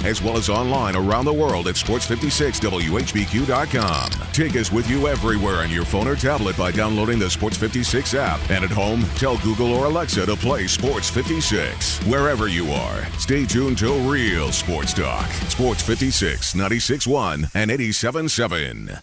as well as online around the world at sports56whbq.com. Take us with you everywhere on your phone or tablet by downloading the Sports 56 app. And at home, tell Google or Alexa to play Sports 56. Wherever you are, stay tuned to real sports talk. Sports 56, 96.1 and 87.7.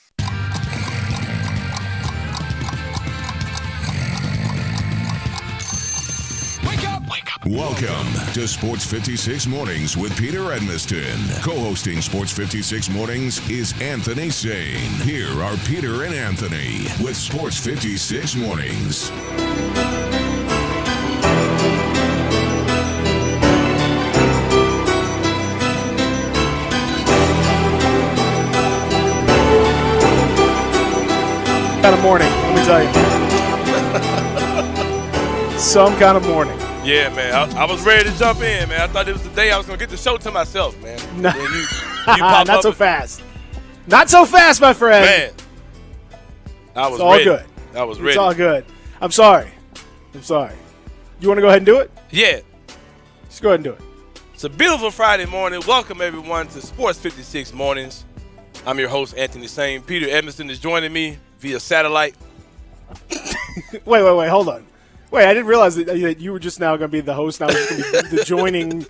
Welcome to Sports 56 Mornings with Peter Edmiston. Co-hosting Sports 56 Mornings is Anthony Sane. Here are Peter and Anthony with Sports 56 Mornings. Kind of morning, let me tell you. Some kind of morning. Yeah, man. I was ready to jump in, man. I thought it was the day I was going to get the show to myself, man. No. You pop Not up so fast. Not so fast, my friend. Man. I was it's all ready. good. I was ready. It's all good. I'm sorry. You want to go ahead and do it? Yeah. Just go ahead and do it. It's a beautiful Friday morning. Welcome, everyone, to Sports 56 Mornings. I'm your host, Anthony Sane. Peter Edmiston is joining me via satellite. Wait. Hold on. Wait, I didn't realize that you were just now going to be the host. And I was just going to be the joining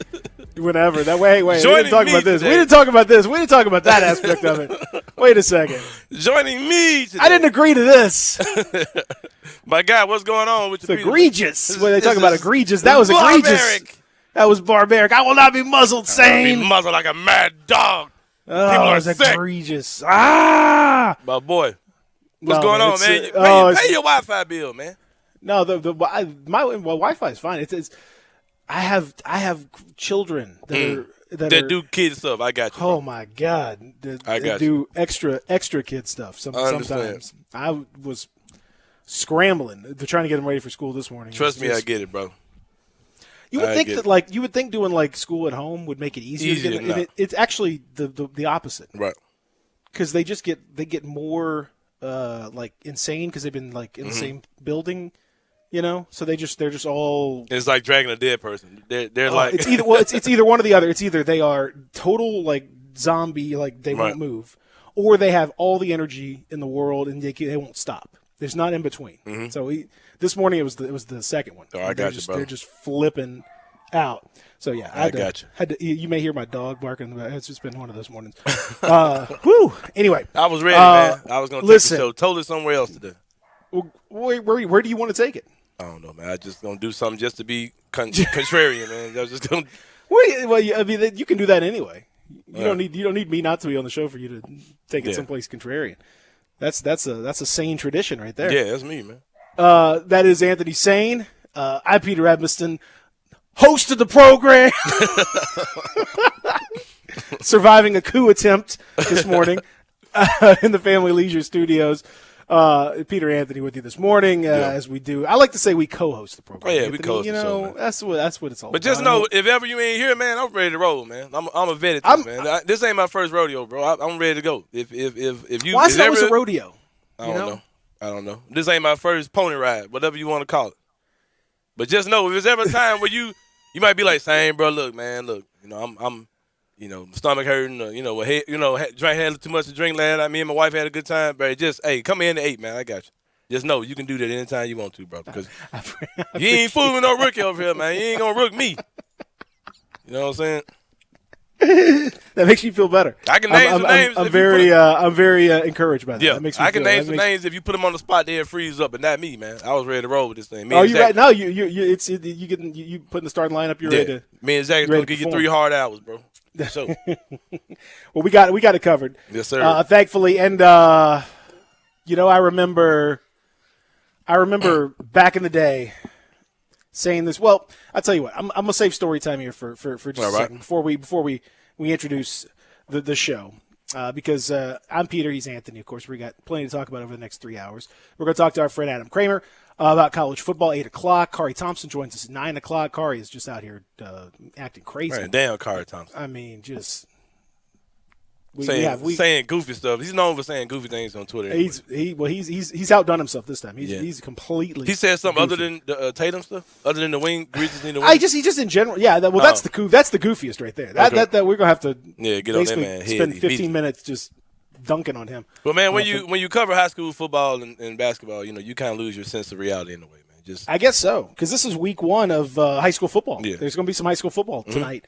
whatever. That way, we didn't talk about this. Today. We didn't talk about this. We didn't talk about that aspect of it. Wait a second. Joining me today. I didn't agree to this. My God, what's going on with It's you, Peter? egregious. When they talk about egregious, that was barbaric. egregious. That was barbaric. I will not be muzzled, I'll Sane. be muzzled like a mad dog. Oh, People are it's sick. egregious. Ah! My boy. What's No, going man, on, man? it's, Pay your Wi-Fi bill, man. No, my Wi-Fi is fine. It's I have children that do kid stuff. I got you. Oh my God! That do extra kid stuff. Sometimes I was scrambling. They're trying to get them ready for school this morning. Trust me, I get it, bro. You would think you would think doing school at home would make it easier. To get it's actually the opposite, right? Because they get more insane because they've been in the same building. So they're just all. It's like dragging a dead person. They're like it's either one or the other. It's either they are total zombie, they won't move, or they have all the energy in the world and they won't stop. There's not in between. Mm-hmm. So this morning it was the second one. Oh, I got you, bro. They're just flipping out. So yeah, I got you. You may hear my dog barking. It's just been one of those mornings. Whew. Anyway, I was ready, man. I was gonna take the show totally somewhere else today. Where do you want to take it? I don't know, man. I just gonna do something just to be contrarian, man. I was just gonna. Well, I mean, you can do that anyway. You don't need me not to be on the show for you to take it someplace contrarian. That's a sane tradition right there. Yeah, that's me, man. That is Anthony Sane. I'm Peter Edmiston, host of the program. Surviving a coup attempt this morning in the Family Leisure Studios. Peter Anthony with you this morning, as we do. I like to say we co-host the program. Oh, yeah, Anthony, we co-host the show, man. That's what it's all But about. just know, if ever you ain't here, man, I'm ready to roll, man. I'm a vet at this, man. This ain't my first rodeo, bro. I'm ready to go. If you, why is that always a rodeo? I don't know. This ain't my first pony ride, whatever you want to call it. But just know, if there's ever a time where you might be like, "Same, bro. Look, man. I'm stomach hurting. Had too much to drink last night. Me and my wife had a good time, bro. Just, hey, come in at 8, man. I got you. Just know you can do that anytime you want to, bro. Because you ain't fooling no rookie over here, man. You ain't gonna rook me. You know what I'm saying? That makes you feel better. I can name some names. I'm very encoured by that. Yeah, that makes me I can feel, name some names. If you put them on the spot, they'll freeze up, but not me, man. I was ready to roll with this thing. You right now? You put in the starting lineup. You're ready to. Me and Zach gonna give you 3 hard hours, bro. So, well, we got it covered. Yes, sir. Thankfully, and I remember back in the day saying this. Well, I'll tell you what. I'm gonna save story time here for just a second before we introduce the show. Because I'm Peter, he's Anthony. Of course, we got plenty to talk about over the next 3 hours. We're going to talk to our friend Adam Kramer about college football, 8 o'clock. Kari Thompson joins us at 9 o'clock. Kari is just out here acting crazy. Man, damn, Kari Thompson. I mean, just saying goofy stuff. He's known for saying goofy things on Twitter. Anyway. He's outdone himself this time. He's completely. He said something goofy. other than the Tatum stuff, other than the wing. Greases need the wing. He just in general. Yeah. That's the goofiest right there. That we're gonna have to. Get on that man. Spend 15 minutes just dunking on him. But man, when you cover high school football and basketball, you kind of lose your sense of reality in a way, man. I guess so, because this is week 1 of high school football. Yeah. There's going to be some high school football tonight.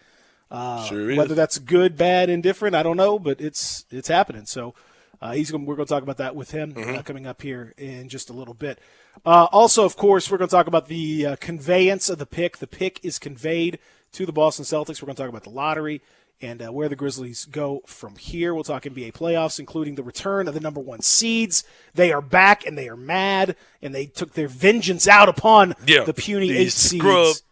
Sure is. Whether that's good, bad, indifferent, I don't know, but it's happening. So we're going to talk about that with him coming up here in just a little bit. Also, of course, we're going to talk about the conveyance of the pick. The pick is conveyed to the Boston Celtics. We're going to talk about the lottery and where the Grizzlies go from here. We'll talk NBA playoffs, including the return of the number 1 seeds. They are back, and they are mad, and they took their vengeance out upon the puny 8 seeds.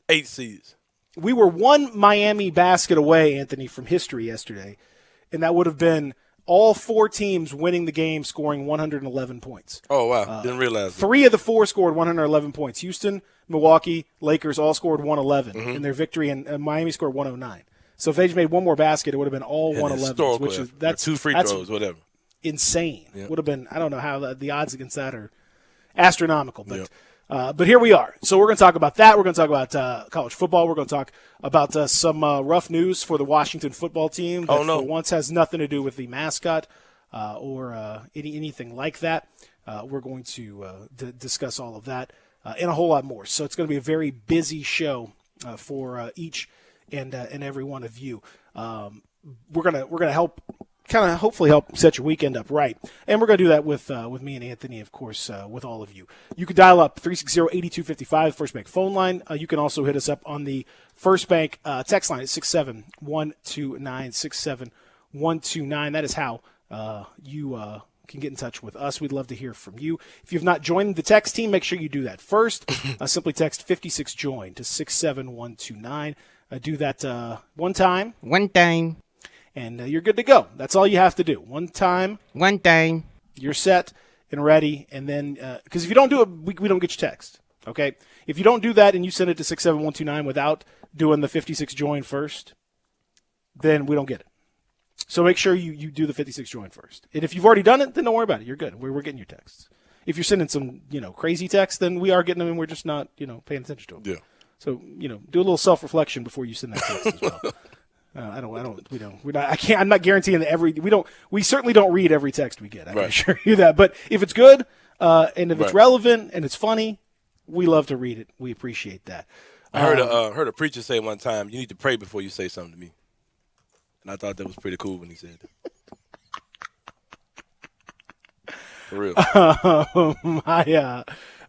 8 seeds. We were 1 Miami basket away, Anthony, from history yesterday, and that would have been all 4 teams winning the game, scoring 111 points. Oh, wow. Didn't realize that. 3 of the 4 scored 111 points. Houston, Milwaukee, Lakers all scored 111 in their victory, and Miami scored 109. So if they just made 1 more basket, it would have been all 111s, which is that's 2 free throws, whatever. Insane. Yep. Would have been. I don't know how the odds against that are astronomical, but here we are. So we're going to talk about that. We're going to talk about college football. We're going to talk about some rough news for the Washington football team that for once has nothing to do with the mascot or anything like that. We're going to discuss all of that and a whole lot more. So it's going to be a very busy show for each and every one of you. We're gonna help, hopefully help set your weekend up right, and we're gonna do that with me and Anthony, of course, with all of you. You can dial up 360-8255, First Bank phone line. You can also hit us up on the First Bank text line at 67129, 67129. That is how you can get in touch with us. We'd love to hear from you. If you've not joined the text team, make sure you do that first. Simply text 56JOIN to 67129. Do that one time. And you're good to go. That's all you have to do. One time. You're set and ready. And then, because if you don't do it, we don't get your text. Okay? If you don't do that and you send it to 67129 without doing the 56JOIN first, then we don't get it. So make sure you do the 56JOIN first. And if you've already done it, then don't worry about it. You're good. We're getting your texts. If you're sending some, crazy texts, then we are getting them and we're just not, paying attention to them. Yeah. So, do a little self-reflection before you send that text as well. I'm not guaranteeing that we certainly don't read every text we get. I can assure you that. But if it's good, and if it's relevant and it's funny, we love to read it. We appreciate that. I heard a preacher say one time, you need to pray before you say something to me. And I thought that was pretty cool when he said that. For real.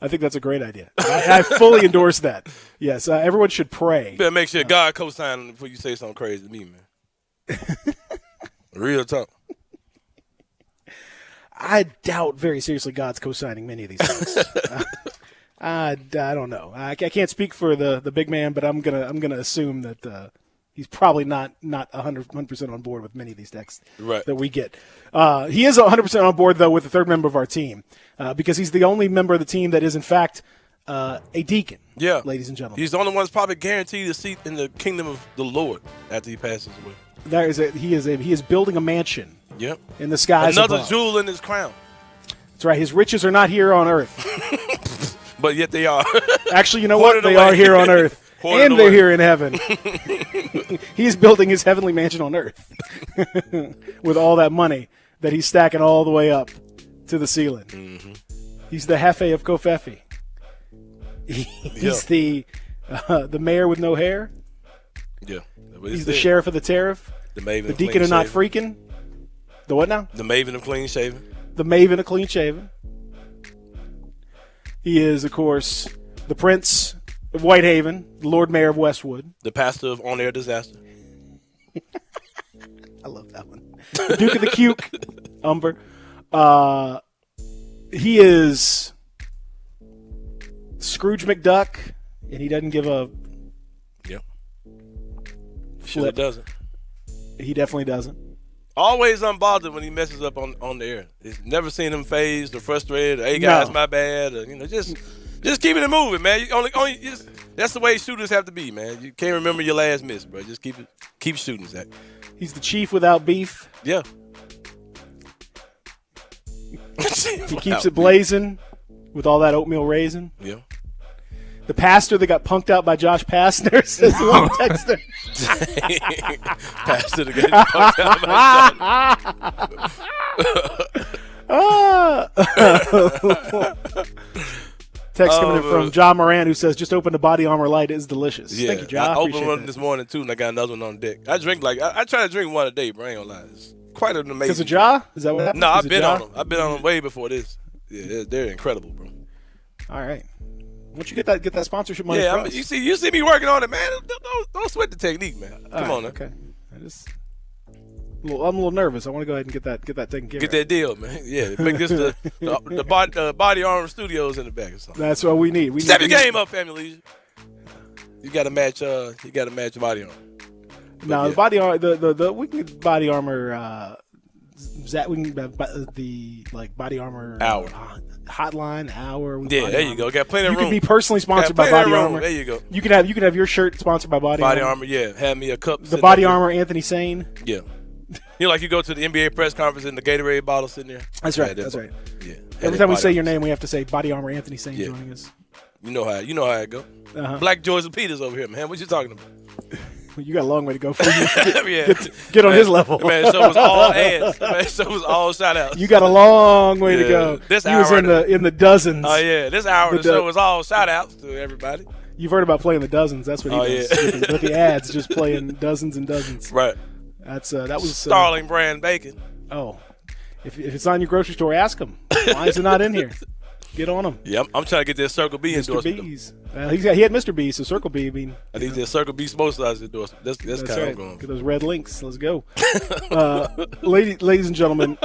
I think that's a great idea. I fully endorse that. Yes, everyone should pray. You better make sure God co-sign before you say something crazy to me, man. Real talk. I doubt very seriously God's co-signing many of these things. I don't know. I can't speak for the big man, but I'm gonna assume that he's probably not 100% on board with many of these texts that we get. He is 100% on board, though, with the third member of our team because he's the only member of the team that is, in fact, a deacon, ladies and gentlemen. He's the only one that's probably guaranteed a seat in the kingdom of the Lord after he passes away. He is building a mansion in the skies Another above. jewel in his crown. That's right. His riches are not here on earth. But yet they are. Actually, you know what? They are here on earth. And they're here in heaven. He's building his heavenly mansion on earth with all that money that he's stacking all the way up to the ceiling. Mm-hmm. He's the Jefe of Kofefi. He's the mayor with no hair. Yeah. He's the sheriff of the tariff. The deacon of not freaking. The what now? The maven of clean shaven. The maven of clean shaven. He is, of course, the prince of Whitehaven, the Lord Mayor of Westwood. The pastor of On Air Disaster. I love that one. The Duke of the Cuke, Umber. He is Scrooge McDuck, and he doesn't give a Sure doesn't. He definitely doesn't. Always unbothered when he messes up on the air. He's never seen him phased or frustrated. Or, hey guys, my bad. Or, just keeping it moving, man. That's the way shooters have to be, man. You can't remember your last miss, bro. Just keep shooting, Zach. He's the chief without beef. Yeah. He keeps it blazing with all that oatmeal raisin. Yeah. The pastor that got punked out by Josh Pastner says one texter. Pastor that got punked out by Text coming in from John Moran, who says, "Just open the Body Armor Light. It's delicious." Yeah, Thank you, John. I opened Appreciate one that. this morning too, and I got another one on deck. I drink I try to drink one a day, bro. I ain't gonna lie. It's quite an amazing. Because of Ja? Is that what happened? No, Because I've been of on them. I've been on them way before this. Yeah, they're incredible, bro. All right. Once you get that sponsorship money, Yeah, across. you see me working on it, man. Don't sweat the technique, man. Come on, now. Okay. I'm a little nervous. I want to go ahead and get that taken care of. Get that deal, man. Yeah, make this the Body Armor Studios in the back or something. That's what we need. Step your game up, family. You got to match. Body Armor. No, yeah. the Body Armor. The we can get Body Armor. We can the Body Armor Hour. Hotline hour. With Yeah, Body there Armor. you go. Got plenty of You room. can be personally sponsored by Got plenty Body of room. Armor. There you go. You can have your shirt sponsored by Body Body Armor. Armor, yeah. Have me a cup. The sitting Body up there. Armor Anthony Sane. Yeah. You know, like you go to the NBA press conference and the Gatorade bottle sitting there. That's right. Yeah, That's right. Yeah. Every time we say your name, we have to say Body Armor Anthony Sane Yeah. joining us. You know how it go. Uh-huh. Black Jordan Peters over here, man. What you talking about? You got a long way to go for you. Yeah. Get on his level. Man, show was all ads. Man, show was all shout outs. You got a long way to Yeah. go. This he was hour in the dozens. Oh yeah, this hour of the show was all shout outs to everybody. You've heard about playing the dozens. That's what he does. Yeah. With the ads, just playing dozens and dozens. Right. That was Starling brand bacon. Oh, if it's on your grocery store, ask him. Why is it not in here? Get on him. Yeah, I'm trying to get that Circle B Mr. endorsement. B's. He had Mr. B's, so Circle B. I mean, I need that Circle B smoke size endorsement. That's kind of right. going. Get those red links. Let's go. Ladies and gentlemen.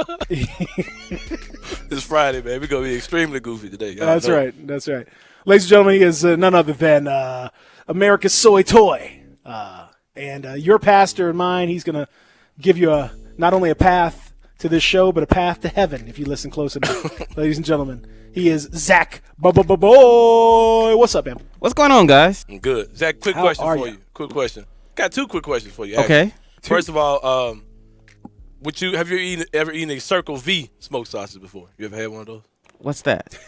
It's Friday, man. We're going to be extremely goofy today. That's right. Ladies and gentlemen, he is none other than America's soy toy. And your pastor and mine, he's going to give you not only a path to this show, but a path to heaven if you listen close enough. Ladies and gentlemen, he is Zach Boy. What's up, man? What's going on, guys? I'm good. Zach, quick How question are for you? you. Quick question. Got two quick questions for you. Okay. Actually. First of all, have you ever eaten a Circle V smoked sausage before? You ever had one of those? What's that?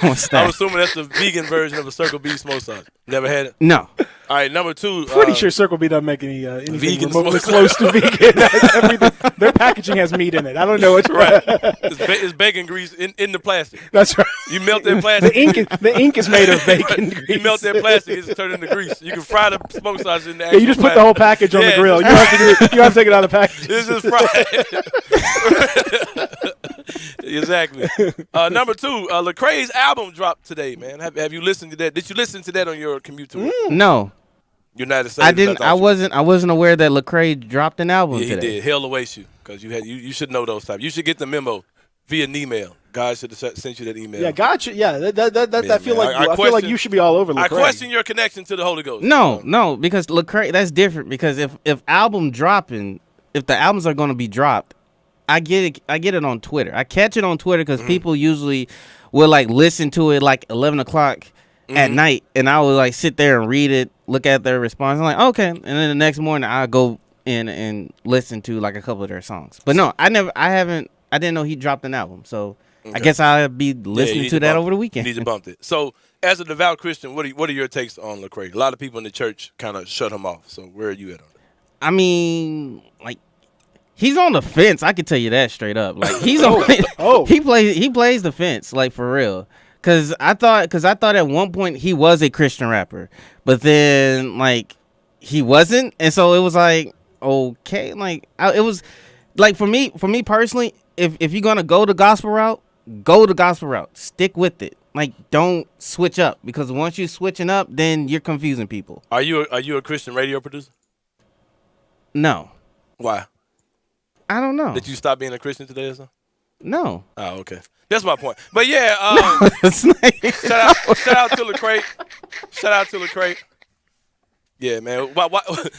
What's I'm that? assuming that's the vegan version of a Circle B smoked sausage. Never had it? No. All right, number two. Pretty sure Circle B doesn't make anything vegan remotely smoked close to vegan. Everything, their packaging has meat in it. I don't know what's Right. It's bacon grease in the plastic. That's right. You melt that plastic. The ink is made of bacon grease. You melt that plastic, it's turned into grease. You can fry the smoked sausage in the Yeah, actual you just put the plastic. whole package on the Yeah, grill. just- You have to take it out of the package. This is fried. Exactly. Number two, Lecrae's album dropped today, man. Have you listened to that? Did you listen to that on your commute to work? No. United States. I didn't. I wasn't aware that Lecrae dropped an album Yeah, he today. did. Hell awaits you because you should know those types. You should get the memo via an email. God should have sent you that email. Yeah, gotcha. Yeah, I feel man. like I feel like you should be all over. I Lecrae. question your connection to the Holy Ghost. No, because Lecrae, that's different. Because if the albums are going to be dropped, I get it on Twitter. I catch it on Twitter because people usually will listen to it 11 o'clock at night, and I will sit there and read it, look at their response. I'm like, okay, and then the next morning I go in and listen to a couple of their songs. But no, I didn't know he dropped an album, so I guess I'll be listening to that over the weekend. You need to bump it. So, as a devout Christian, what are your takes on Lecrae? A lot of people in the church kind of shut him off. So, where are you at on it? I mean, he's on the fence. I can tell you that straight up. He's on. He plays the fence, for real. Cause I thought at one point he was a Christian rapper, but then he wasn't, and so it was okay. It was for me personally. If you're gonna go the gospel route, go the gospel route. Stick with it. Don't switch up, because once you're switching up, then you're confusing people. Are you a Christian radio producer? No. Why? I don't know. Did you stop being a Christian today or something? No. Oh, okay. That's my point. But yeah, It's not- shout out to Lecrae. Shout out to Lecrae. Yeah, man.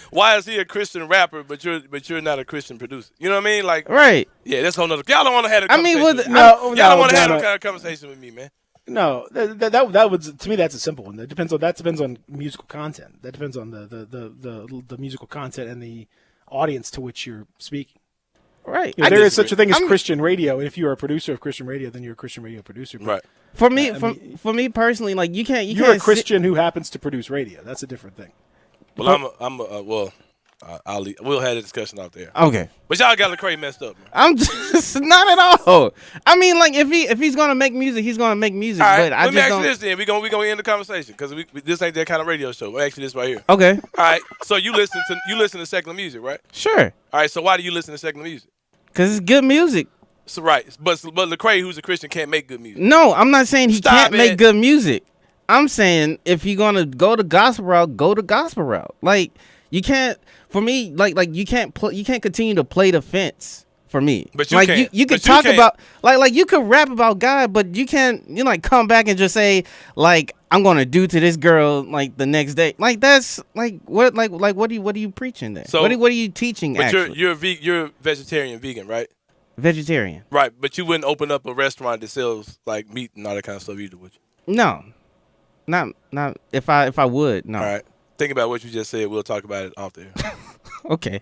Why is he a Christian rapper, but you're not a Christian producer? You know what I mean? Right. Yeah, that's a whole nother. Y'all don't want to have a I mean, conversation. y'all don't want to have no kind of conversation with me, man. No, that would, to me, that's a simple one. That depends on musical content. That depends on the musical content and the audience to which you're speaking. Right. There is such a thing as Christian radio, and if you are a producer of Christian radio, then you're a Christian radio producer. Right. For me, for me personally, like you're a Christian who happens to produce radio. That's a different thing. Well, we'll have a discussion out there. Okay. But y'all got Lecrae messed up, man. I'm just not at all. I mean, like if he's gonna make music, he's gonna make music. All right, but let me ask you this then. We gonna end the conversation because this ain't that kind of radio show. We'll ask you this right here. Okay. All right. So you listen to secular music, right? Sure. All right. So why do you listen to secular music? Because it's good music. So right, but Lecrae, who's a Christian, can't make good music. No, I'm not saying he can't make good music. I'm saying if you're gonna go the gospel route, go the gospel route. Like you can't. For me, like you can't continue to play the fence. For me, but you like can't. you could talk about like you could rap about God, but you can't come back and just say like I'm gonna do to this girl like the next day. Like that's like what what are you preaching there? So what are you teaching? But actually? you're vegetarian, vegan, right? Vegetarian, right? But you wouldn't open up a restaurant that sells like meat and all that kind of stuff either, would you? No, not if I would. No. All right. Think about what you just said. We'll talk about it off there. Okay.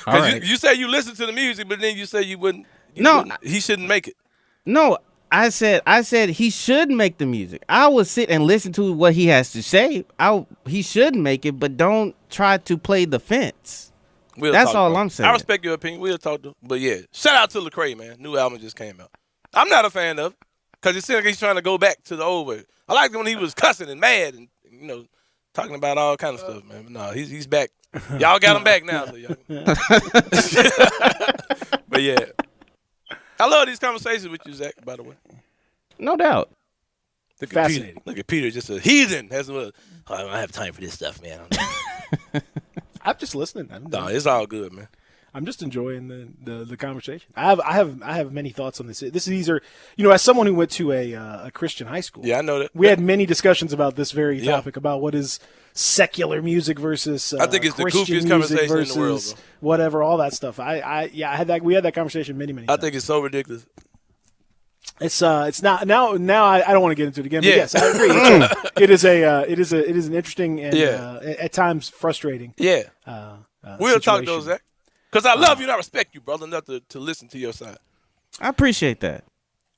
Right. You say you listen to the music, but then you say you wouldn't. He shouldn't make it. No, I said he should make the music. I would sit and listen to what he has to say. He should make it, but don't try to play the fence. That's all I'm saying. I respect your opinion. We'll talk to. But yeah, shout out to Lecrae, man. New album just came out. I'm not a fan of it because it seems like he's trying to go back to the old way. I liked when he was cussing and mad and talking about all kind of stuff, man. But no, he's back. Y'all got him back now. So but yeah, I love these conversations with you, Zach. By the way, no doubt. Fascinating. Look at Peter, just a heathen. I don't have time for this stuff, man. I'm just listening. No, it's all good, man. I'm just enjoying the conversation. I have many thoughts on this. These are, as someone who went to a Christian high school. Yeah, I know that. We had many discussions about this very topic, about what is secular music versus I think it's Christian the goofiest conversation versus in the world, bro. Whatever, all that stuff. We had that conversation many times. I think it's so ridiculous. It's not now. I don't want to get into it again. But yes, I agree. It is an interesting and at times frustrating. Yeah, we'll talk those, Zach. Because I love you and I respect you, brother, enough to listen to your side. I appreciate that.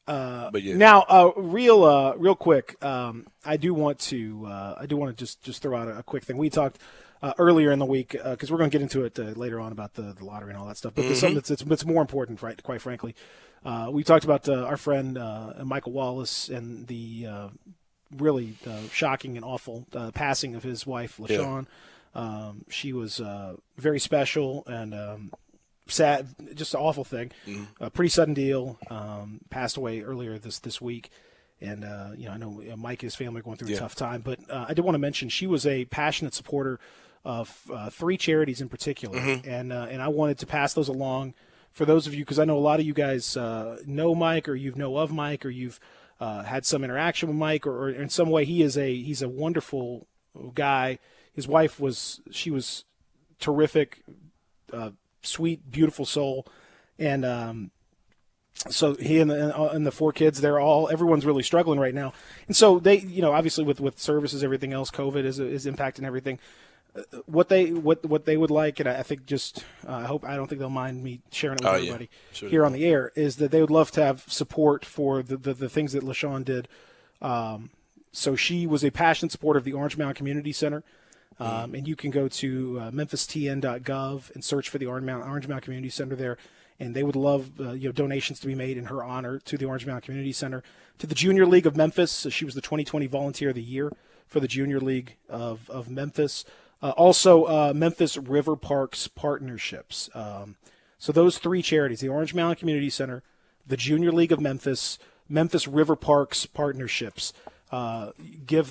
But yeah. Now, real quick, I do want to just throw out a quick thing. We talked earlier in the week because we're going to get into it later on about the lottery and all that stuff. But there's something that's more important, right? Quite frankly, we talked about our friend Michael Wallace and the really shocking and awful passing of his wife, LaShawn. She was very special and sad, just an awful thing. A pretty sudden deal. Passed away earlier this week. And, I know Mike and his family are going through a tough time. But I did want to mention she was a passionate supporter of three charities in particular. And I wanted to pass those along for those of you, because I know a lot of you guys know Mike, or you know of Mike, or you've had some interaction with Mike, or in some way he's a wonderful guy. His wife was terrific, sweet, beautiful soul, and so he and the four kids, everyone's really struggling right now, and so they, obviously with services, everything else, COVID is impacting everything. What they would like, and I think I don't think they'll mind me sharing it with everybody here on the air, is that they would love to have support for the things that LaShawn did. So she was a passionate supporter of the Orange Mound Community Center. And you can go to memphistn.gov and search for the Orange Mound Community Center there, and they would love donations to be made in her honor to the Orange Mound Community Center. To the Junior League of Memphis, she was the 2020 Volunteer of the Year for the Junior League of Memphis. Also, Memphis River Parks Partnerships. So those three charities, the Orange Mound Community Center, the Junior League of Memphis, Memphis River Parks Partnerships. Give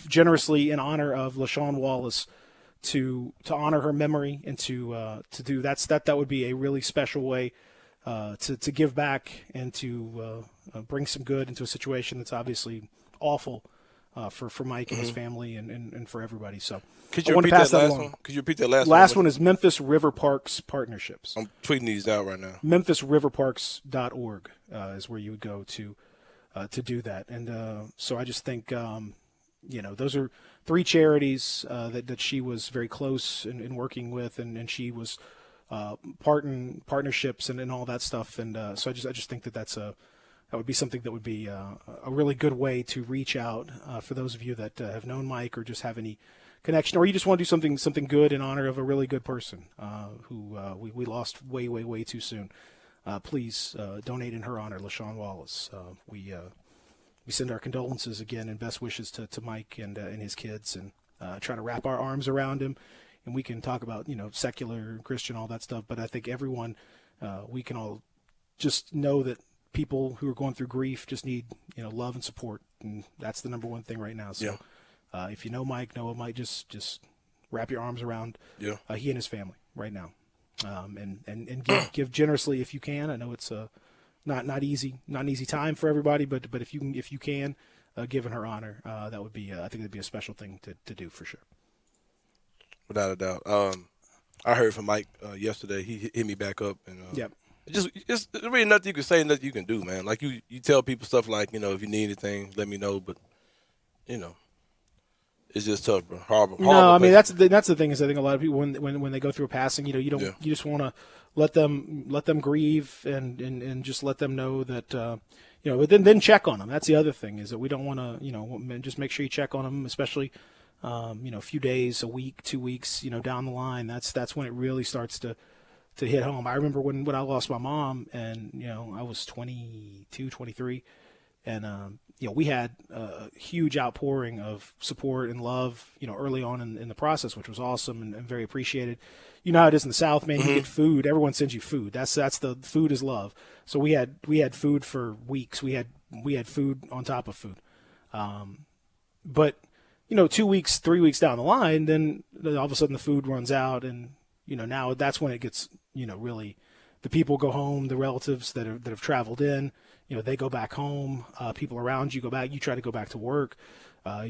generously in honor of LaShawn Wallace to honor her memory and to do that would be a really special way to give back and to bring some good into a situation that's obviously awful for Mike and his family and for everybody. So could you repeat that last one? Could you repeat that last one? Last one is Memphis River Parks Partnerships. I'm tweeting these out right now. MemphisRiverParks.org is where you would go to do that. And so I just think, those are 3 charities that she was very close in working with, and she was partnerships and all that stuff. And so I just think that would be something that would be a really good way to reach out for those of you that have known Mike or just have any connection, or you just want to do something good in honor of a really good person who we lost way too soon. Please donate in her honor, LaShawn Wallace. We send our condolences again and best wishes to Mike and his kids, and try to wrap our arms around him. And we can talk about secular, Christian, all that stuff. But I think everyone, we can all just know that people who are going through grief just need love and support, and that's the number one thing right now. So if you know Mike, just wrap your arms around he and his family right now, and give generously if you can. I know it's not an easy time for everybody, but if you can give in her honor, that would be I think it'd be a special thing to do for sure. Without a doubt. I heard from Mike yesterday. He hit me back up, and It's really nothing you can say, nothing you can do, man. Like you tell people stuff like, if you need anything, let me know. But, it's just tough, bro. Horrible. No, I mean that's the thing is I think a lot of people when they go through a passing, you just want to let them grieve and just let them know that but then check on them. That's the other thing is that we don't want to just make sure you check on them, especially a few days, a week, 2 weeks, down the line. That's when it really starts to hit home. I remember when I lost my mom, and I was 22, 23, and we had a huge outpouring of support and love early on in the process, which was awesome and very appreciated. You know how it is in the South, man. You get food, everyone sends you food. That's the food is love. So we had food for weeks. We had food on top of food, but 2 weeks, 3 weeks down the line, then all of a sudden the food runs out, and now that's when it gets, really the people go home, the relatives that have traveled in, they go back home, people around you go back, you try to go back to work,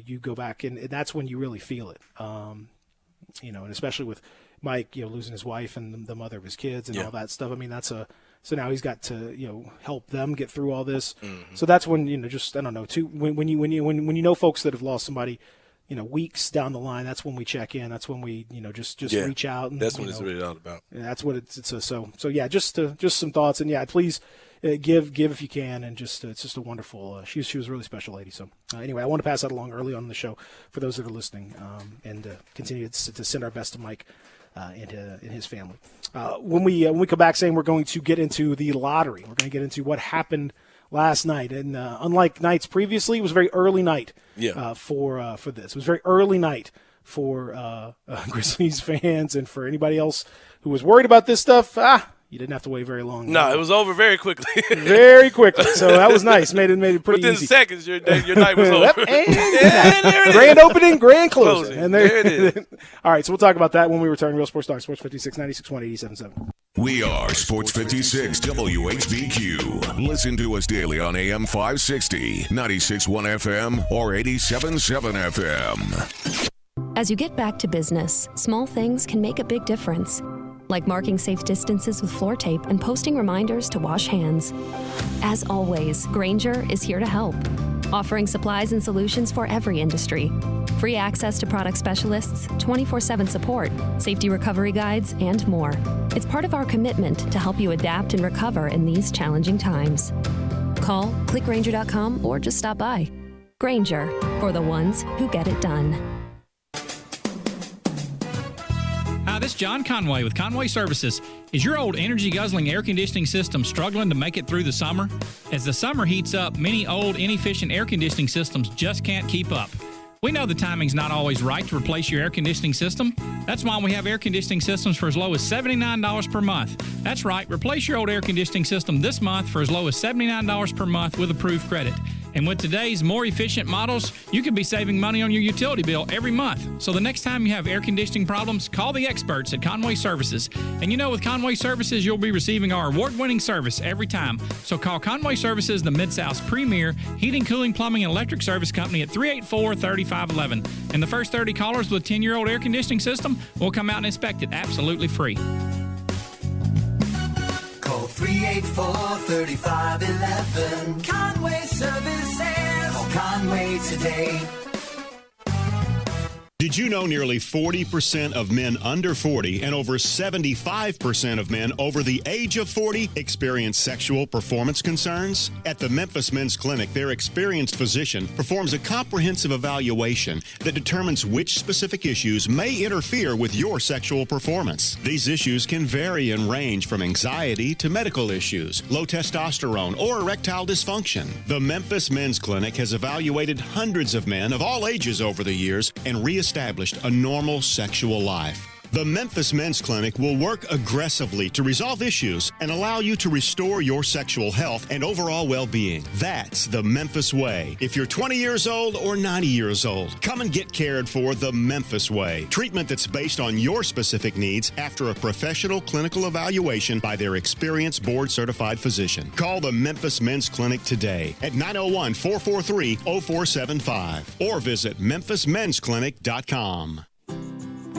you go back, and that's when you really feel it. And especially with Mike, losing his wife and the mother of his kids and all that stuff. I mean, so now he's got to, help them get through all this. Mm-hmm. So that's when, just, I don't know, when you folks that have lost somebody, weeks down the line, that's when we check in. That's when we, just reach out. And, that's what it's really all about. And that's what it's so yeah, just some thoughts, and please give if you can, and just it's just a wonderful. She was a really special lady. So anyway, I want to pass that along early on in the show for those that are listening, and continue to send our best to Mike and his family. When we come back, saying we're going to get into the lottery, we're going to get into what happened last night, and unlike nights previously, it was a very early night for this. It was a very early night for Grizzlies fans and for anybody else who was worried about this stuff. You didn't have to wait very long. No, it was over very quickly. Very quickly. So that was nice. Made it pretty Within easy. seconds, your night was over. Grand opening, grand closing. And there it is. All right, so we'll talk about that when we return. Real Sports Talk, Sports 56, 96.1, 87.7. We are Sports 56 WHBQ. Listen to us daily on AM 560, 96.1 FM, or 87.7 FM. As you get back to business, small things can make a big difference. Like marking safe distances with floor tape and posting reminders to wash hands. As always, Grainger is here to help, offering supplies and solutions for every industry. Free access to product specialists, 24/7 support, safety recovery guides, and more. It's part of our commitment to help you adapt and recover in these challenging times. Call, click Grainger.com, or just stop by. Grainger, for the ones who get it done. Hi, this is John Conway with Conway Services. Is your old energy-guzzling air conditioning system struggling to make it through the summer? As the summer heats up, many old, inefficient air conditioning systems just can't keep up. We know the timing's not always right to replace your air conditioning system. That's why we have air conditioning systems for as low as $79 per month. That's right, replace your old air conditioning system this month for as low as $79 per month with approved credit. And with today's more efficient models, you could be saving money on your utility bill every month. So the next time you have air conditioning problems, call the experts at Conway Services. And with Conway Services, you'll be receiving our award-winning service every time. So call Conway Services, the Mid-South's premier heating, cooling, plumbing, and electric service company at 384-3511. And the first 30 callers with a 10-year-old air conditioning system will come out and inspect it absolutely free. Call 384-3511. Conway Services. Call Conway today. Did you know nearly 40% of men under 40 and over 75% of men over the age of 40 experience sexual performance concerns? At the Memphis Men's Clinic, their experienced physician performs a comprehensive evaluation that determines which specific issues may interfere with your sexual performance. These issues can vary and range from anxiety to medical issues, low testosterone, or erectile dysfunction. The Memphis Men's Clinic has evaluated hundreds of men of all ages over the years and reestablished a normal sexual life. The Memphis Men's Clinic will work aggressively to resolve issues and allow you to restore your sexual health and overall well-being. That's the Memphis way. If you're 20 years old or 90 years old, come and get cared for the Memphis way. Treatment that's based on your specific needs after a professional clinical evaluation by their experienced board-certified physician. Call the Memphis Men's Clinic today at 901-443-0475 or visit memphismensclinic.com.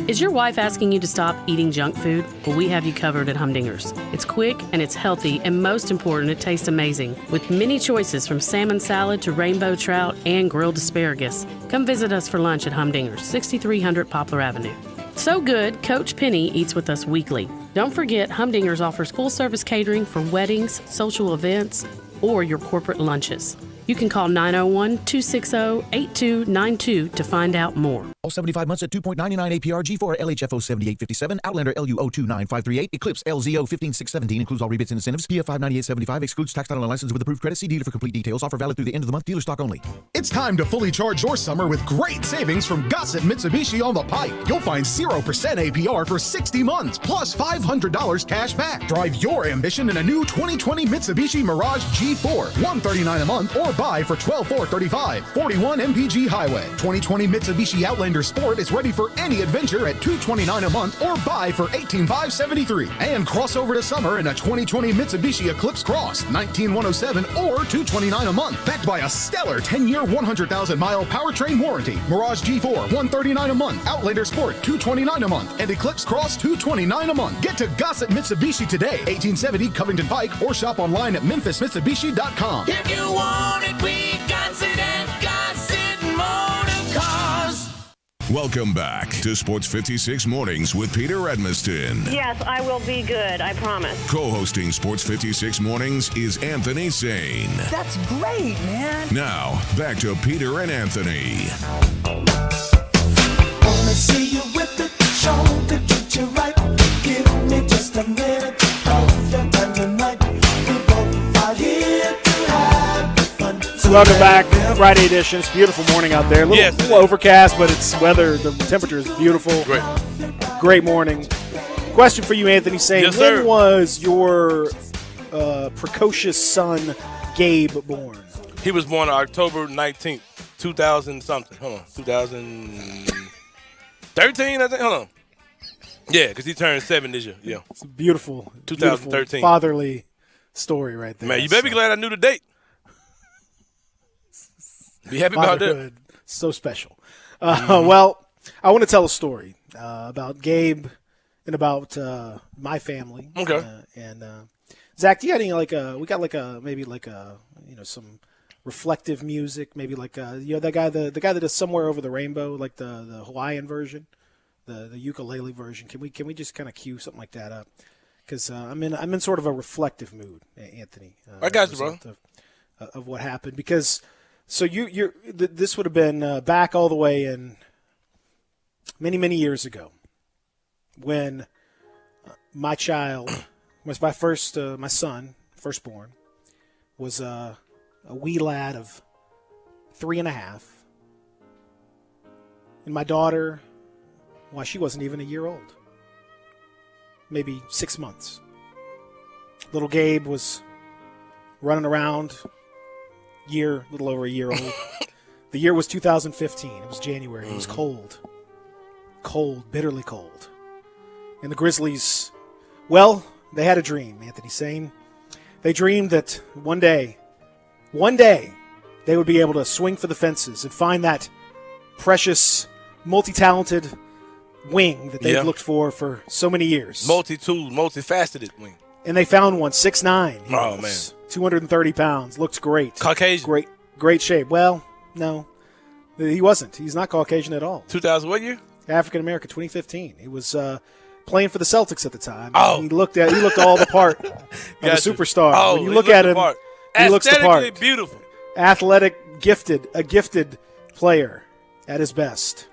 Is your wife asking you to stop eating junk food? Well, we have you covered at Humdingers. It's quick and it's healthy, and most important, it tastes amazing. With many choices from salmon salad to rainbow trout and grilled asparagus. Come visit us for lunch at Humdingers, 6300 Poplar Avenue. So good, Coach Penny eats with us weekly. Don't forget, Humdingers offers full-service catering for weddings, social events, or your corporate lunches. You can call 901-260-8292 to find out more. All 75 months at 2.99 APR, G4 LHFO 7857, Outlander LUO 29538, Eclipse LZO 15617, includes all rebates and incentives. PF 59875, excludes tax title and license with approved credit. See dealer for complete details. Offer valid through the end of the month. Dealer stock only. It's time to fully charge your summer with great savings from Gossett Mitsubishi on the Pike. You'll find 0% APR for 60 months, plus $500 cash back. Drive your ambition in a new 2020 Mitsubishi Mirage G4, $139 a month, or buy for $12,435, 41 MPG Highway. 2020 Mitsubishi Outlander Sport is ready for any adventure at $229 a month, or buy for $18,573. And cross over to summer in a 2020 Mitsubishi Eclipse Cross, $19,107 or $229 a month, backed by a stellar 10-year, 100,000-mile powertrain warranty. Mirage G4, $139 a month, Outlander Sport, $229 a month, and Eclipse Cross, $229 a month. Get to Gossett Mitsubishi today, 1870 Covington Pike, or shop online at memphismitsubishi.com. If you want it, we got it at Gossett Motor Cars. Welcome back to Sports 56 Mornings with Peter Edmiston. Yes, I will be good, I promise. Co-hosting Sports 56 Mornings is Anthony Sane. That's great, man. Now, back to Peter and Anthony. Wanna see you with it, show the treat you right. Give me just a minute of your time tonight. We both are here to have fun. Welcome back, Friday edition. It's a beautiful morning out there. A little overcast, but it's weather. The temperature is beautiful. Great morning. Question for you, Anthony. Saying, yes, when sir. was your precocious son, Gabe, born? He was born October 19th, 2000-something. Hold on. 2013, I think. Hold on. Yeah, because he turned 7 this year. Yeah. It's a beautiful 2013. Fatherly story right there. Man, you better be glad I knew the date. Be happy about that. Fatherhood, so special. Well, I want to tell a story about Gabe and about my family. Okay. Zach, do you got any we got some reflective music, maybe the guy that does Somewhere Over the Rainbow, like the Hawaiian version, the ukulele version. Can we just kind of cue something like that up? Because I'm in sort of a reflective mood, Anthony. I got you, bro. Of what happened, because. So this would have been back all the way in many, many years ago when my child was my son, firstborn, was a wee lad of 3.5. And my daughter, well, she wasn't even a year old, maybe 6 months. Little Gabe was running around a little over a year old. The year was 2015. It was January. It was cold. Cold, bitterly cold. And the Grizzlies, well, they had a dream, Anthony Sane. They dreamed that one day, they would be able to swing for the fences and find that precious, multi-talented wing that they've looked for so many years. Multi-tool, multifaceted wing. And they found one, 6'9". Oh, man. 230 pounds. Looked great. Caucasian. Great shape. Well, no, he wasn't. He's not Caucasian at all. 2000 what year? African American, 2015. He was playing for the Celtics at the time. Oh. He looked all the part of a superstar. Oh, when you look at him, he looks the part. Aesthetically beautiful. Athletic, a gifted player at his best.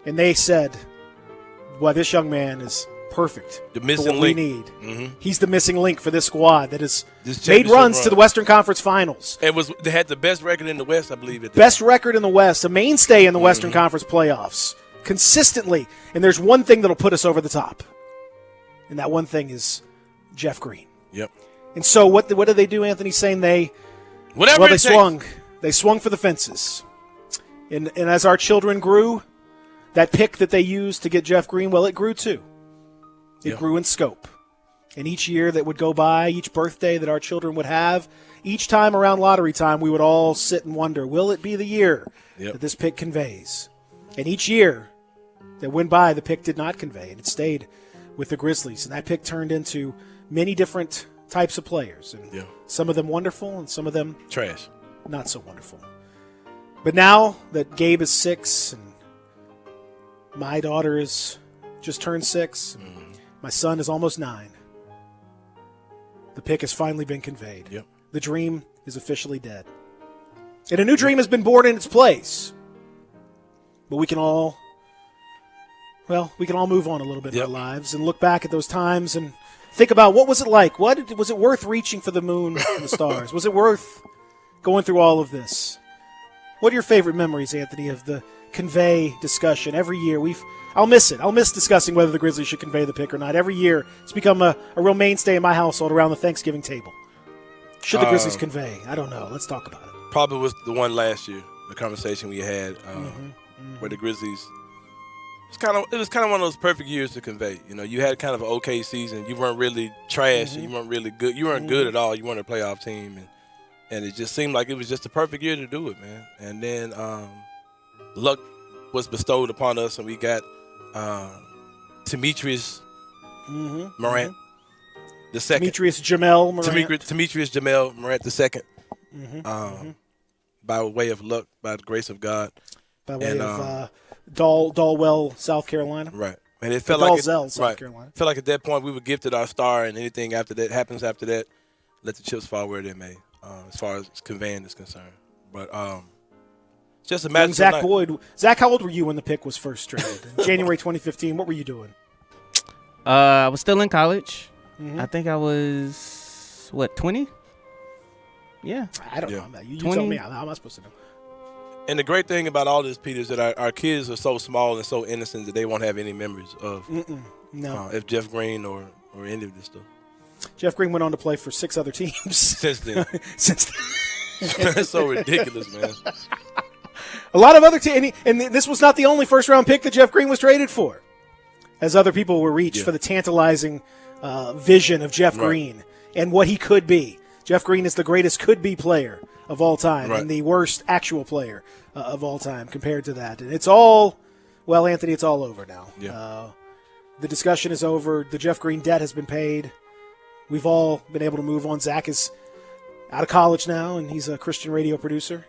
And they said, well, this young man is perfect The missing for what link. we need. Mm-hmm. He's the missing link for this squad that has This made championship runs run. to the Western Conference Finals. They had the best record in the West, I believe. At the Best record in the West, a mainstay in the Western Conference playoffs, consistently. And there's one thing that'll put us over the top, and that one thing is Jeff Green. Yep. And so what did they do, Anthony? Saying they swung. They swung for the fences. And as our children grew, that pick that they used to get Jeff Green, well, it grew too. It grew in scope. And each year that would go by, each birthday that our children would have, each time around lottery time, we would all sit and wonder, will it be the year that this pick conveys? And each year that went by, the pick did not convey, and it stayed with the Grizzlies. And that pick turned into many different types of players. And some of them wonderful, and some of them trash, not so wonderful. But now that Gabe is 6, and my daughter is just turned 6, and my son is almost 9, the pick has finally been conveyed. Yep. The dream is officially dead. And a new dream has been born in its place. But we can all move on a little bit in our lives and look back at those times and think about what was it like? Was it worth reaching for the moon and the stars? Was it worth going through all of this? What are your favorite memories, Anthony, of the convey discussion? Every year I'll miss it. I'll miss discussing whether the Grizzlies should convey the pick or not. Every year it's become a real mainstay in my household around the Thanksgiving table. Should the Grizzlies convey? I don't know. Let's talk about it. Probably was the one last year, the conversation we had where the Grizzlies, it was kind of one of those perfect years to convey. You know, you had kind of an okay season. You weren't really trash. And you weren't really good. You weren't good at all. You weren't a playoff team. And it just seemed like it was just the perfect year to do it, man. And then luck was bestowed upon us, and we got Demetrius Morant the second. Demetrius Jamel Morant. Demetrius Jamel Morant the second. By way of luck, by the grace of God. By way of Dalwell, South Carolina. Right. And it felt like South Carolina. Felt like at that point we were gifted our star, and anything after that happens after that, let the chips fall where they may, as far as conveying is concerned. But just imagine Zach Boyd. Zach, how old were you when the pick was first traded? In January 2015, what were you doing? I was still in college. I think I was, 20? Yeah. I don't know. You tell me. How am I supposed to know? And the great thing about all this, Peter, is that our kids are so small and so innocent that they won't have any memories of if Jeff Green or any of this stuff. Jeff Green went on to play for 6 other teams. Since then. That's so ridiculous, man. A lot of other teams, and this was not the only first-round pick that Jeff Green was traded for, as other people were reached for the tantalizing vision of Jeff Green and what he could be. Jeff Green is the greatest could-be player of all time and the worst actual player of all time compared to that. And it's all, well, Anthony, it's all over now. Yeah. The discussion is over. The Jeff Green debt has been paid. We've all been able to move on. Zach is out of college now, and he's a Christian radio producer.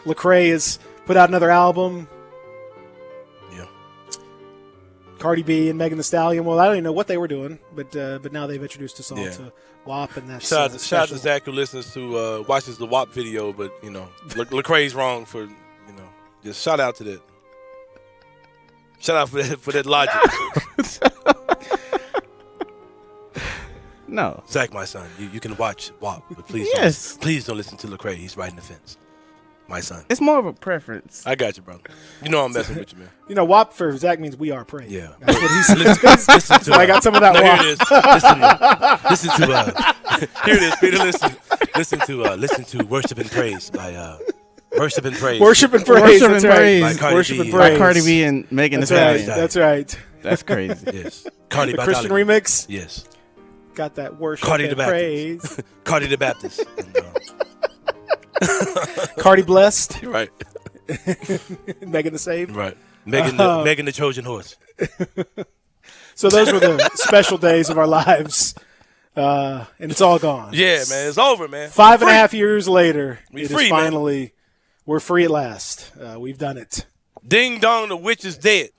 Lecrae has put out another album. Yeah. Cardi B and Megan Thee Stallion. Well, I don't even know what they were doing, but now they've introduced us all to WAP, and that's shout out to Zach who listens to watches the WAP video, but Lecrae's wrong for just shout out to that. Shout out for that logic. No, Zach, my son, you can watch WAP, but please don't listen to Lecrae. He's riding the fence. My son. It's more of a preference. I got you, brother. You know I'm messing with you, man. WAP for Zach means we are praying. Yeah. That's what he says. Listen to I got some of that WAP. Here it is. Listen to here it is, Peter. Listen. listen to Worship and Praise by Worship and Praise. Worship and Praise. Worship and Praise. By Cardi Worship B. and Praise. By Cardi B and Megan Thee That's right. Stallion. That's right. That's crazy. Yes. Cardi The by Christian Dolly. remix. Yes. Got that worship Cardi and the praise. Baptist. Cardi the Baptist. And, Cardi blessed. right. Megan the Saved. Right. Megan the Trojan horse. So those were the special days of our lives. And it's all gone. Yeah, man. It's over, man. 5.5 years later, We it free, is man. finally, we're free at last. We've done it. Ding dong, the witch is dead.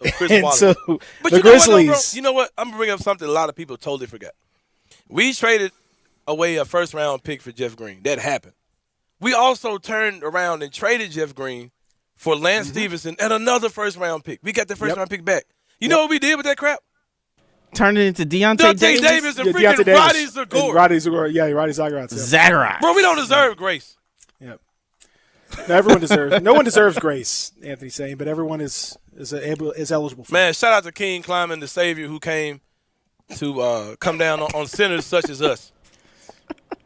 Of Chris And Wallace. so But the you know what, though, bro? Grizzlies. You know what? I'm going to bring up something a lot of people totally forgot. We traded away a first-round pick for Jeff Green. That happened. We also turned around and traded Jeff Green for Lance Stevenson and another first-round pick. We got the first-round pick back. You know what we did with that crap? Turned it into Deontay Deontay Davis and Yeah, freaking Deontay Roddy Davis. And Zagor. Roddy Zagor. Yeah, Roddy Zagorat's. Zagorat. Bro, we don't deserve grace. Yep. No, everyone deserves. No one deserves grace, Anthony's saying, but everyone is eligible for it. Man, shout out to King Kleiman, the savior who came to come down on sinners such as us.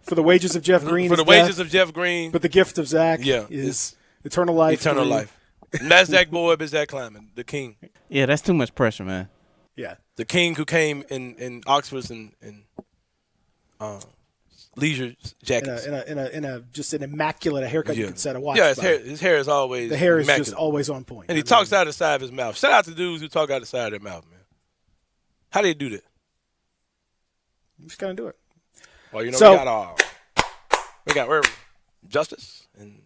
For the wages of Jeff Green. For the is wages death, of Jeff Green. But the gift of Zach Yeah, is eternal life. Eternal through- life. And that's Zach Boyd, but Zach Kleiman, the king. Yeah, that's too much pressure, man. Yeah. The king who came in Oxfords and leisure jackets. In a just an immaculate haircut you could set a watch. Yeah, by. his hair is always The hair is immaculate. just always on point. And he talks out of the side of his mouth. Shout out to dudes who talk out the side of their mouth, man. How do they do that? You just gotta do it. Well, you know, So- we got Justice and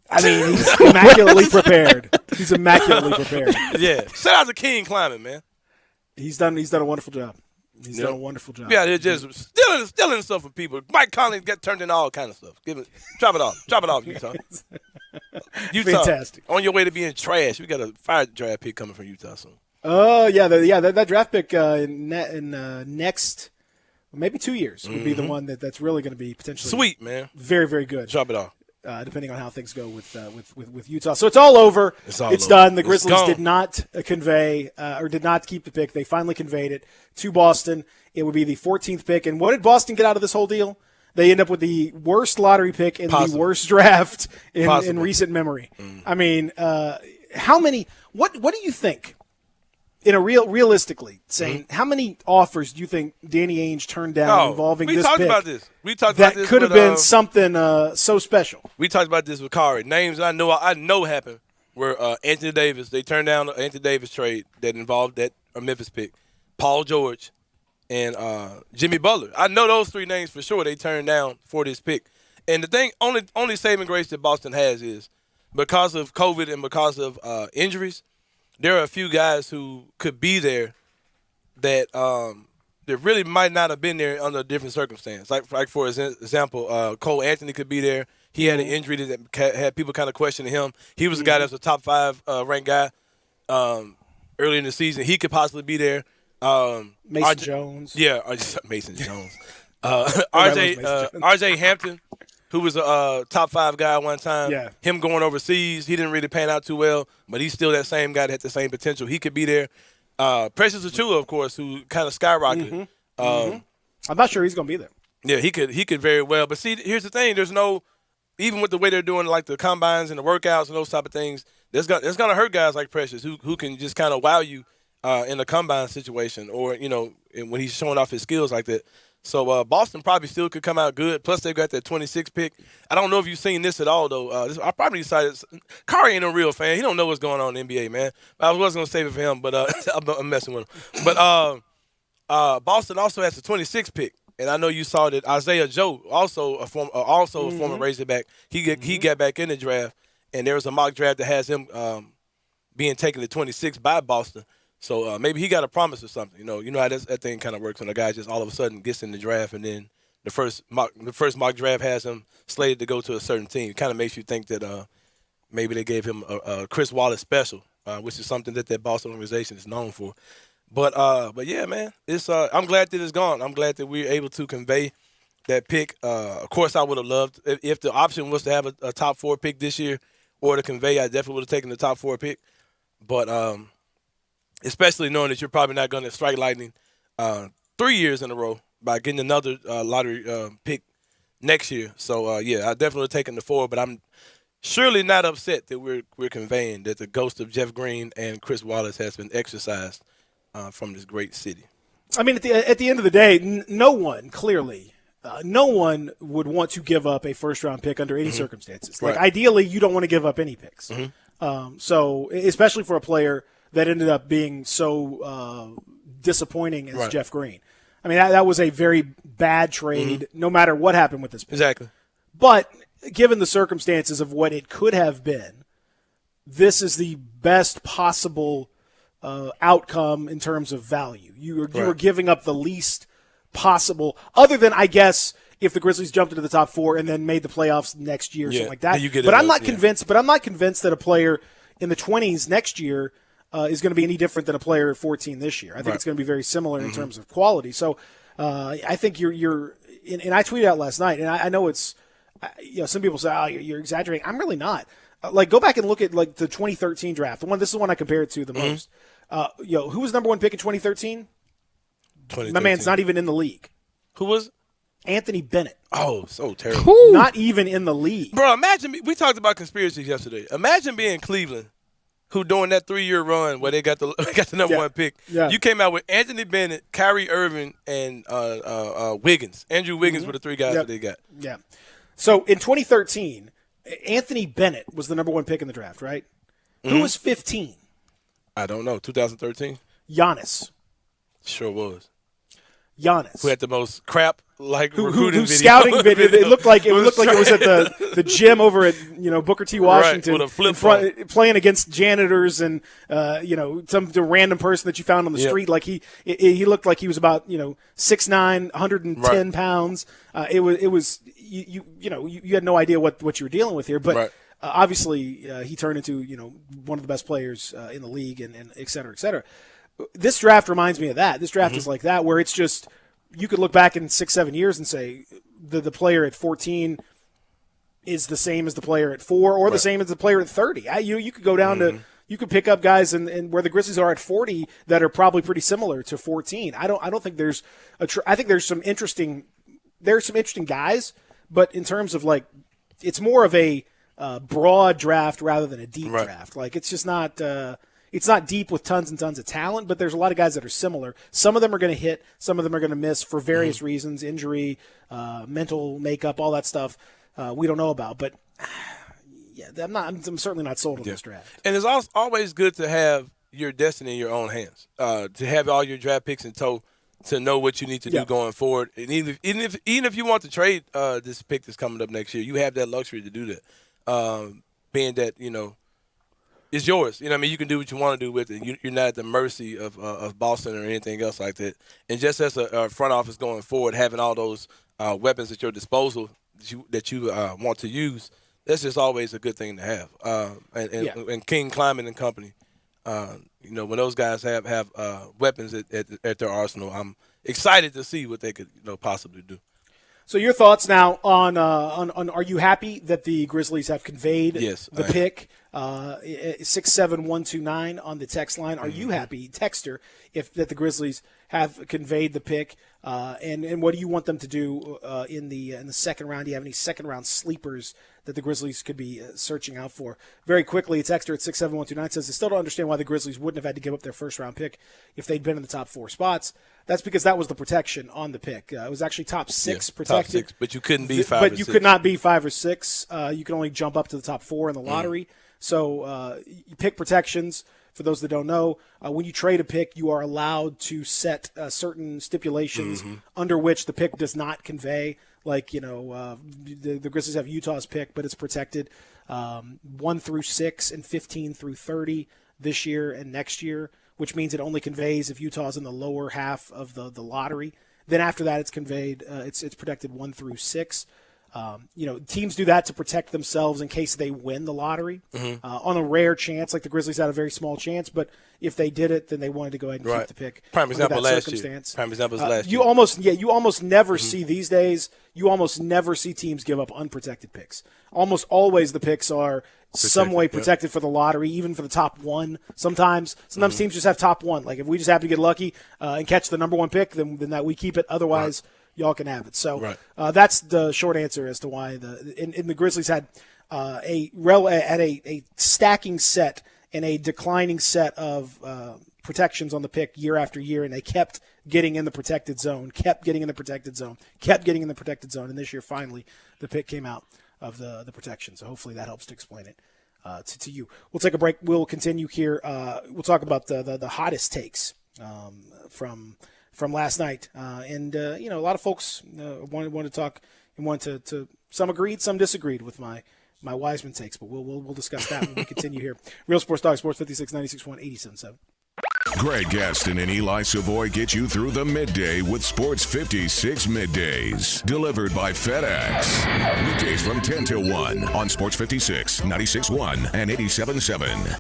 I mean, he's immaculately prepared. He's immaculately prepared. yeah. Shout out to King Kleiman, man. He's done a wonderful job. He's done a wonderful job. Yeah, they're just stealing stuff from people. Mike Conley got turned into all kind of stuff. Drop it off, Utah. Utah, Fantastic. on your way to being trash. We got a fire draft pick coming from Utah soon. Oh yeah, that draft pick in next maybe 2 years would be the one that's really going to be potentially Sweet, man. Very, very good. Drop it off. Depending on how things go with Utah. So it's all over. It's over. done. The It's Grizzlies gone. did not convey or did not keep the pick. They finally conveyed it to Boston. It would be the 14th pick. And what did Boston get out of this whole deal? They end up with the worst lottery pick and the worst draft in recent memory. I mean, how many? What do you think? In a realistically saying, how many offers do you think Danny Ainge turned down involving this pick? We talked about this. We talked that about this. could have with, been something so special. We talked about this with Kari. Names I know happened were Anthony Davis. They turned down the Anthony Davis trade that involved that Memphis pick. Paul George and Jimmy Butler. I know those three names for sure. They turned down for this pick. And the thing, only saving grace that Boston has is because of COVID and because of injuries. There are a few guys who could be there that that really might not have been there under a different circumstance. Like for example, Cole Anthony could be there. He had an injury that had people kind of questioning him. He was a guy that was a top 5 ranked guy early in the season. He could possibly be there. Mason Jones. Yeah, Mason Jones. RJ Hampton, who was a top 5 guy at one time. Yeah. Him going overseas, he didn't really pan out too well, but he's still that same guy that had the same potential. He could be there. Precious Achiuwa, of course, who kind of skyrocketed. I'm not sure he's going to be there. Yeah, he could very well. But see, here's the thing: there's no, even with the way they're doing like the combines and the workouts and those type of things, that's gonna hurt guys like Precious who can just kind of wow you in a combine situation or when he's showing off his skills like that. So Boston probably still could come out good. Plus, they got that 26 pick. I don't know if you've seen this at all, though. I probably decided Kari ain't a real fan. He don't know what's going on in the NBA, man. I was going to save it for him, but I'm messing with him. But Boston also has the 26 pick, and I know you saw that Isaiah Joe, also a former Razorback, he got back in the draft, and there was a mock draft that has him being taken to 26 by Boston. So maybe he got a promise or something. You know how that thing kind of works when a guy just all of a sudden gets in the draft and then the first mock draft has him slated to go to a certain team. It kind of makes you think that maybe they gave him a Chris Wallace special, which is something that Boston organization is known for. But yeah, man, it's I'm glad that it's gone. I'm glad that we were able to convey that pick. Of course, I would have loved if the option was to have a top 4 pick this year or to convey. I definitely would have taken the top 4 pick. But especially knowing that you're probably not going to strike lightning 3 years in a row by getting another lottery pick next year. So I definitely taken the 4, but I'm surely not upset that we're conveying that the ghost of Jeff Green and Chris Wallace has been exorcised from this great city. I mean, at the end of the day, no one clearly. No one would want to give up a first-round pick under any circumstances. Like, ideally, you don't want to give up any picks. So, especially for a player that ended up being so disappointing as Jeff Green. I mean, that was a very bad trade, no matter what happened with this pick. Exactly. But given the circumstances of what it could have been, this is the best possible outcome in terms of value. You were giving up the least possible, other than, I guess, if the Grizzlies jumped into the top 4 and then made the playoffs next year or something like that. But I'm not convinced. But I'm not convinced that a player in the 20s next year is going to be any different than a player at 14 this year. I think it's going to be very similar in terms of quality. So I think you're and I tweeted out last night, and I know it's some people say, oh, you're exaggerating. I'm really not. Like, go back and look at like the 2013 draft. This is the one I compare it to the most. Who was number 1 pick in 2013? My man's not even in the league. Who was? Anthony Bennett. Oh, so terrible. Not even in the league. Bro, imagine we talked about conspiracies yesterday. Imagine being Cleveland, who during that 3-year run where they got the number 1 pick. Yeah. You came out with Anthony Bennett, Kyrie Irving, and Wiggins. Andrew Wiggins were the 3 guys that they got. Yeah. So in 2013, Anthony Bennett was the number 1 pick in the draft, right? Who was 15? I don't know. 2013? Giannis. Sure was. Giannis, who had the most crap recruiting video. Scouting video. It looked like it was at the gym over at Booker T. Washington, with a flip playing against janitors and some random person that you found on the street. Like he looked like he was about 6'9", 110 pounds. It was you had no idea what you were dealing with here, but obviously he turned into one of the best players in the league and et cetera, et cetera. This draft reminds me of that. This draft is like that, where it's just you could look back in 6-7 years and say the player at 14 is the same as the player at 4 or the same as the player at 30. You could go down to you could pick up guys and where the Grizzlies are at 40 that are probably pretty similar to 14. I don't think there's I think there's some interesting guys, but in terms of like it's more of a broad draft rather than a deep draft. Like it's just not. It's not deep with tons and tons of talent, but there's a lot of guys that are similar. Some of them are going to hit. Some of them are going to miss for various reasons, injury, mental makeup, all that stuff we don't know about. But, I'm certainly not sold on this draft. And it's always good to have your destiny in your own hands, to have all your draft picks in tow, to know what you need to do going forward. And even if you want to trade this pick that's coming up next year, you have that luxury to do that, being that, it's yours. You know what I mean? You can do what you want to do with it. You're not at the mercy of Boston or anything else like that. And just as a front office going forward, having all those weapons at your disposal that you want to use, that's just always a good thing to have. And King Kleiman and company, when those guys have weapons at their arsenal, I'm excited to see what they could possibly do. So your thoughts now on are you happy that the Grizzlies have conveyed the pick? 67129 on the text line. Are you happy, texter, that the Grizzlies have conveyed the pick? And what do you want them to do in the second round? Do you have any second round sleepers that the Grizzlies could be searching out for? Very quickly, a texter at 67129 says, I still don't understand why the Grizzlies wouldn't have had to give up their first round pick if they'd been in the top 4 spots. That's because that was the protection on the pick. It was actually top 6 protected. Top 6, but you couldn't be 5 or 6. But you could not be 5 or 6. You could only jump up to the top 4 in the lottery. So you pick protections. For those that don't know, when you trade a pick, you are allowed to set certain stipulations under which the pick does not convey. Like, the Grizzlies have Utah's pick, but it's protected 1 through 6 and 15 through 30 this year and next year, which means it only conveys if Utah's in the lower half of the lottery. Then after that, it's conveyed. It's protected 1 through 6. Teams do that to protect themselves in case they win the lottery. On a rare chance, like the Grizzlies had a very small chance, but if they did it, then they wanted to go ahead and keep the pick. Prime example last year. Prime example is last year. You almost never see these days. You almost never see teams give up unprotected picks. Almost always the picks are some way protected for the lottery, even for the top one. Sometimes teams just have top one. Like if we just happen to get lucky and catch the number one pick, then that we keep it. Otherwise, y'all can have it. So that's the short answer as to why the Grizzlies had a stacking set and a declining set of protections on the pick year after year, and they kept getting in the protected zone, and this year finally the pick came out of the protection. So hopefully that helps to explain it to you. We'll take a break. We'll continue here. We'll talk about the hottest takes from last night, and a lot of folks wanted to talk and wanted to some agreed, some disagreed with my Wiseman takes, but we'll discuss that when we continue here. Real Sports Talk, Sports 56, 96.1, 87.7. Greg Gaston and Eli Savoy get you through the midday with Sports 56 Middays. Delivered by FedEx. Weekdays from 10 till 1 on Sports 56, 96.1 and 87.7.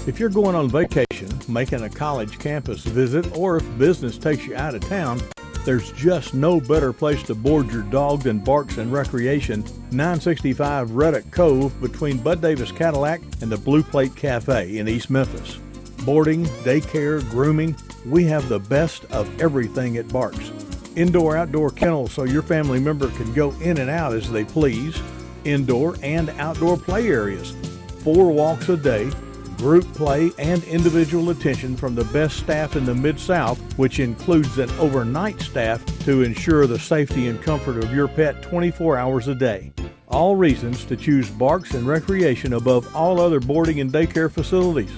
If you're going on vacation, making a college campus visit, or if business takes you out of town, there's just no better place to board your dog than Barks and Recreation, 965 Reddick Cove between Bud Davis Cadillac and the Blue Plate Cafe in East Memphis. Boarding, daycare, grooming, we have the best of everything at Barks. Indoor-outdoor kennels so your family member can go in and out as they please. Indoor and outdoor play areas. 4 walks a day. Group play and individual attention from the best staff in the Mid-South, which includes an overnight staff to ensure the safety and comfort of your pet 24 hours a day. All reasons to choose Barks and Recreation above all other boarding and daycare facilities.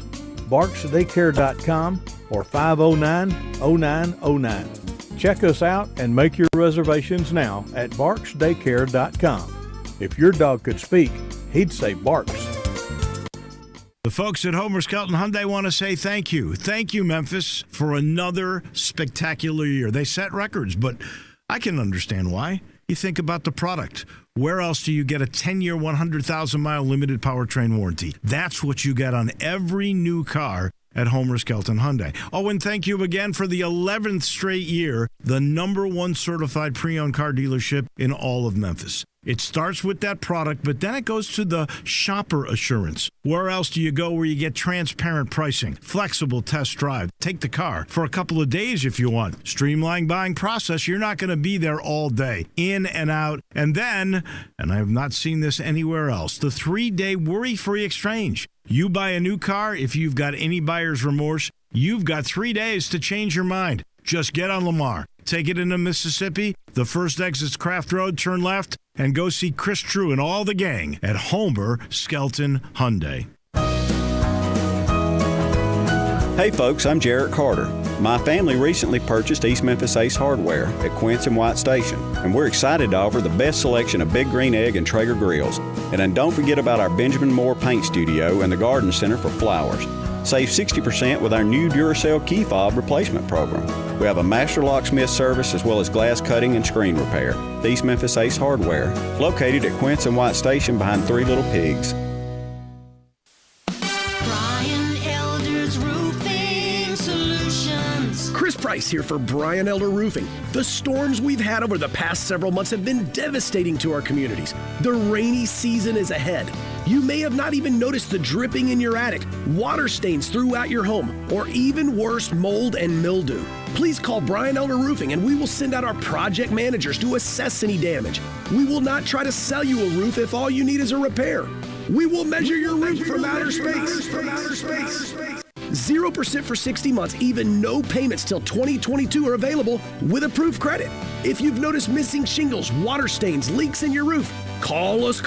BarksDaycare.com or 509-0909. Check us out and make your reservations now at BarksDaycare.com. If your dog could speak, he'd say Barks. The folks at Homer Skelton Hyundai want to say thank you. Thank you, Memphis, for another spectacular year. They set records, but I can understand why. You think about the product. Where else do you get a 10-year, 100,000-mile limited powertrain warranty? That's what you get on every new car at Homer Skelton Hyundai. Oh, and thank you again for the 11th straight year, the #1 certified pre-owned car dealership in all of Memphis. It starts with that product, but then it goes to the shopper assurance. Where else do you go where you get transparent pricing, flexible test drive, take the car for a couple of days if you want, streamlined buying process? You're not going to be there all day, in and out. And then, and I have not seen this anywhere else, the 3-day worry-free exchange. You buy a new car, if you've got any buyer's remorse, you've got 3 days to change your mind. Just get on Lamar, take it into Mississippi, the first exit's Craft Road, turn left, and go see Chris True and all the gang at Homer Skelton Hyundai. Hey folks, I'm Jarrett Carter. My family recently purchased East Memphis Ace Hardware at Quince and White Station, and we're excited to offer the best selection of Big Green Egg and Traeger grills. And then don't forget about our Benjamin Moore Paint Studio and the Garden Center for flowers. Save 60% with our new Duracell key fob replacement program. We have a master locksmith service as well as glass cutting and screen repair. The East Memphis Ace Hardware, located at Quince and White Station behind Three Little Pigs. Brian Elder's Roofing Solutions. Chris Price here for Brian Elder Roofing. The storms we've had over the past several months have been devastating to our communities. The rainy season is ahead. You may have not even noticed the dripping in your attic, water stains throughout your home, or even worse, mold and mildew. Please call Brian Elder Roofing and we will send out our project managers to assess any damage. We will not try to sell you a roof if all you need is a repair. We will measure your roof from outer space. 0% for 60 months, even no payments till 2022 are available with approved credit. If you've noticed missing shingles, water stains, leaks in your roof, call us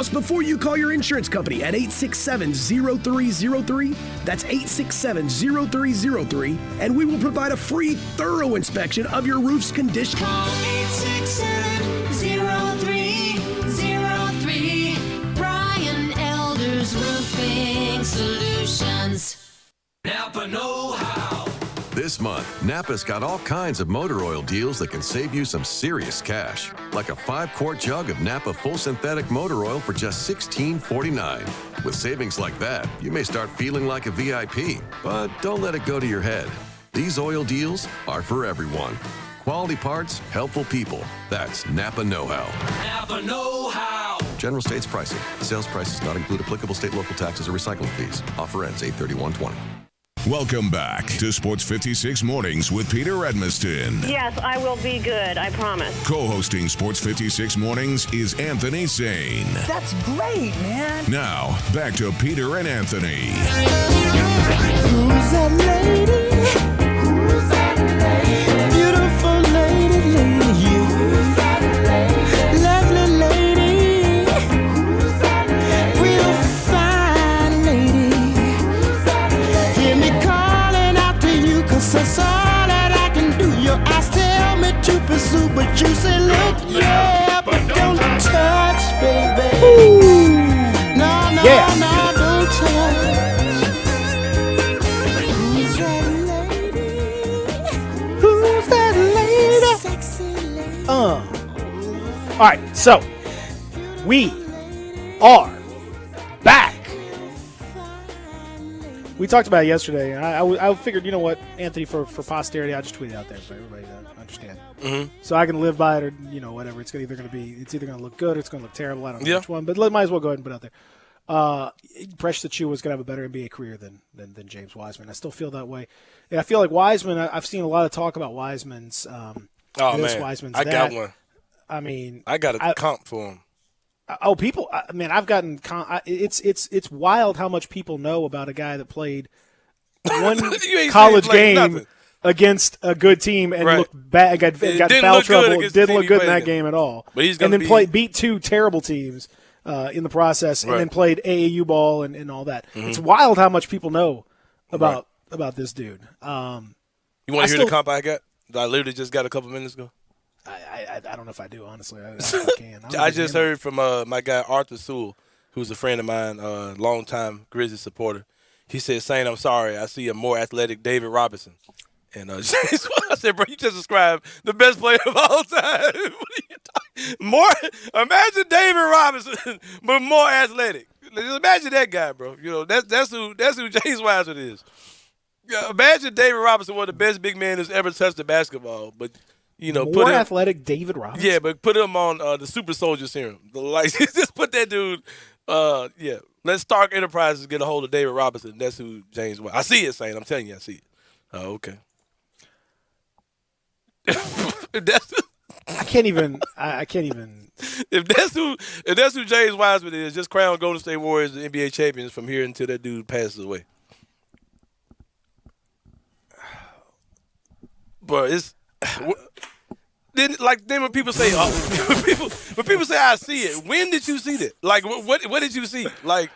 before you call your insurance company at 867-0303. That's 867-0303, and we will provide a free, thorough inspection of your roof's condition. Call 867-0303. Brian Elder's Roofing Solutions. Napa know-how. This month, Napa's got all kinds of motor oil deals that can save you some serious cash. Like a 5-quart jug of Napa full synthetic motor oil for just $16.49. With savings like that, you may start feeling like a VIP. But don't let it go to your head. These oil deals are for everyone. Quality parts, helpful people. That's Napa know-how. Napa know-how. General states pricing. Sales prices not include applicable state local taxes or recycling fees. Offer ends 8/31/20. Welcome back to Sports 56 Mornings with Peter Edmiston. Yes, I will be good. I promise. Co-hosting Sports 56 Mornings is Anthony Sane. That's great, man. Now, back to Peter and Anthony. Who's that lady? Who's that lady? Beautiful lady, Who's that lady? Lovely lady. Who's that lady? Real fine lady. Who's that lady? Hear me calling out to you, 'cause that's all that I can do. Your eyes tell me to pursue, but you say, look, yeah, but don't touch, baby. Ooh. No, no, no, don't touch. All right, so we are back. We talked about it yesterday, and I figured, you know what, Anthony, for posterity, I'll just tweet it out there for everybody to understand. Mm-hmm. So I can live by it, or whatever. It's either going to look good or it's going to look terrible. I don't know which one, but might as well go ahead and put it out there. Precious Achiuwa was going to have a better NBA career than James Wiseman. I still feel that way. And I feel like Wiseman. I've seen a lot of talk about Wiseman's. Wiseman's I got one. I mean, I got a comp for him. People. I've gotten. It's wild how much people know about a guy that played one college game against a good team and looked bad. Got foul trouble. Didn't look good in that game at all. But he's and then beat two terrible teams in the process, and then played AAU ball and all that. Mm-hmm. It's wild how much people know about this dude. You want to hear the comp I got? I literally just got a couple minutes ago. I don't know if I do, honestly. I can. I just heard from my guy Arthur Sewell, who's a friend of mine, longtime Grizzlies supporter. He said, "Saying I'm sorry, I see a more athletic David Robinson." And I said, "Bro, you just described the best player of all time. Imagine David Robinson, but more athletic. Just imagine that guy, bro. That's who James Wiseman is. Imagine David Robinson, one of the best big men who's ever touched the basketball, but." More athletic David Robinson. Yeah, but put him on the Super Soldier Serum. Just put that dude. Let Stark Enterprises get a hold of David Robinson. That's who James was. I see it, Saint. I'm telling you, I see it. Oh, okay. I can't even. If that's who James Wiseman is, just crown Golden State Warriors the NBA champions from here until that dude passes away. But it's. Then when people say, when people say I see it, when did you see that? Like what did you see? Like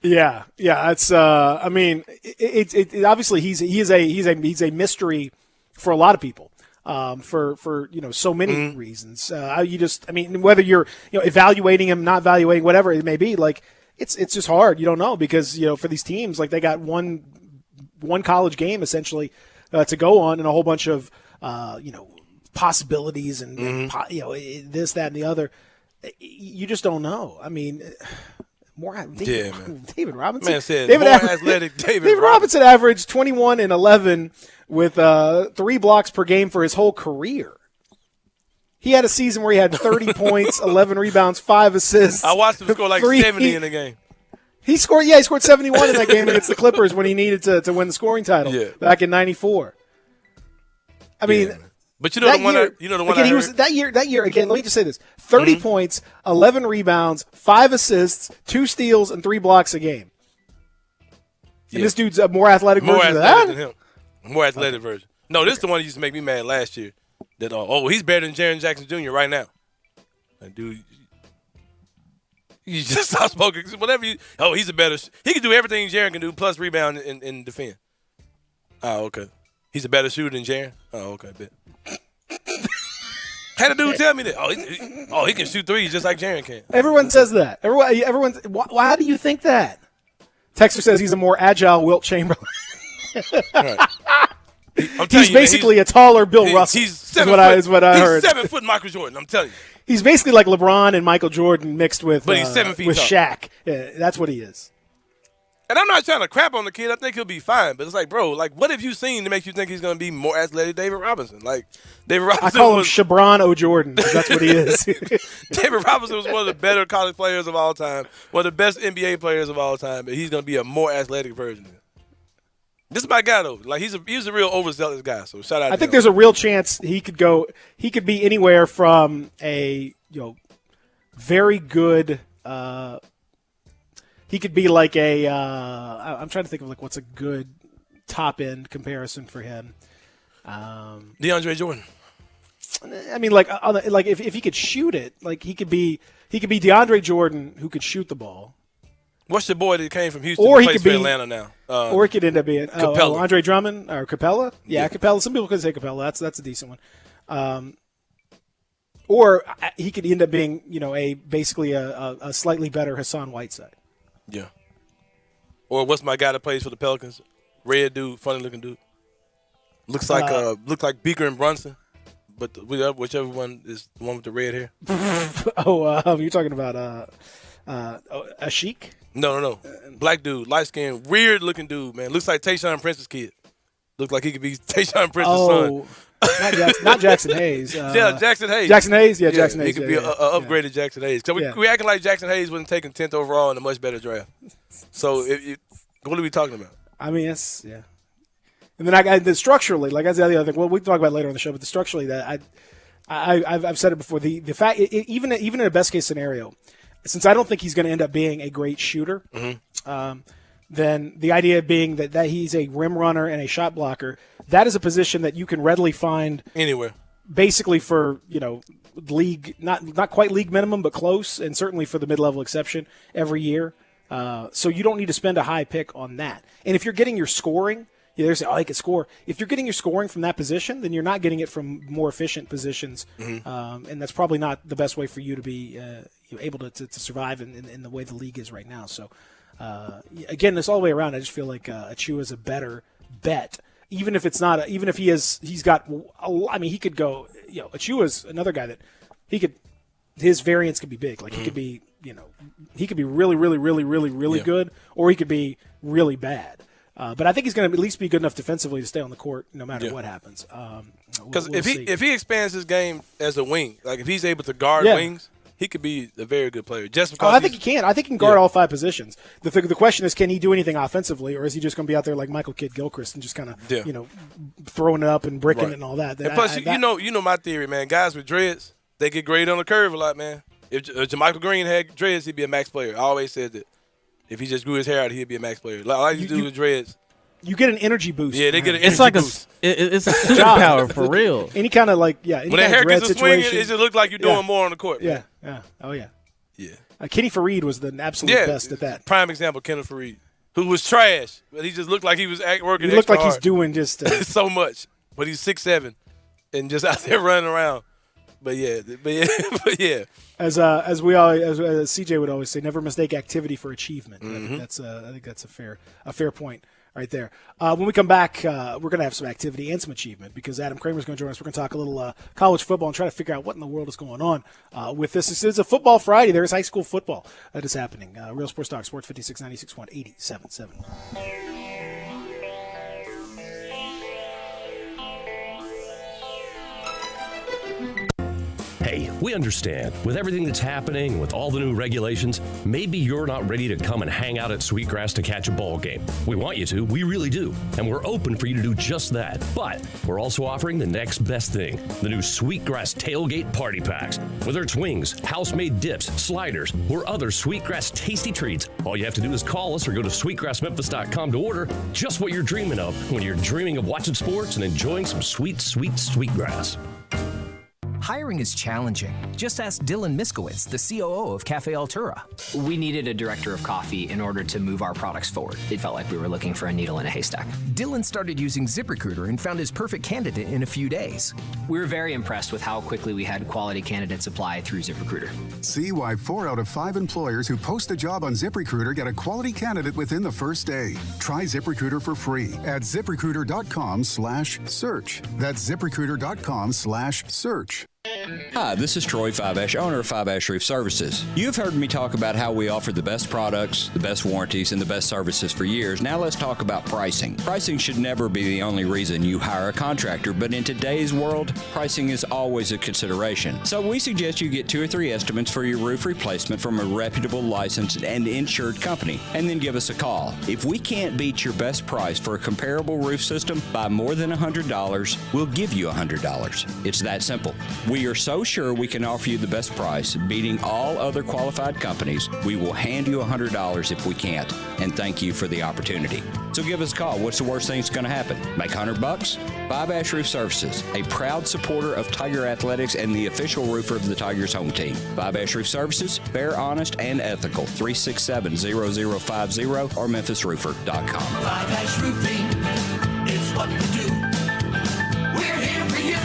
yeah, it's I mean it obviously he's a mystery for a lot of people. For so many reasons. Whether you're evaluating him, not evaluating, whatever it may be, like it's just hard. You don't know because for these teams, like they got one college game essentially to go on and a whole bunch of possibilities and this, that, and the other. You just don't know. I mean, David Robinson. Man said more athletic David Robinson averaged 21 and 11 with 3 blocks per game for his whole career. He had a season where he had 30 points, 11 rebounds, 5 assists. I watched him score like 70 in the game. He scored 71 in that game against the Clippers when he needed to win the scoring title back in '94. I mean, but the one again, he was that year again. Let me just say this: 30 points, 11 rebounds, 5 assists, 2 steals, and 3 blocks a game. And this dude's a more athletic version of that. Than him. More athletic version. No, this is the one that used to make me mad last year. That he's better than Jaren Jackson Jr. right now. And dude, you just stop smoking. Whatever he's a better. He can do everything Jaren can do, plus rebound and defend. Oh, okay. He's a better shooter than Jaren. Oh, okay, bet. Had a dude tell me that. He can shoot threes just like Jaren can. Everyone says that. Everyone. Why do you think that? Texter says he's a more agile Wilt Chamberlain. Right. He's basically a taller Bill Russell. He's 7 foot. Is what I heard. He's 7 foot Michael Jordan. I'm telling you. He's basically like LeBron and Michael Jordan mixed with but he's 7 feet with tall. Shaq. Yeah, that's what he is. And I'm not trying to crap on the kid. I think he'll be fine. But it's like, bro, like, what have you seen that makes you think he's going to be more athletic than David Robinson? Like, David Robinson I call him Shabron O'Jordan because that's what he is. David Robinson was one of the better college players of all time, one of the best NBA players of all time, and he's going to be a more athletic version of him. This is my guy, though. Like, he's a real overzealous guy, so shout out to him. I think there's a real chance he could be anywhere from a, very good he could be like I'm trying to think of like what's a good top end comparison for him. DeAndre Jordan. I mean, like if he could shoot it, like he could be DeAndre Jordan who could shoot the ball. What's the boy that came from Houston? Or He he plays could for be Atlanta now. Or it could end up being Capella. Andre Drummond or Capella. Yeah, Capella. Some people could say Capella. That's a decent one. Or he could end up being, basically a slightly better Hassan Whiteside. Yeah. Or what's my guy that plays for the Pelicans? Red dude, funny looking dude. Looks like Beaker and Brunson, but whichever one is the one with the red hair. You're talking about Ashik? No. Black dude, light skinned, weird looking dude, man. Looks like Tayshaun Prince's kid. Looks like he could be Tayshaun Prince's son. Not Jackson Hayes. Jackson Hayes. Jackson Hayes? Yeah, Jackson Hayes. He could be an upgraded Jackson Hayes. So we acting like Jackson Hayes wasn't taken 10th overall in a much better draft. So what are we talking about? I mean, it's, yeah. And then structurally, like I said the other thing, well, we can talk about it later on the show, but structurally that I've said it before. The fact, even in a best case scenario, since I don't think he's going to end up being a great shooter, then the idea being that he's a rim runner and a shot blocker, that is a position that you can readily find anywhere. Basically for, league, not quite league minimum, but close, and certainly for the mid-level exception every year. So you don't need to spend a high pick on that. And if you're getting your scoring, they say, he can score. If you're getting your scoring from that position, then you're not getting it from more efficient positions, and that's probably not the best way for you to be able to survive in the way the league is right now. So, again, this all the way around, I just feel like Achua is a better bet, even if it's not. Even if he's got. I mean, he could go. Achua is another guy that his variance could be big. Like he could be. He could be really, really, really, really, really good, or he could be really bad. But I think he's going to at least be good enough defensively to stay on the court no matter what happens. Because if he expands his game as a wing, like if he's able to guard wings, he could be a very good player. Just because I think he can. I think he can guard all five positions. The question is, can he do anything offensively, or is he just going to be out there like Michael Kidd-Gilchrist and just kind of throwing it up and bricking it and all that? And plus, you know my theory, man. Guys with dreads, they get graded on the curve a lot, man. If JaMychal Green had dreads, he'd be a max player. I always said that. If he just grew his hair out, he'd be a max player. Like you do with dreads. You get an energy boost. Yeah, they get an energy boost. It's a superpower for real. Any kind of any when that hair gets a swing, it just looks like you're doing more on the court. Yeah, man. yeah. Oh, yeah. Yeah. Kenny Fareed was the absolute best at that. Prime example, Kenneth Fareed, who was trash, but he just looked like he was working. He looked like hard. he's doing just so much, but he's 6'7", and just out there running around. But yeah. As CJ would always say, never mistake activity for achievement. I think that's a fair point right there. When we come back, we're going to have some activity and some achievement because Adam Kramer's going to join us. We're going to talk a little college football and try to figure out what in the world is going on with this. This is a football Friday. There is high school football that is happening. Real Sports Talk, Sports 56, 96.1, 87.7. Hey, we understand. With everything that's happening, with all the new regulations, maybe you're not ready to come and hang out at Sweetgrass to catch a ball game. We want you to, we really do. And we're open for you to do just that. But we're also offering the next best thing, the new Sweetgrass Tailgate Party Packs. Whether it's wings, house-made dips, sliders, or other Sweetgrass tasty treats, all you have to do is call us or go to sweetgrassmemphis.com to order just what you're dreaming of when you're dreaming of watching sports and enjoying some sweet, sweet Sweetgrass. Hiring is challenging. Just ask Dylan Miskowitz, the COO of Cafe Altura. We needed a director of coffee in order to move our products forward. It felt like we were looking for a needle in a haystack. Dylan started using ZipRecruiter and found his perfect candidate in a few days. We were very impressed with how quickly we had quality candidates apply through ZipRecruiter. See why 4 out of 5 employers who post a job on ZipRecruiter get a quality candidate within the first day. Try ZipRecruiter for free at ZipRecruiter.com/search. That's ZipRecruiter.com/search. Hi, this is Troy Five-Ash, owner of Five-Ash Roof Services. You've heard me talk about how we offer the best products, the best warranties, and the best services for years. Now let's talk about pricing. Pricing should never be the only reason you hire a contractor, but in today's world, pricing is always a consideration. So we suggest you get 2 or 3 estimates for your roof replacement from a reputable, licensed, and insured company, and then give us a call. If we can't beat your best price for a comparable roof system by more than $100, we'll give you $100. It's that simple. We are so sure we can offer you the best price, beating all other qualified companies. We will hand you $100 if we can't, and thank you for the opportunity. So give us a call. What's the worst thing that's going to happen? Make $100? Five-Ash Roof Services, a proud supporter of Tiger Athletics and the official roofer of the Tigers home team. Five-Ash Roof Services, fair, honest, and ethical. 367-0050 or memphisroofer.com. Five-Ash Roofing, it's what we do. We're here for you.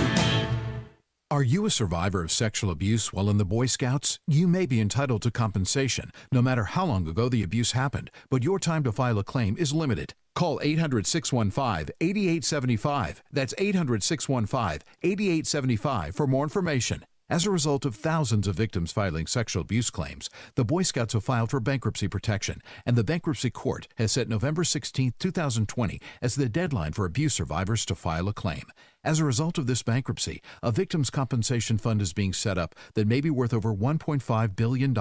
Are you a survivor of sexual abuse while in the Boy Scouts? You may be entitled to compensation, no matter how long ago the abuse happened, but your time to file a claim is limited. Call 800-615-8875. That's 800-615-8875 for more information. As a result of thousands of victims filing sexual abuse claims, the Boy Scouts have filed for bankruptcy protection, and the Bankruptcy Court has set November 16, 2020 as the deadline for abuse survivors to file a claim. As a result of this bankruptcy, a victims' compensation fund is being set up that may be worth over $1.5 billion.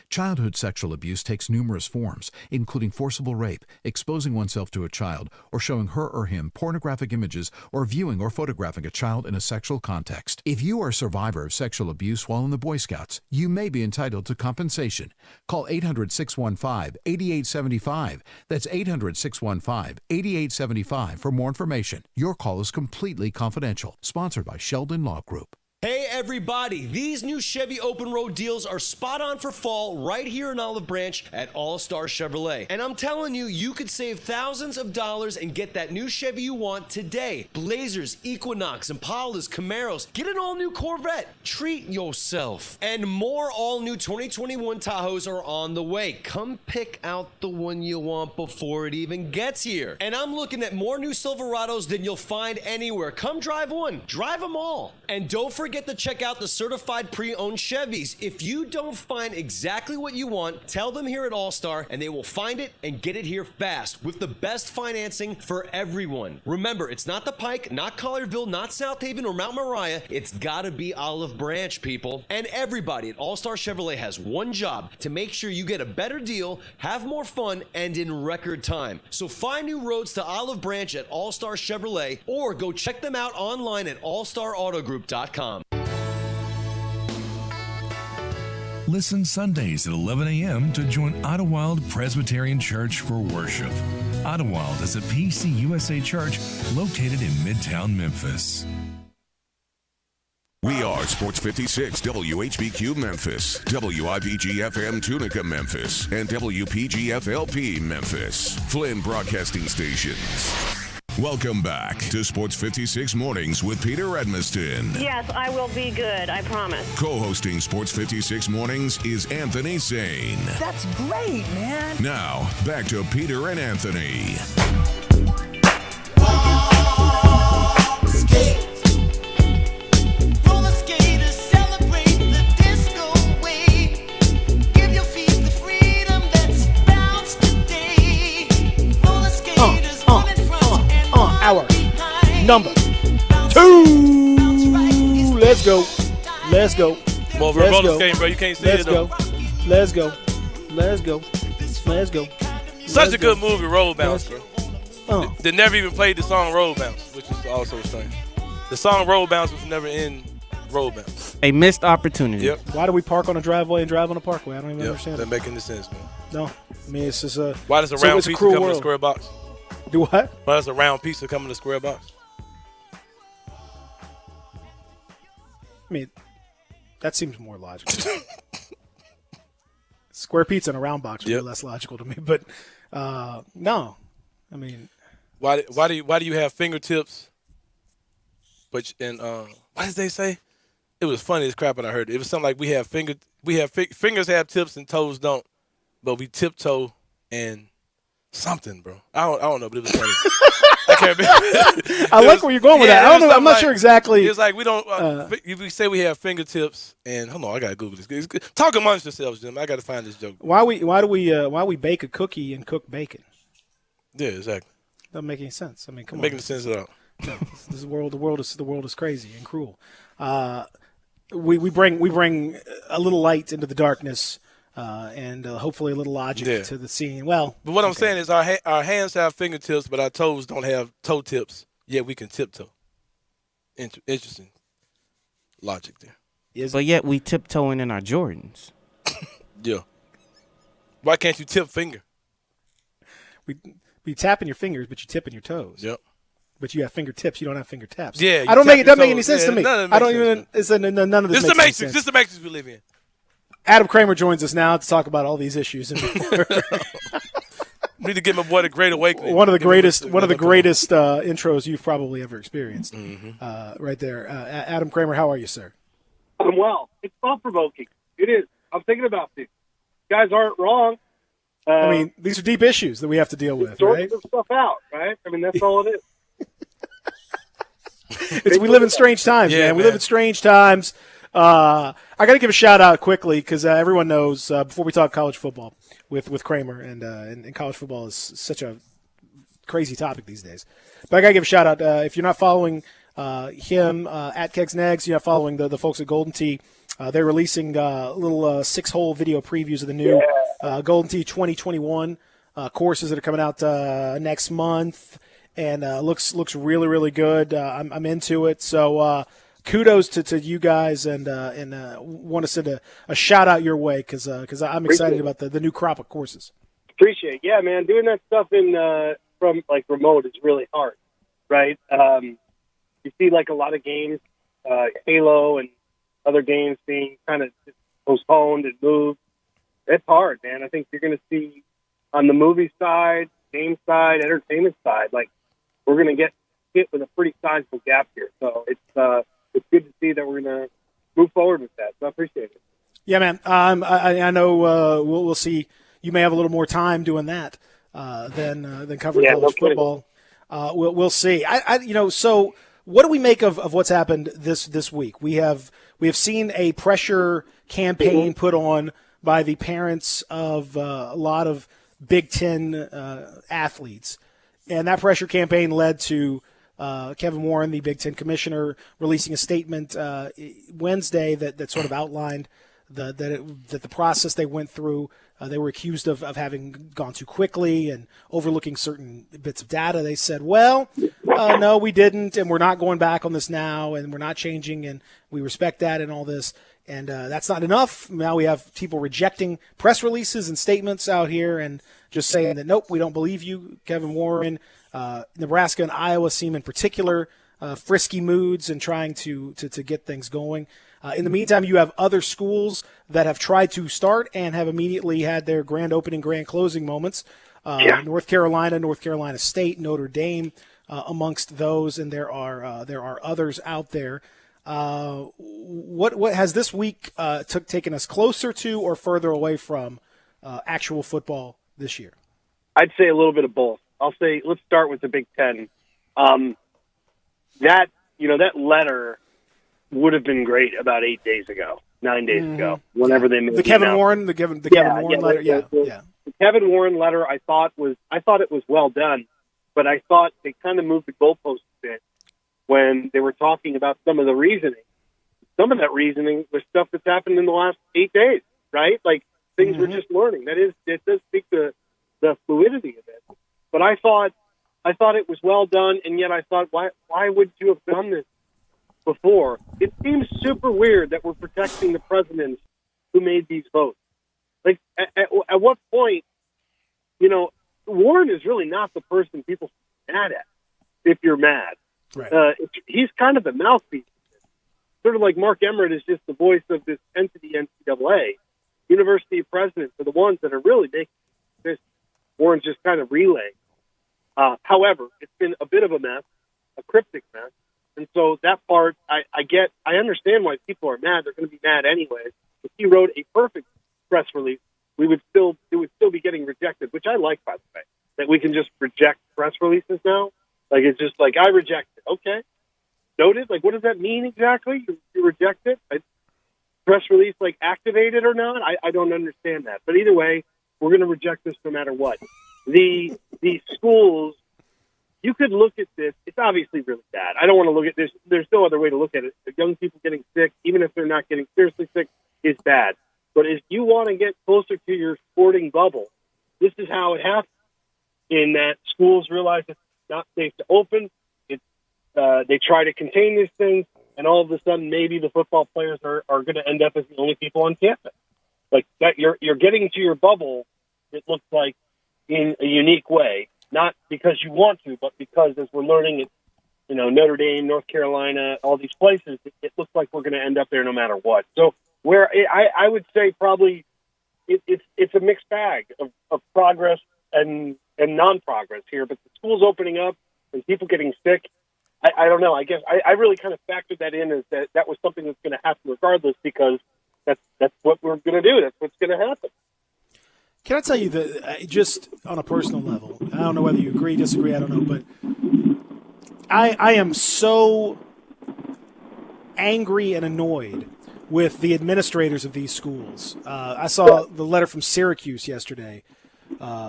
Childhood sexual abuse takes numerous forms, including forcible rape, exposing oneself to a child, or showing her or him pornographic images, or viewing or photographing a child in a sexual context. If you are a survivor of sexual abuse while in the Boy Scouts, you may be entitled to compensation. Call 800-615-8875. That's 800-615-8875 for more information. Your call is completely confidential. Sponsored by Sheldon Law Group. Hey everybody, these new Chevy Open Road deals are spot on for fall right here in Olive Branch at All Star Chevrolet. And I'm telling you, you could save thousands of dollars and get that new Chevy you want today. Blazers, Equinox, Impalas, Camaros, get an all-new Corvette. Treat yourself. And more all-new 2021 Tahoes are on the way. Come pick out the one you want before it even gets here. And I'm looking at more new Silverados than you'll find anywhere. Come drive one. Drive them all. And don't forget to check out the certified pre-owned Chevys. If you don't find exactly what you want, tell them here at All-Star and they will find it and get it here fast with the best financing for everyone. Remember, it's not the Pike, not Collierville, not South Haven or Mount Moriah. It's gotta be Olive Branch, people. And everybody at All-Star Chevrolet has one job: to make sure you get a better deal, have more fun, and in record time. So find new roads to Olive Branch at All-Star Chevrolet or go check them out online at allstarautogroup.com. Listen Sundays at 11 a.m. to join Idlewild Presbyterian Church for worship. Idlewild is a PCUSA church located in Midtown Memphis. We are Sports 56 WHBQ Memphis, WIVG-FM Tunica Memphis, and WPG-FLP Memphis, Flynn Broadcasting Stations. Welcome back to Sports 56 Mornings with Peter Edmiston. Yes, I will be good, I promise. Co-hosting Sports 56 Mornings is Anthony Sane. That's great, man. Now, back to Peter and Anthony. Hour number 2. Let's go. Let's go. More of a roller skating, bro. You can't see it, though. Let's go. Let's go. Let's go. Such a good movie, Road Bounce, bro. They never even played the song Road Bounce, which is also strange. The song Road Bounce was never in Road Bounce. A missed opportunity. Yep. Why do we park on a driveway and drive on a parkway? I don't even understand. Doesn't make any sense, man. No. I mean, it's just a... Why does a round pizza come in a square box? Do what? Why does a round pizza come in a square box? I mean, that seems more logical. Square pizza in a round box would be less logical to me, but no. I mean, why do you have fingertips? But what did they say? It was funny as crap when I heard it. It was something like fingers have tips and toes don't, but we tiptoe and something, bro. I don't know, but it was funny. I can't be. I like where you're going with that. I don't know. I'm not sure exactly. It's like we don't. We say we have fingertips, and hold on, I gotta Google this. Talk amongst yourselves, Jim. I gotta find this joke. Why we bake a cookie and cook bacon? Yeah, exactly. Doesn't make any sense. I mean, come on. Making sense at all. No, the world is crazy and cruel. We bring a little light into the darkness, and hopefully a little logic to the scene. Well, but what I'm saying is our hands have fingertips, but our toes don't have toe tips. Yet we can tiptoe. Interesting logic there. But yet we tiptoeing in our Jordans. Yeah. Why can't you tip finger? We tapping your fingers, but you tipping your toes. Yep. But you have fingertips. You don't have fingertips. Yeah. It doesn't make any sense to me. I don't even. None of this. This is the Matrix. This is the Matrix we live in. Adam Kramer joins us now to talk about all these issues. We need to give my boy the Great Awakening. One of the greatest intros you've probably ever experienced. Mm-hmm. Right there, Adam Kramer. How are you, sir? I'm well. It's thought-provoking. It is. I'm thinking about this. You guys aren't wrong. I mean, these are deep issues that we have to deal with, right? Sort some stuff out, right? I mean, that's all it is. We live in strange times, man. We live in strange times. I got to give a shout out quickly because everyone knows before we talk college football with Kramer and college football is such a crazy topic these days. But I got to give a shout out if you're not following him at Kegs Nags, you're not following the folks at Golden Tee. They're releasing little 6-hole video previews of the new Golden Tee 2021 courses that are coming out next month, and looks really, really good. I'm into it. So kudos to you guys, and want to send a shout out your way because I'm excited about the new crop of courses. Appreciate it. Yeah, man. Doing that stuff from like remote is really hard, right? You see like a lot of games, Halo and other games being kind of postponed and moved. It's hard, man. I think you're going to see on the movie side, game side, entertainment side, like we're going to get hit with a pretty sizable gap here. So it's good to see that we're going to move forward with that. So I appreciate it. Yeah, man. I know we'll see. You may have a little more time doing that than covering college football. We'll see. So what do we make of what's happened this week? We have seen a pressure campaign put on by the parents of a lot of Big Ten athletes, and that pressure campaign led to Kevin Warren, the Big Ten commissioner, releasing a statement Wednesday that sort of outlined that the process they went through. They were accused of having gone too quickly and overlooking certain bits of data. They said, well, no, we didn't, and we're not going back on this now, and we're not changing, and we respect that and all this. And that's not enough. Now we have people rejecting press releases and statements out here and just saying that, nope, we don't believe you, Kevin Warren. Nebraska and Iowa seem in particular frisky moods and trying to get things going. In the meantime, you have other schools that have tried to start and have immediately had their grand opening, grand closing moments. North Carolina State, Notre Dame, amongst those, and there are others out there. What has this week taken us closer to or further away from actual football this year? I'd say a little bit of both. I'll say let's start with the Big Ten. That letter would have been great about 9 days ago, whenever they made the Kevin Warren letter. The Kevin Warren letter, I thought it was well done, but I thought they kind of moved the goalposts a bit when they were talking about some of the reasoning. Some of that reasoning was stuff that's happened in the last 8 days, right? Like things we're just learning. It does speak to the fluidity of it. But I thought it was well done, and yet I thought, why would you have done this before? It seems super weird that we're protecting the presidents who made these votes. Like, at what point, Warren is really not the person people are mad at if you're mad. Right. He's kind of the mouthpiece. Sort of like Mark Emmert is just the voice of this entity, NCAA. University presidents are the ones that are really making this. Warren's just kind of relaying. However, it's been a bit of a mess, a cryptic mess. And so that part, I understand why people are mad. They're going to be mad anyways. If he wrote a perfect press release, it would still be getting rejected, which I like, by the way. that we can just reject press releases now? Like, it's just like, I reject it. Okay. Noted. Like, what does that mean exactly? You reject it? Press release, like, activated or not? I don't understand that. But either way, we're going to reject this no matter what. The schools, you could look at this. It's obviously really bad. I don't want to look at this. There's no other way to look at it. The young people getting sick, even if they're not getting seriously sick, is bad. But if you want to get closer to your sporting bubble, this is how it happens. In that schools realize it's not safe to open. They try to contain these things, and all of a sudden, maybe the football players are going to end up as the only people on campus. Like that, you're getting to your bubble. It looks like in a unique way, not because you want to, but because as we're learning it, Notre Dame, North Carolina, all these places, it looks like we're going to end up there no matter what. So where I would say probably it's a mixed bag of progress and non-progress here, but the school's opening up and people getting sick. I don't know. I guess I really kind of factored that in as that was something that's going to happen regardless, because that's what we're going to do. That's what's going to happen. Can I tell you that just on a personal level, I don't know whether you agree, disagree, I don't know, but I am so angry and annoyed with the administrators of these schools. I saw the letter from Syracuse yesterday,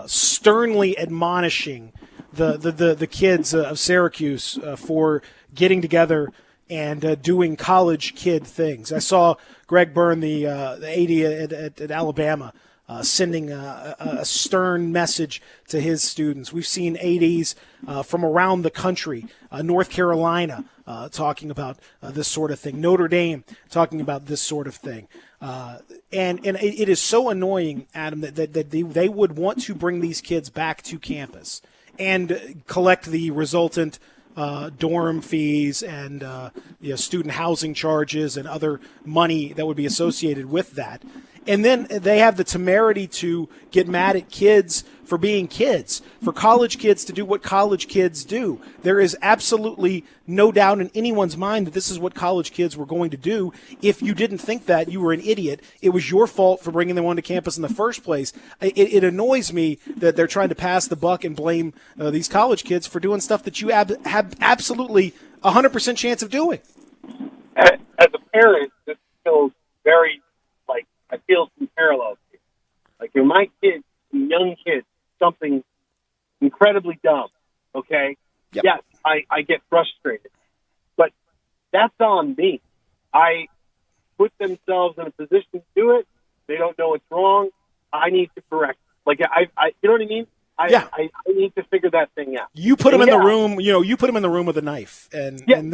sternly admonishing the kids of Syracuse for getting together and doing college kid things. I saw Greg Byrne, the AD at Alabama, sending a stern message to his students. We've seen ADs from around the country, North Carolina talking about this sort of thing, Notre Dame talking about this sort of thing. And it is so annoying, Adam, that they would want to bring these kids back to campus and collect the resultant dorm fees and student housing charges and other money that would be associated with that. And then they have the temerity to get mad at kids for being kids, for college kids to do what college kids do. There is absolutely no doubt in anyone's mind that this is what college kids were going to do. If you didn't think that, you were an idiot. It was your fault for bringing them onto campus in the first place. It annoys me that they're trying to pass the buck and blame these college kids for doing stuff that you have absolutely 100% chance of doing. As a parent, this feels very, I feel some parallels here. Like, when my kids, young kids, something incredibly dumb, okay? Yep. Yes, I get frustrated. But that's on me. I put themselves in a position to do it. They don't know it's wrong. I need to correct it. Like, I you know what I mean? I need to figure that thing out. You put them in the room, you put them in the room with a knife, and then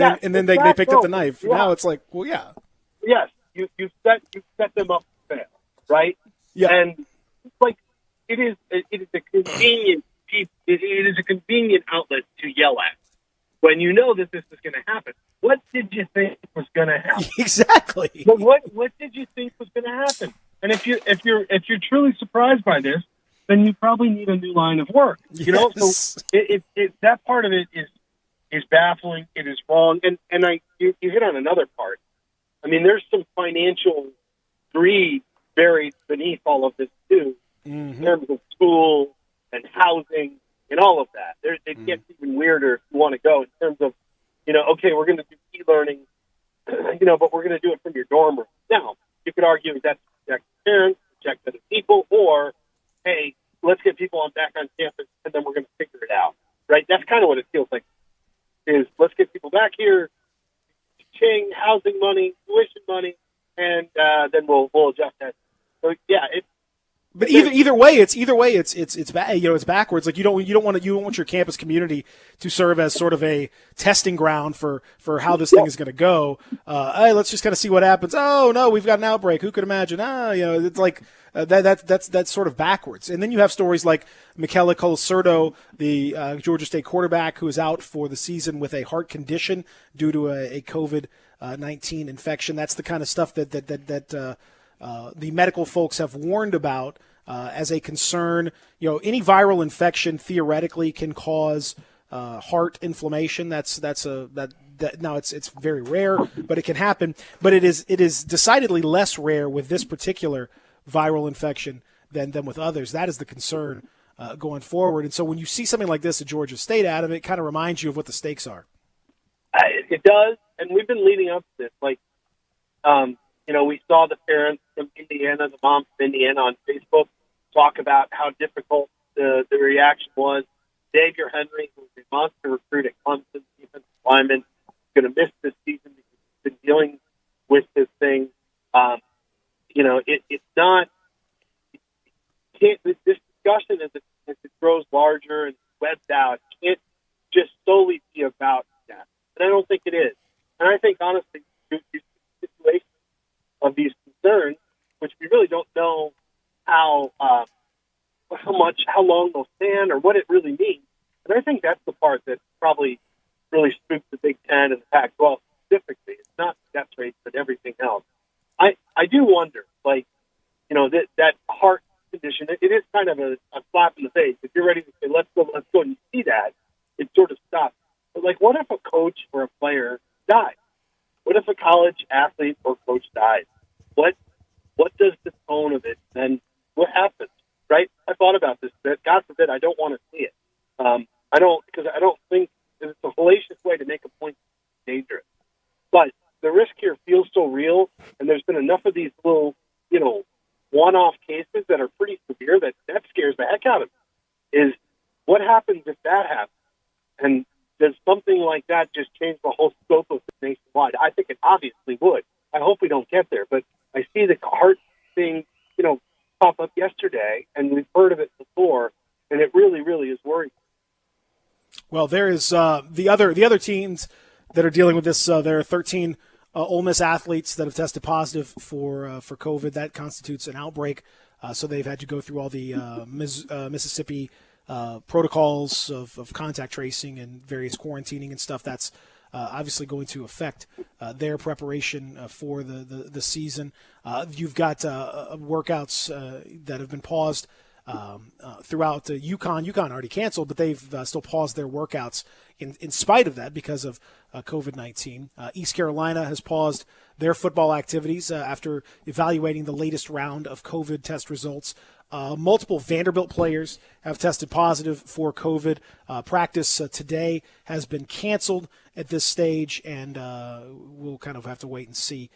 they picked up the knife. Yeah. Now it's like, well, yeah. Yes, you set them up. Right? Yeah. And it is a convenient piece. It is a convenient outlet to yell at when you know that this is going to happen. What did you think was going to happen? Exactly. But what did you think was going to happen? And if you're truly surprised by this, then you probably need a new line of work. Yes. You know, so it that part of it is baffling. It is wrong. And you hit on another part. I mean, there's some financial greed buried beneath all of this too, in terms of school and housing and all of that. It gets even weirder if you want to go in terms of, okay, we're going to do e-learning, but we're going to do it from your dorm room. Now, you could argue that's to protect parents, protect other people, or, hey, let's get people back on campus and then we're going to figure it out, right? That's kind of what it feels like, is let's get people back here, ching, housing money, tuition money, and then we'll adjust that. So yeah, but either way, it's it's backwards. Like you don't want your campus community to serve as sort of a testing ground for how this thing is going to go. Hey, let's just kind of see what happens. Oh no, we've got an outbreak. Who could imagine? It's like that's sort of backwards. And then you have stories like Michele Colasurdo, the Georgia State quarterback, who is out for the season with a heart condition due to a COVID-19 infection. That's the kind of stuff that the medical folks have warned about as a concern. Any viral infection theoretically can cause heart inflammation. Now it's very rare, but it can happen. But it is decidedly less rare with this particular viral infection than with others. That is the concern going forward. And so when you see something like this at Georgia State, Adam, it kind of reminds you of what the stakes are. It does, and we've been leading up to this. Like, we saw the parents from Indiana, the mom from Indiana on Facebook, talk about how difficult the reaction was. Xavier Henry, who was a monster recruit at Clemson, defensive lineman, going to miss this season because he's been dealing with this thing. It's not. This discussion as it grows larger and webs out, it just solely be about that, and I don't think it is. And I think honestly, these situations of these concerns, which we really don't know how long they'll stand or what it really means. And I think that's the part that probably really spooks the Big Ten and the Pac-12 specifically. It's not death rates, but everything else. I do wonder, that heart condition, it is kind of a slap in the face. If you're ready to say, let's go, and you see that, it sort of stops. But, what if a coach or a player dies? What if a college athlete or coach dies? What does the tone of it, and what happens, right? I thought about this, that God forbid I don't want to see it. I don't think it's a fallacious way to make a point that's dangerous. But the risk here feels so real, and there's been enough of these little, one-off cases that are pretty severe that scares the heck out of me. Is what happens if that happens? And does something like that just change the whole scope of the nationwide? I think it obviously would. I hope we don't get there, but I see the heart thing, pop up yesterday, and we've heard of it before, and it really, really is worrying. Well, there is the other teams that are dealing with this. There are 13 Ole Miss athletes that have tested positive for COVID. That constitutes an outbreak. So they've had to go through all the Mississippi protocols of contact tracing and various quarantining and stuff. That's obviously going to affect their preparation for the season. You've got workouts that have been paused throughout UConn. UConn already canceled, but they've still paused their workouts in spite of that because of COVID-19. East Carolina has paused their football activities after evaluating the latest round of COVID test results. Multiple Vanderbilt players have tested positive for COVID. Practice today has been canceled at this stage, and we'll kind of have to wait and see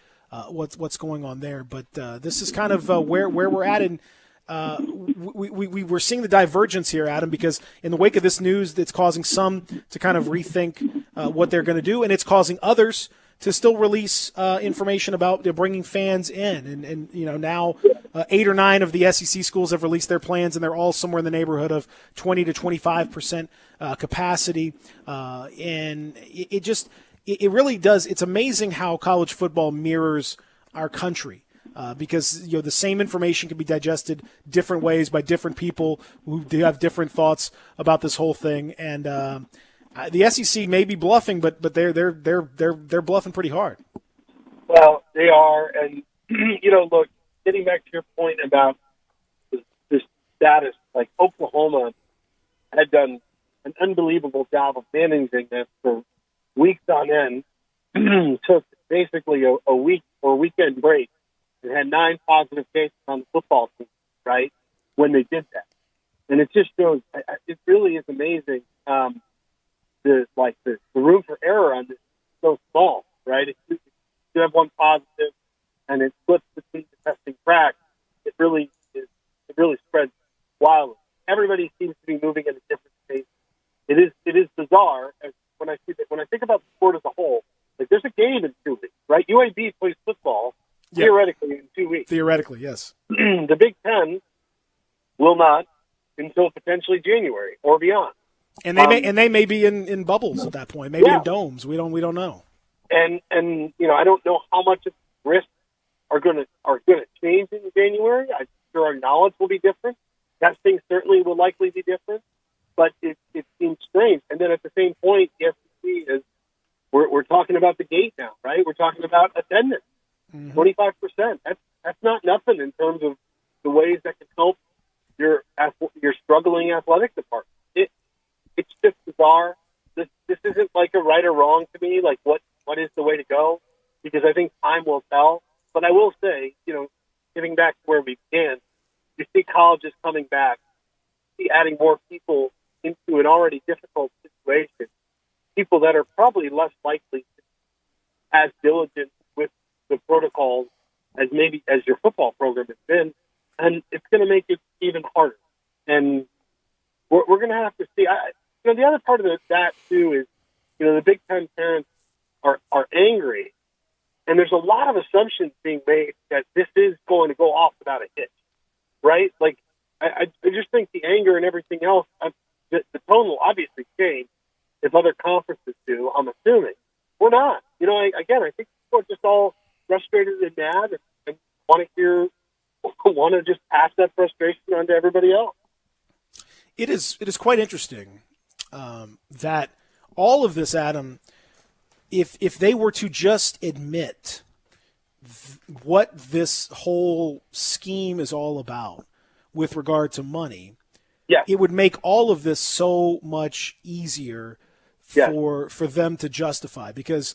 what's going on there. But this is kind of where we're at in. We're seeing the divergence here, Adam, because in the wake of this news, it's causing some to kind of rethink what they're going to do, and it's causing others to still release information about bringing fans in. And now 8 or 9 of the SEC schools have released their plans, and they're all somewhere in the neighborhood of 20 to 25% capacity. And it really does. It's amazing how college football mirrors our country. Because the same information can be digested different ways by different people who do have different thoughts about this whole thing, and the SEC may be bluffing, but they're bluffing pretty hard. Well, they are, and look, getting back to your point about the status, like Oklahoma had done an unbelievable job of managing this for weeks on end. Took basically a week or weekend break. It had 9 positive cases on the football team, right, when they did that. And it just shows, it really is amazing, the room for error on this is so small, right? If you have one positive and it flips between the testing tracks, it really spreads wildly. Everybody seems to be moving at a different pace. It is bizarre when I think about the sport as a whole. Like, there's a game in 2 weeks, right? UAB plays football. Theoretically, in 2 weeks. Theoretically, yes. The Big Ten will not until potentially January or beyond. And they may be in bubbles at that point, maybe in domes. We don't know. And I don't know how much of the risks are going to change in January. I'm sure our knowledge will be different. Testing certainly will likely be different, but it seems strange. And then at the same point, the SEC is we're talking about the gate now, right? We're talking about attendance. 25%. That's not nothing in terms of the ways that can help your struggling athletic department. It's just bizarre. This isn't like a right or wrong to me. Like what is the way to go? Because I think time will tell. But I will say, getting back to where we began, you see colleges coming back. be adding more people into an already difficult situation, people that are probably less likely to be as diligent with the protocols as your football program has been, and it's going to make it even harder. And we're going to have to see. The other part of that too is, the Big Ten parents are angry, and there's a lot of assumptions being made that this is going to go off without a hitch, right? Like, I just think the anger and everything else, the tone will obviously change if other conferences do, I'm assuming. We're not. I think people are just all frustrated and mad and want to just pass that frustration on to everybody else. It is quite interesting that all of this, Adam, if they were to just admit what this whole scheme is all about with regard to money, it would make all of this so much easier for them to justify. Because,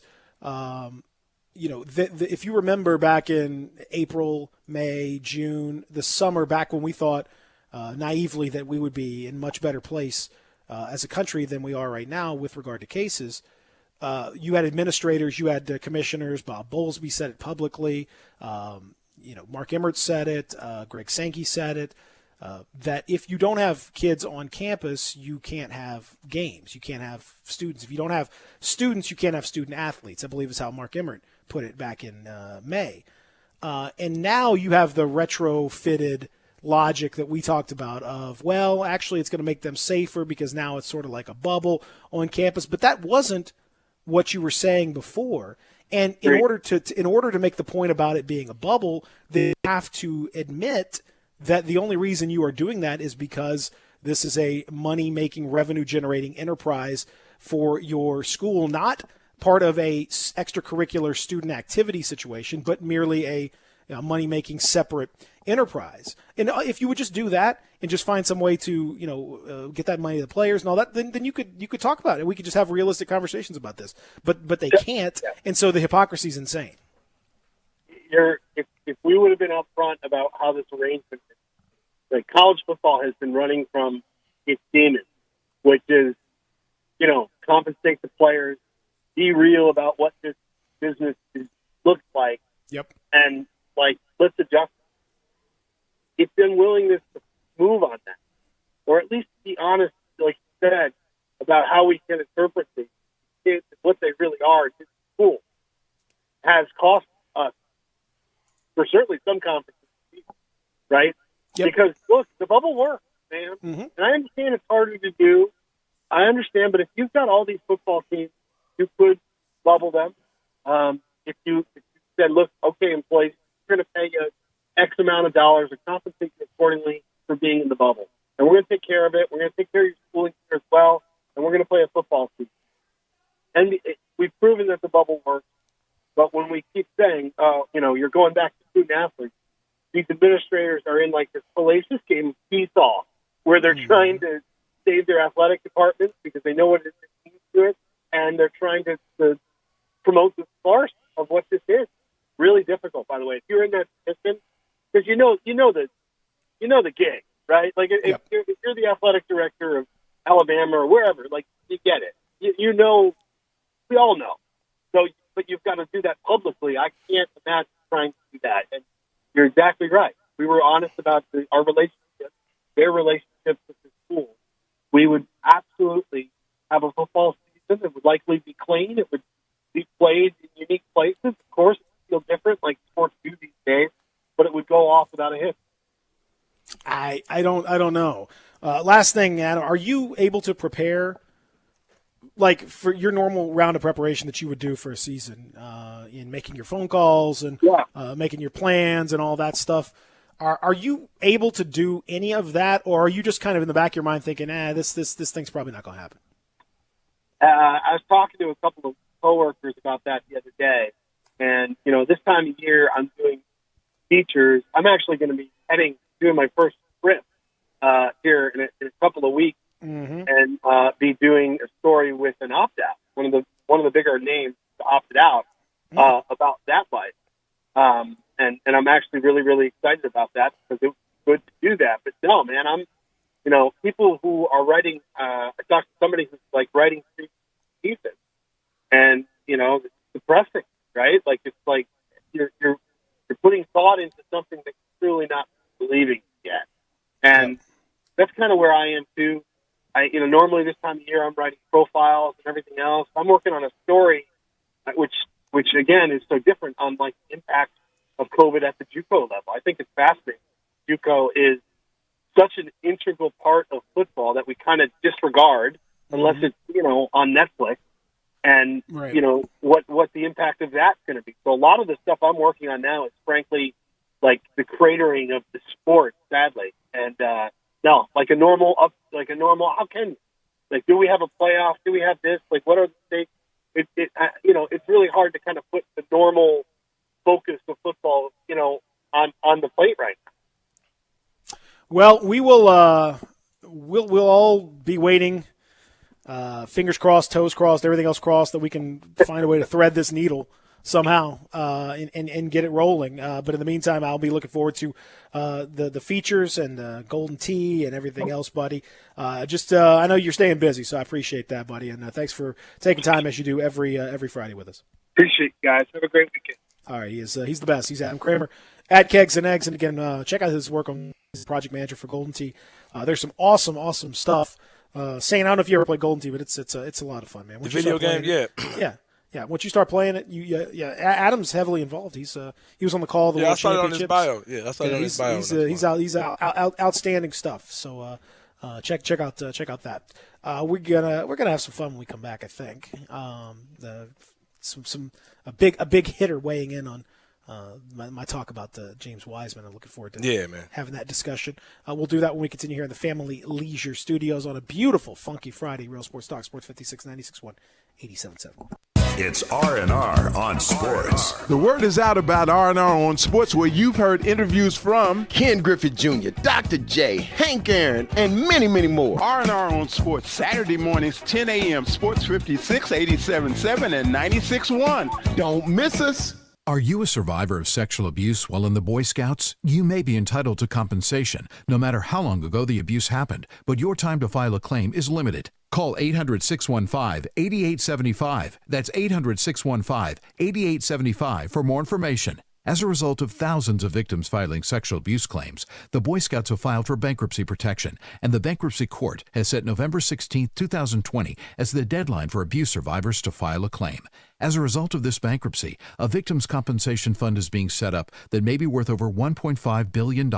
if you remember back in April, May, June, the summer, back when we thought naively that we would be in much better place as a country than we are right now with regard to cases, you had administrators, you had commissioners. Bob Bowlesby said it publicly. Mark Emmert said it. Greg Sankey said it. That if you don't have kids on campus, you can't have games. You can't have students. If you don't have students, you can't have student athletes, I believe is how Mark Emmert put it back in May. And now you have the retrofitted logic that we talked about of, well, actually it's going to make them safer because now it's sort of like a bubble on campus. But that wasn't what you were saying before. And in order to make the point about it being a bubble, they have to admit that the only reason you are doing that is because this is a money-making, revenue-generating enterprise for your school, not part of a extracurricular student activity situation, but merely a money-making separate enterprise. And if you would just do that and just find some way to get that money to the players and all that, then you could talk about it. We could just have realistic conversations about this. But they can't, and so the hypocrisy is insane. If we would have been upfront about how this arrangement is, like, college football has been running from its demons, which is, compensate the players, be real about what this business looks like. Yep. And, let's adjust. It's unwillingness to move on that, or at least be honest, like you said, about how we can interpret these kids and what they really are in school, has cost us, for certainly some conferences, right? Yep. Because, look, the bubble works, man. Mm-hmm. And I understand it's harder to do. I understand, but if you've got all these football teams, you could bubble them. If you said, look, okay, employees, we're going to pay you X amount of dollars and compensate you accordingly for being in the bubble. And we're going to take care of it. We're going to take care of your schooling here as well. And we're going to play a football season. And we've proven that the bubble works. But when we keep saying, you're going back to student athletes, these administrators are in like this fallacious game of seesaw where they're trying to save their athletic departments because they know what it means to it, and they're trying to promote the farce of what this is. Really difficult, by the way. If you're in that position, because you know the gig, right? Like if you're the athletic director of Alabama or wherever, like, you get it. You know, we all know. So, but you've got to do that publicly. I can't imagine trying to do that. And you're exactly right. We were honest about our relationship, their relationships with the school. We would absolutely have a football season. It would likely be clean. It would be played in unique places. Of course, it would feel different like sports do these days, but it would go off without a hitch. I don't know. Last thing, Adam, are you able to prepare like for your normal round of preparation that you would do for a season, in making your phone calls and making your plans and all that stuff? Are you able to do any of that, or are you just kind of in the back of your mind thinking, this thing's probably not going to happen? I was talking to a couple of coworkers about that the other day, and this time of year I'm doing features. I'm actually going to be doing my first trip here in a couple of weeks. Mm-hmm. And be doing a story with an opt-out, one of the bigger names opted out about that life, and I'm actually really, really excited about that because it was good to do that. But no, man, people who are writing, I talked to somebody who's like writing pieces, and it's depressing, right? Like it's like you're putting thought into something that you're truly not believing yet, and that's kind of where I am too. Normally this time of year I'm writing profiles and everything else. I'm working on a story, which again is so different on like the impact of COVID at the JUCO level. I think it's fascinating. JUCO is such an integral part of football that we kind of disregard unless it's on Netflix, and what the impact of that's going to be. So a lot of the stuff I'm working on now is frankly like the cratering of the sport, sadly, and no, like a normal, how can, like, do we have a playoff? Do we have this? Like, what are the stakes? It's really hard to kind of put the normal focus of football, on the plate right now. Well, we will, we'll all be waiting, fingers crossed, toes crossed, everything else crossed, that we can find a way to thread this needle somehow and get it rolling. But in the meantime, I'll be looking forward to the features and Golden Tee and everything else, buddy. I know you're staying busy, so I appreciate that, buddy. And thanks for taking time as you do every Friday with us. Appreciate you guys. Have a great weekend. All right, he's the best. He's Adam Kramer at Kegs and Eggs. And again, check out his work on project manager for Golden Tee. There's some awesome stuff. Saying, I don't know if you ever played Golden Tee, but it's a lot of fun, man. The video game, Yeah. Once you start playing it, Adam's heavily involved. He was on the call of the World I saw it on his bio. I saw it on his bio. He's outstanding stuff. So check out that. We're gonna have some fun when we come back. I think a big hitter weighing in on my talk about James Wiseman. I'm looking forward to having that discussion. We'll do that when we continue here in the Family Leisure Studios on a beautiful, funky Friday. Real Sports Talk, Sports 56, 96.1, 87.7. It's R&R on Sports. The word is out about R&R on Sports, where you've heard interviews from Ken Griffith Jr., Dr. J, Hank Aaron, and many, many more. R&R on Sports, Saturday mornings, 10 a.m., Sports 56, 87.7, and 96.1. Don't miss us. Are you a survivor of sexual abuse while in the Boy Scouts? You may be entitled to compensation, no matter how long ago the abuse happened, but your time to file a claim is limited. Call 800-615-8875. That's 800-615-8875 for more information. As a result of thousands of victims filing sexual abuse claims, the Boy Scouts have filed for bankruptcy protection, and the Bankruptcy Court has set November 16, 2020 as the deadline for abuse survivors to file a claim. As a result of this bankruptcy, a victims' compensation fund is being set up that may be worth over $1.5 billion.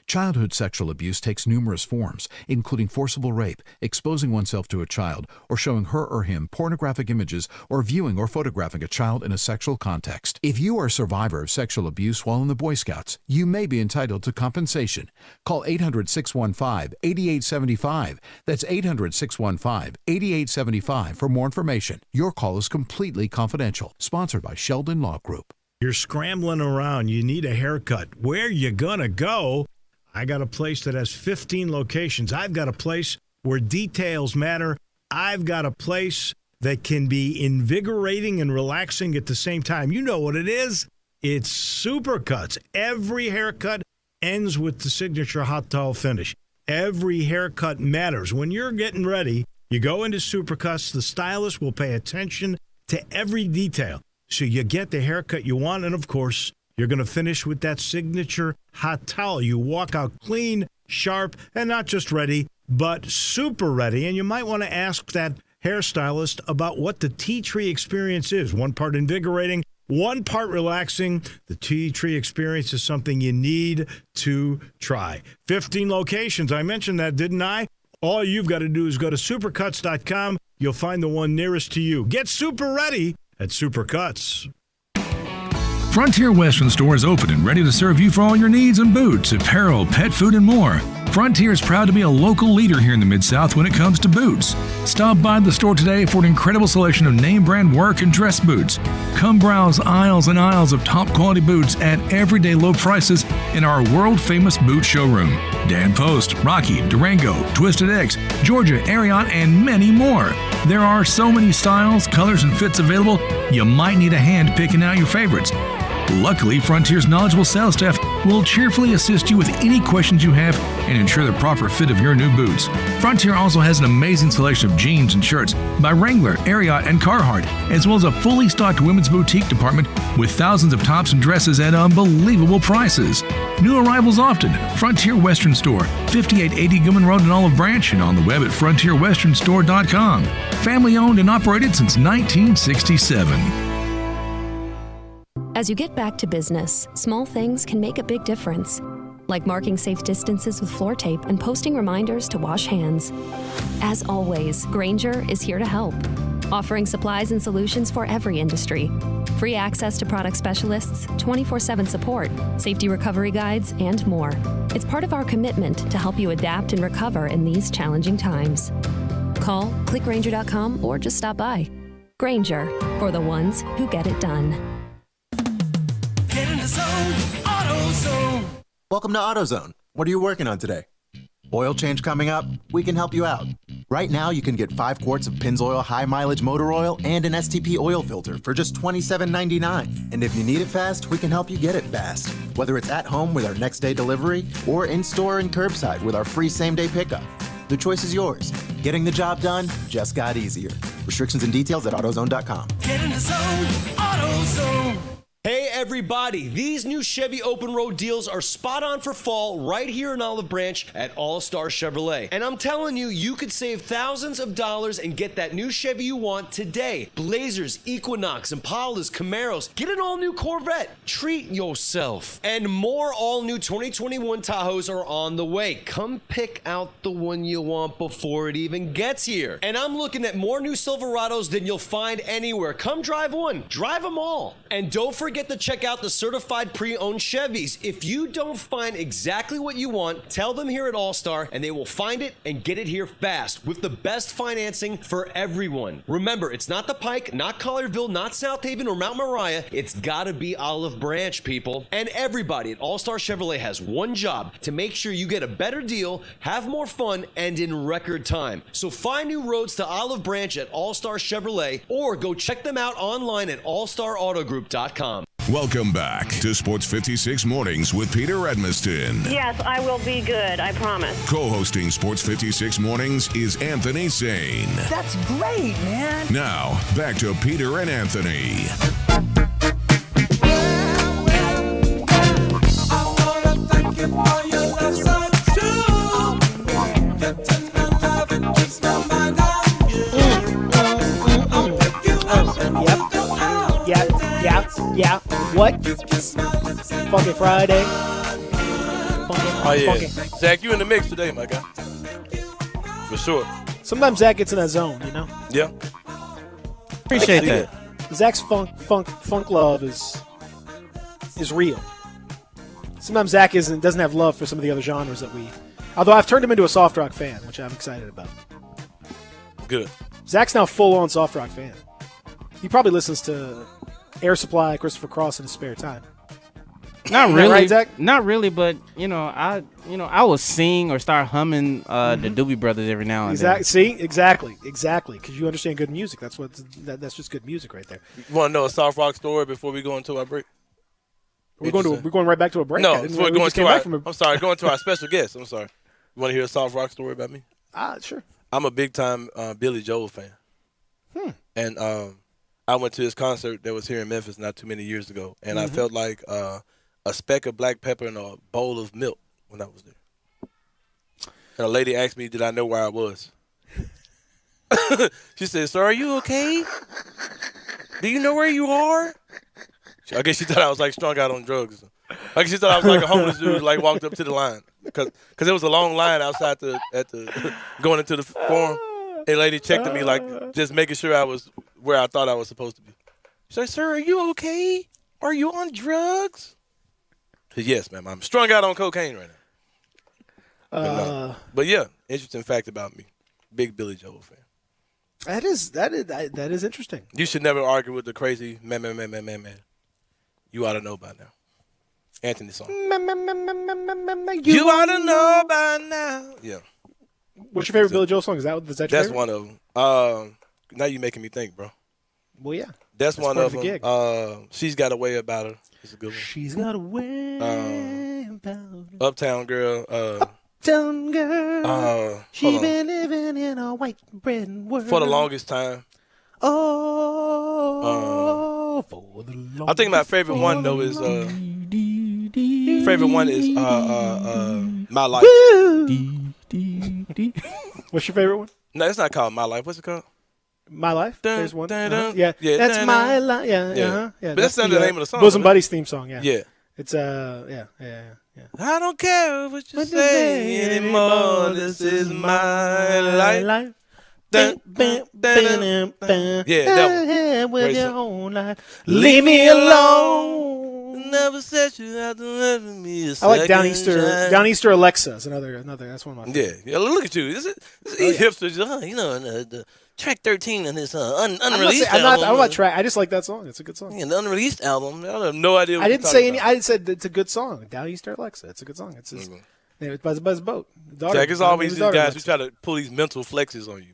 Childhood sexual abuse takes numerous forms, including forcible rape, exposing oneself to a child, or showing her or him pornographic images, or viewing or photographing a child in a sexual context. If you are a survivor of sexual abuse while in the Boy Scouts, you may be entitled to compensation. Call 800-615-8875. That's 800-615-8875 for more information. Your call is completely confidential. Sponsored by Sheldon Law Group. You're scrambling around. You need a haircut. Where you gonna go? I got a place that has 15 locations. I've got a place where details matter. I've got a place that can be invigorating and relaxing at the same time. You know what it is. It's Supercuts. Every haircut ends with the signature hot towel finish. Every haircut matters. When you're getting ready, you go into Supercuts. The stylist will pay attention to every detail, so you get the haircut you want, and of course, you're going to finish with that signature hot towel. You walk out clean, sharp, and not just ready, but super ready. And you might want to ask that hairstylist about what the Tea Tree experience is. One part invigorating, one part relaxing. The Tea Tree experience is something you need to try. 15 locations. I mentioned that, didn't I? All you've got to do is go to supercuts.com. You'll find the one nearest to you. Get super ready at Supercuts. Frontier Western Store is open and ready to serve you for all your needs in boots, apparel, pet food, and more. Frontier is proud to be a local leader here in the Mid-South when it comes to boots. Stop by the store today for an incredible selection of name brand work and dress boots. Come browse aisles and aisles of top quality boots at everyday low prices in our world famous boot showroom. Dan Post, Rocky, Durango, Twisted X, Georgia, Ariat, and many more. There are so many styles, colors, and fits available, you might need a hand picking out your favorites. Luckily, Frontier's knowledgeable sales staff will cheerfully assist you with any questions you have and ensure the proper fit of your new boots. Frontier also has an amazing selection of jeans and shirts by Wrangler, Ariat, and Carhartt, as well as a fully stocked women's boutique department with thousands of tops and dresses at unbelievable prices. New arrivals often. Frontier Western Store, 5880 Gilman Road in Olive Branch, and on the web at frontierwesternstore.com. Family owned and operated since 1967. As you get back to business, small things can make a big difference. Like marking safe distances with floor tape and posting reminders to wash hands. As always, Grainger is here to help, offering supplies and solutions for every industry. Free access to product specialists, 24/7 support, safety recovery guides, and more. It's part of our commitment to help you adapt and recover in these challenging times. Call, click Grainger.com, or just stop by. Grainger, for the ones who get it done. Get in the zone, AutoZone. Welcome to AutoZone. What are you working on today? Oil change coming up? We can help you out. Right now, you can get 5 quarts of Pennzoil high mileage motor oil and an STP oil filter for just $27.99. And if you need it fast, we can help you get it fast. Whether it's at home with our next day delivery or in store and curbside with our free same day pickup. The choice is yours. Getting the job done just got easier. Restrictions and details at AutoZone.com. Get in the zone, AutoZone. Hey everybody, these new Chevy Open Road deals are spot on for fall right here in Olive Branch at All Star Chevrolet. And I'm telling you, you could save thousands of dollars and get that new Chevy you want today. Blazers, Equinox, Impalas, Camaros, get an all-new Corvette. Treat yourself. And more all-new 2021 Tahoes are on the way. Come pick out the one you want before it even gets here. And I'm looking at more new Silverados than you'll find anywhere. Come drive one. Drive them all. And don't forget to check out the certified pre-owned Chevys. If you don't find exactly what you want, tell them here at All-Star and they will find it and get it here fast with the best financing for everyone. Remember, it's not the Pike, not Collierville, not South Haven or Mount Moriah. It's gotta be Olive Branch, people. And everybody at All-Star Chevrolet has one job: to make sure you get a better deal, have more fun, and in record time. So find new roads to Olive Branch at All-Star Chevrolet or go check them out online at allstarautogroup.com. Welcome back to Sports 56 Mornings with Peter Edmiston. Yes, I will be good, I promise. Co-hosting Sports 56 Mornings is Anthony Sane. That's great, man. Now, back to Peter and Anthony. Yeah. What? Funky Friday. Oh, yeah. Zach, you in the mix today, my guy. For sure. Sometimes Zach gets in that zone, you know? Yeah. Appreciate that. Zach's funk love is real. Sometimes Zach doesn't have love for some of the other genres that we. Although I've turned him into a soft rock fan, which I'm excited about. Good. Zach's now full on soft rock fan. He probably listens to Air Supply, Christopher Cross in his spare time. Not really, right, Zach? Not really, but I will sing or start humming the Doobie Brothers every now and then. See, exactly, because you understand good music. That's just good music right there. You want to know a soft rock story before we go into our break? We're going right back to a break. No, before going to our special guest. I'm sorry. You want to hear a soft rock story about me? Sure. I'm a big time Billy Joel fan. And I went to his concert that was here in Memphis not too many years ago, and I felt like a speck of black pepper in a bowl of milk when I was there. And a lady asked me, did I know where I was? She said, "Sir, are you okay? Do you know where you are?" I guess she thought I was like strung out on drugs. I guess she thought I was like a homeless dude like walked up to the line because there was a long line outside going into the forum. A lady checked me like just making sure I was where I thought I was supposed to be. She said, "Sir, are you okay? Are you on drugs?" I said, "Yes, ma'am. I'm strung out on cocaine right now." But yeah, interesting fact about me. Big Billy Joel fan. That is interesting. You should never argue with the crazy man. You ought to know by now. Anthony song. You ought to know by now. Yeah. What's your favorite Billy Joel song? Is that your That's favorite? one of them. Now you making me think, bro. Well, yeah. That's one part of the gig. them. She's Got a Way About Her. It's a good one. She's got a way about her. Uptown Girl. Uptown Girl. She hold on. been living in a white bread world. For the Longest Time. Oh, for the longest. I think my favorite one though is My Life. What's your favorite one? No, it's not called My Life. What's it called? My Life. There's one. Yeah, Yeah, that's my life. Yeah, Yeah. yeah. But that's not the name of the song, Bosom isn't it? Buddies theme song. Yeah. Yeah. It's yeah. I don't care what you say anymore. This is my life. Yeah, that one. Great song. Leave me alone. Never said you have to live with me. I like Down Easter Alexa is another. That's one of my favorites. Yeah. Look at you. These hipsters, the track 13 on this unreleased album. I'm not track. I just like that song. It's a good song. Yeah, the unreleased album. I have no idea. What I didn't you're say talking any. I said it's a good song. Down Easter Alexa. It's a good song. It's his, it's by his boat. Jack, it's always these guys who try to pull these mental flexes on you.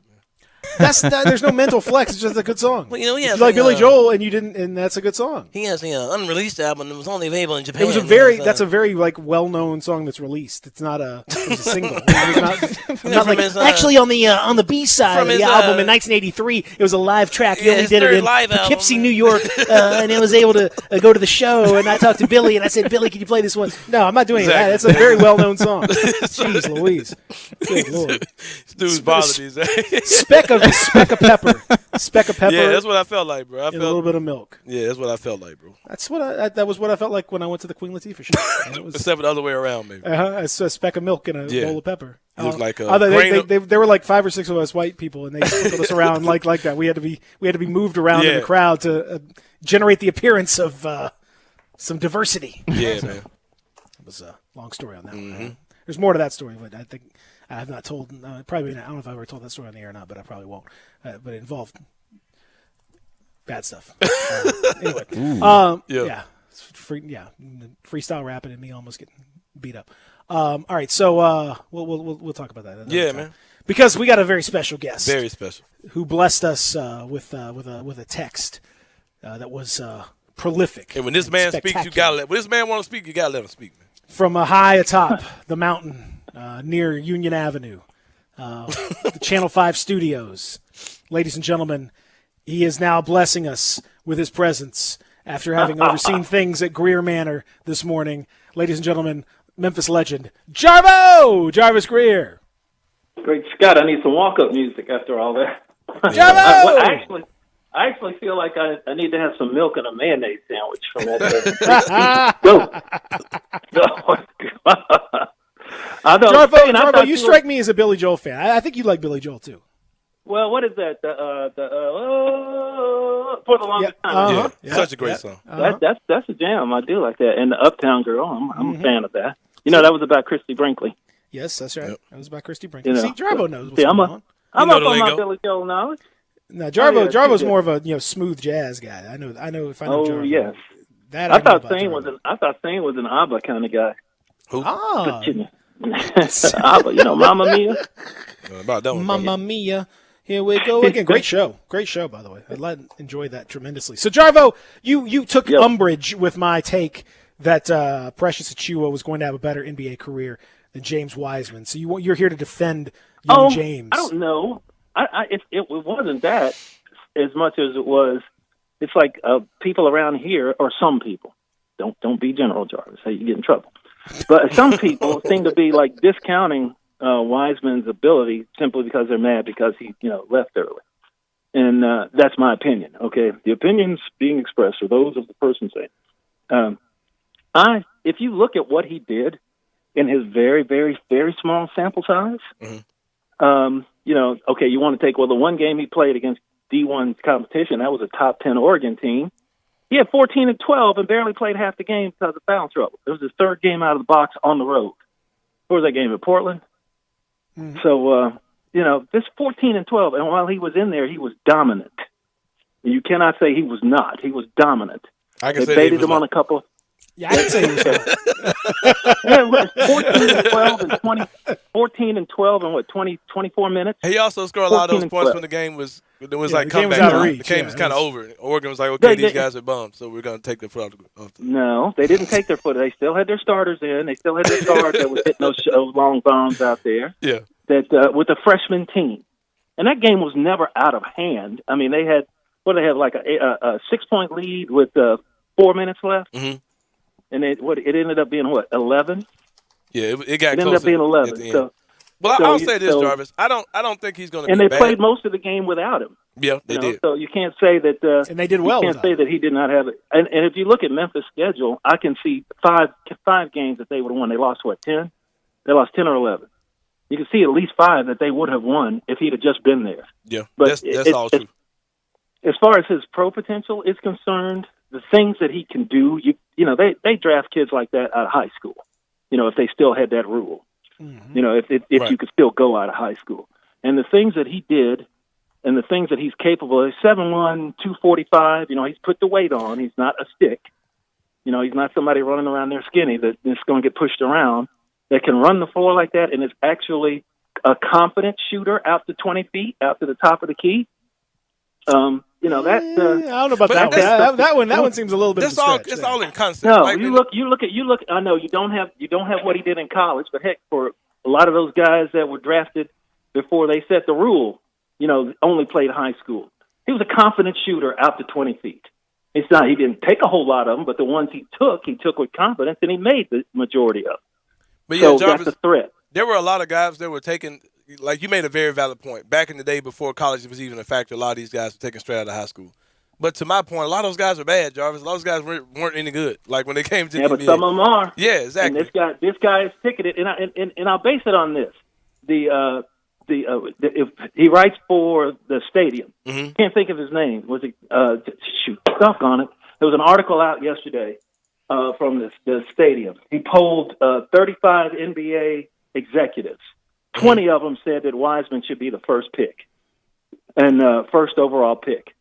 There's no mental flex. It's just a good song. Well, you like Billy Joel, and you didn't, and that's a good song. He has an unreleased album that was only available in Japan. It was that's a very like well-known song that's released. It's not it was a single. It's not like, actually on the B side of the album in 1983, it was a live track. He only did it in Poughkeepsie, New York, and I was able to go to the show. And I talked to Billy, and I said, "Billy, can you play this one?" No, I'm not doing that. That's a very well-known song. Jeez Louise, good Lord. Dude's bothered these days. Speck of pepper. Yeah, that's what I felt like, bro. And a little bit of milk. Yeah, that's what I felt like, bro. That's what that was what I felt like when I went to the Queen Latifah show. Except for the other way around, maybe. A speck of milk and a bowl of pepper. It was like there were like 5 or 6 of us white people, and they sprinkled us around like that. We had to be moved around in the crowd to generate the appearance of some diversity. Yeah, man. It was a long story on that one. There's more to that story, but I think I have not told. Probably not, I don't know if I ever told that story on the air or not, but I probably won't. But it involved bad stuff. Anyway, freestyle rapping and me almost getting beat up. All right, so we'll talk about that. Yeah, time. man. Because we got a very special guest. Very special. Who blessed us with a text that was prolific. And when this man speaks, you gotta let. When this man want to speak, you gotta let him speak, man. From high atop the mountain near Union Avenue, the Channel 5 studios. Ladies and gentlemen, he is now blessing us with his presence after having overseen things at Greer Manor this morning. Ladies and gentlemen, Memphis legend, Jarvis Greer. Great Scott, I need some walk-up music after all that. Jarvo! I actually feel like I need to have some milk and a mayonnaise sandwich from that. Jarvo, you strike me as a Billy Joel fan. I think you like Billy Joel too. Well, what is that? For the Longest Time. Such a great song. That's a jam. I do like that. And the Uptown Girl, I'm a fan of that. You know, that was about Christy Brinkley. Yes, that's right. That was about Christy Brinkley. See, Jarvo knows what's going on. I'm up on my Billy Joel knowledge. No, Jarvo's more of a smooth jazz guy. I know if I know Jarvo. Oh yes. That I thought Sane was an ABBA kind of guy. Who? ABBA, Mamma Mia. About that one, Mamma Mia. Here we go again. Great show, by the way. I enjoyed that tremendously. So Jarvo, you took umbrage with my take that Precious Achiuwa was going to have a better NBA career than James Wiseman. So you're here to defend young James. I don't know. It wasn't that as much as it was. It's like people around here, or some people. Don't be general, Jarvis. Hey, you get in trouble. But some people seem to be like discounting Wiseman's ability simply because they're mad because he left early. And that's my opinion. Okay, the opinions being expressed are those of the person saying. If you look at what he did in his very, very, very small sample size. Okay, you want to take, the one game he played against D1's competition, that was a top 10 Oregon team. He had 14 and 12 and barely played half the game because of foul trouble. It was his third game out of the box on the road. Where was that game, in Portland? Mm-hmm. So, this 14 and 12, and while he was in there, he was dominant. You cannot say he was not. He was dominant. I can they say baited he was him on a couple. Yeah, I didn't say he was yeah, 14 and 12 in 24 minutes. He also scored a lot of those points when the game was It was Yeah, like the game was comeback out of time. reach. The game Yeah, was it kind of was- over. Oregon was like, okay, They- these guys are bums, so we're going to take their foot off the No, they didn't take their foot. They still had their starters in. They still had their guard that was hitting those long bombs out there. Yeah. That with the freshman team, and that game was never out of hand. I mean, they had like a 6-point lead with 4 minutes left, Mm-hmm. and it ended up being 11. Yeah, it got It ended close up being at the 11. end. So, But so I'll you- say this, so- Jarvis. I don't think he's going to. and be they bad. played most of the game without him. Yeah, they You know, did. So you can't say that. And they did well You can't without say that he did not have it. And if you look at Memphis' schedule, I can see five games that they would have won. They lost 10? They lost 10 or 11. You can see at least 5 that they would have won if he'd have just been there. Yeah, But that's all true. As far as his pro potential is concerned, the things that he can do, you know, they draft kids like that out of high school. You know, if they still had that rule. Mm-hmm. You know, if Right. you could still go out of high school. And the things that he did and the things that he's capable of, 7'1", 245, you know, he's put the weight on. He's not a stick. You know, he's not somebody running around there skinny that's going to get pushed around, that can run the floor like that and is actually a confident shooter out to 20 feet, out to the top of the key. You know, that I don't know about But that one. that's- That one seems a little bit That's of a all. stretch It's there. all in concept. No, Like, you look. I know you don't have what he did in college, but heck, for a lot of those guys that were drafted before they set the rule, you know, only played high school. He was a confident shooter out to 20 feet. It's not he didn't take a whole lot of them, but the ones he took with confidence, and he made the majority of them. But So yeah, Jarvis, that's a threat. there were a lot of guys that were taking. Like you made a very valid point. Back in the day, before college was even a factor, a lot of these guys were taken straight out of high school. But to my point, a lot of those guys are bad, Jarvis. A lot of those guys weren't any good. Like when they came to Yeah, the but NBA. some of them are. Yeah, exactly. And this guy is ticketed, and I'll base it on this: if he writes for the stadium. Mm-hmm. Can't think of his name. Was it? Stuck on it. There was an article out yesterday from the stadium. He polled 35 NBA executives. 20 of them said that Wiseman should be the first pick and first overall pick.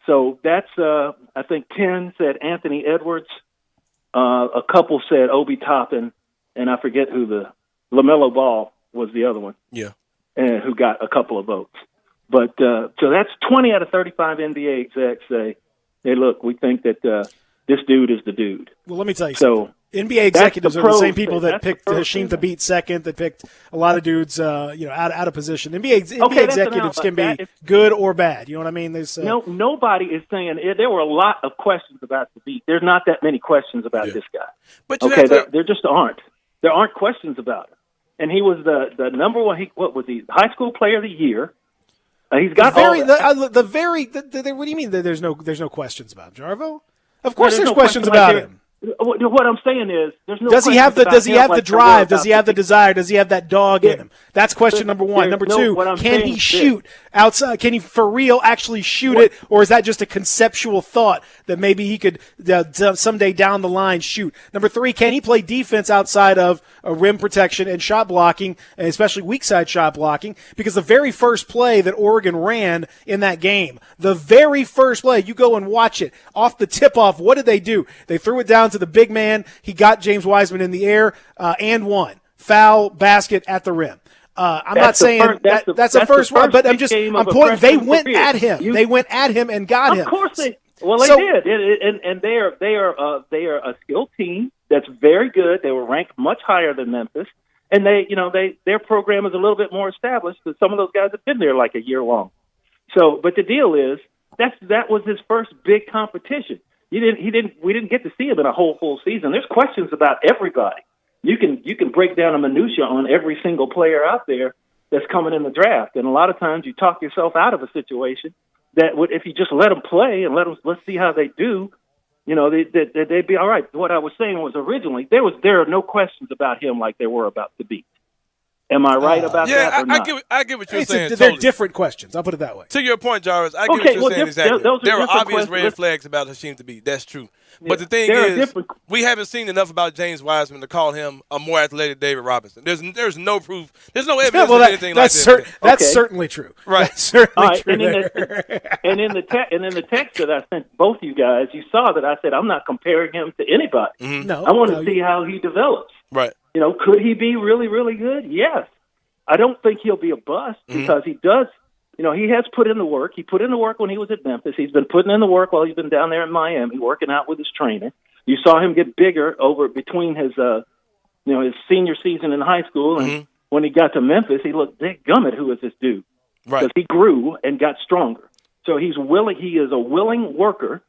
So that's, I think 10 said Anthony Edwards. A couple said Obi Toppin, and I forget who LaMelo Ball was the other one. Yeah. And who got a couple of votes. But so that's 20 out of 35 NBA execs say, hey, look, we think that this dude is the dude. Well, let me tell you So something. NBA executives are the pros same people that that's the picked pros Hasheem thing. Thabit second, that picked a lot of dudes, out of position. NBA that's an executives can be outlier. good or bad. You know what I mean? There's No, nobody is saying there were a lot of questions about the beat. There's not that many questions about this guy. But you Okay, have to- there just aren't. There aren't questions about him. And he was the number one. What was he? High school player of the year. He's got what all. do you mean that there's no questions about him, Jarvo? Of course, There's there's no questions question about like him. What I'm saying is, there's no. Does he have the questions about him like there were drive? Does about he have the beat. desire? Does he have that dog in him? That's question number one. there's Number no- two, what I'm can saying he is shoot outside? Can he for real actually shoot it, or is that just a conceptual thought that maybe he could someday down the line shoot? Number three, can he play defense outside of rim protection and shot blocking, and especially weak side shot blocking? Because the very first play that Oregon ran in that game, the very first play, you go and watch it off the tip off. What did they do? They threw it down to the big man. He got James Wiseman in the air and won. Foul, basket at the rim. I'm not saying that's the first one, but I'm pointing. They went at him. They went at him and got him. Of course they. Well, they did, and they are a skilled team that's very good. They were ranked much higher than Memphis, and their program is a little bit more established because some of those guys have been there like a year long. So, but the deal is that was his first big competition. We didn't get to see him in a whole full season. There's questions about everybody. You can break down a minutia on every single player out there that's coming in the draft, and a lot of times you talk yourself out of a situation that would, if you just let them play and let's see how they do, they'd be all right. What I was saying was originally there are no questions about him like there were about the beat. Am I right about that or not? I get what you're saying. They're totally. different questions. I'll put it that way. To your point, Jarvis, I get what you're saying exactly. There are obvious red flags about Hasheem Thabit. That's true. But the thing is, we haven't seen enough about James Wiseman to call him a more athletic David Robinson. There's no proof. There's no evidence of anything like that. That's certainly true. Right. That's certainly true. And in the text that I sent both you guys, you saw that I said I'm not comparing him to anybody. Mm-hmm. No, I want to see how he develops. Right. Could he be really, really good? Yes. I don't think he'll be a bust because he does he has put in the work. He put in the work when he was at Memphis. He's been putting in the work while he's been down there in Miami, working out with his trainer. You saw him get bigger between his his senior season in high school, and when he got to Memphis, he looked big gummit. Who is this dude? Right. Because he grew and got stronger. So he's willing. He is a willing worker.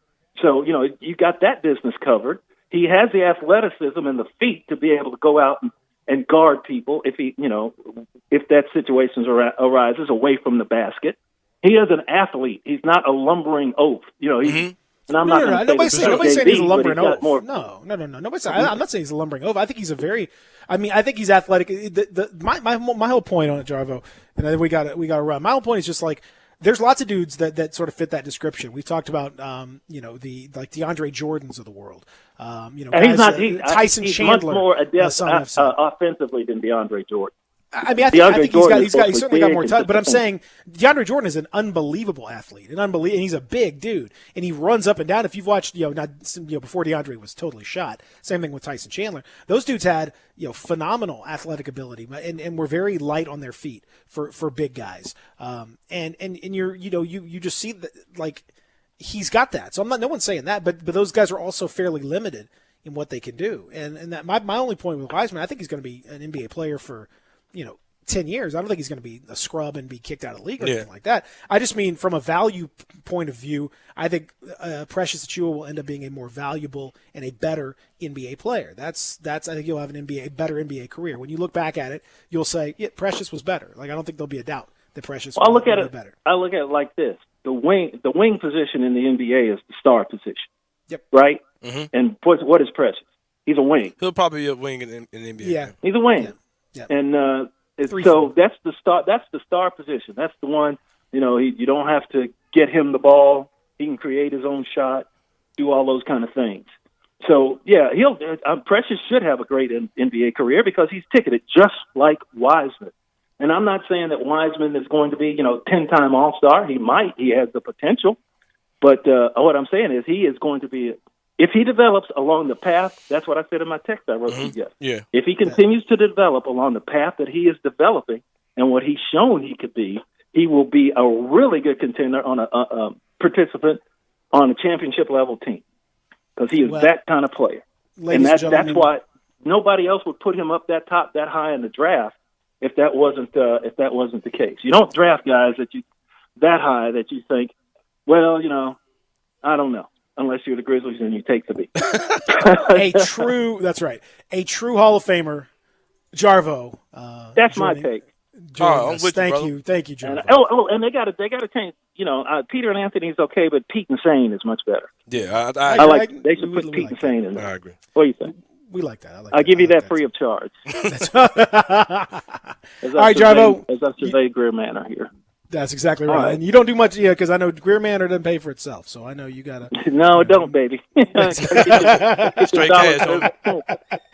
So you got that business covered. He has the athleticism and the feet to be able to go out and guard people if if that situation arises away from the basket. He is an athlete. He's not a lumbering oaf. And I'm not nobody's saying he's a lumbering oaf. No. Nobody's saying, I'm not saying he's a lumbering oaf. I think he's I think he's athletic. My whole point on it, Jarvo, and then we got to run. My whole point is just like, there's lots of dudes that sort of fit that description. We talked about, the DeAndre Jordans of the world. Tyson he's Chandler, much more adept offensively than DeAndre Jordan. I think he's certainly got more touch. But I'm saying DeAndre Jordan is an unbelievable athlete, and he's a big dude, and he runs up and down. If you've watched, before DeAndre was totally shot, same thing with Tyson Chandler. Those dudes had phenomenal athletic ability, and were very light on their feet for big guys. And you just see that, like, he's got that. So no one's saying that, but those guys are also fairly limited in what they can do. And that my only point with Wiseman, I think he's going to be an NBA player for 10 years. I don't think he's going to be a scrub and be kicked out of the league or anything like that. I just mean from a value point of view, I think Precious Achiuwa will end up being a more valuable and a better NBA player. That's I think you'll have a better NBA career. When you look back at it, you'll say, yeah, Precious was better. Like, I don't think there'll be a doubt that Precious was better. I look at it like this. The wing position in the NBA is the star position. Yep. Right? Mm-hmm. And what is Precious? He's a wing. He'll probably be a wing in the NBA. Yeah. He's a wing. Yeah. And so that's the star. That's the star position. That's the one. You don't have to get him the ball. He can create his own shot, do all those kind of things. So yeah, Precious should have a great NBA career because he's ticketed just like Wiseman. And I'm not saying that Wiseman is going to be 10-time All-Star. He might. He has the potential. But what I'm saying is he is going to be. If he develops along the path, that's what I said in my text I wrote to you guys. Yeah. If he continues to develop along the path that he is developing and what he's shown he could be, he will be a really good contender on a participant on a championship-level team because he is that kind of player. And that's why nobody else would put him up that high in the draft if that wasn't the case. You don't draft guys that high that you think, well, I don't know. Unless you're the Grizzlies and you take the beat. That's right. A true Hall of Famer, Jarvo. That's my take. Thank you, Jarvo. And they got to change. Peter and Anthony's okay, but Pete and Sane is much better. Yeah, I like. They should put Pete and Sane in there. I agree. What do you think? We like that. I'll give you that free of charge. All right, Jarvo. As I survey Greer Manor here. That's exactly right. And you don't do much, because I know Greer Manor doesn't pay for itself, so I know you got to. No, it don't, baby. Straight cash.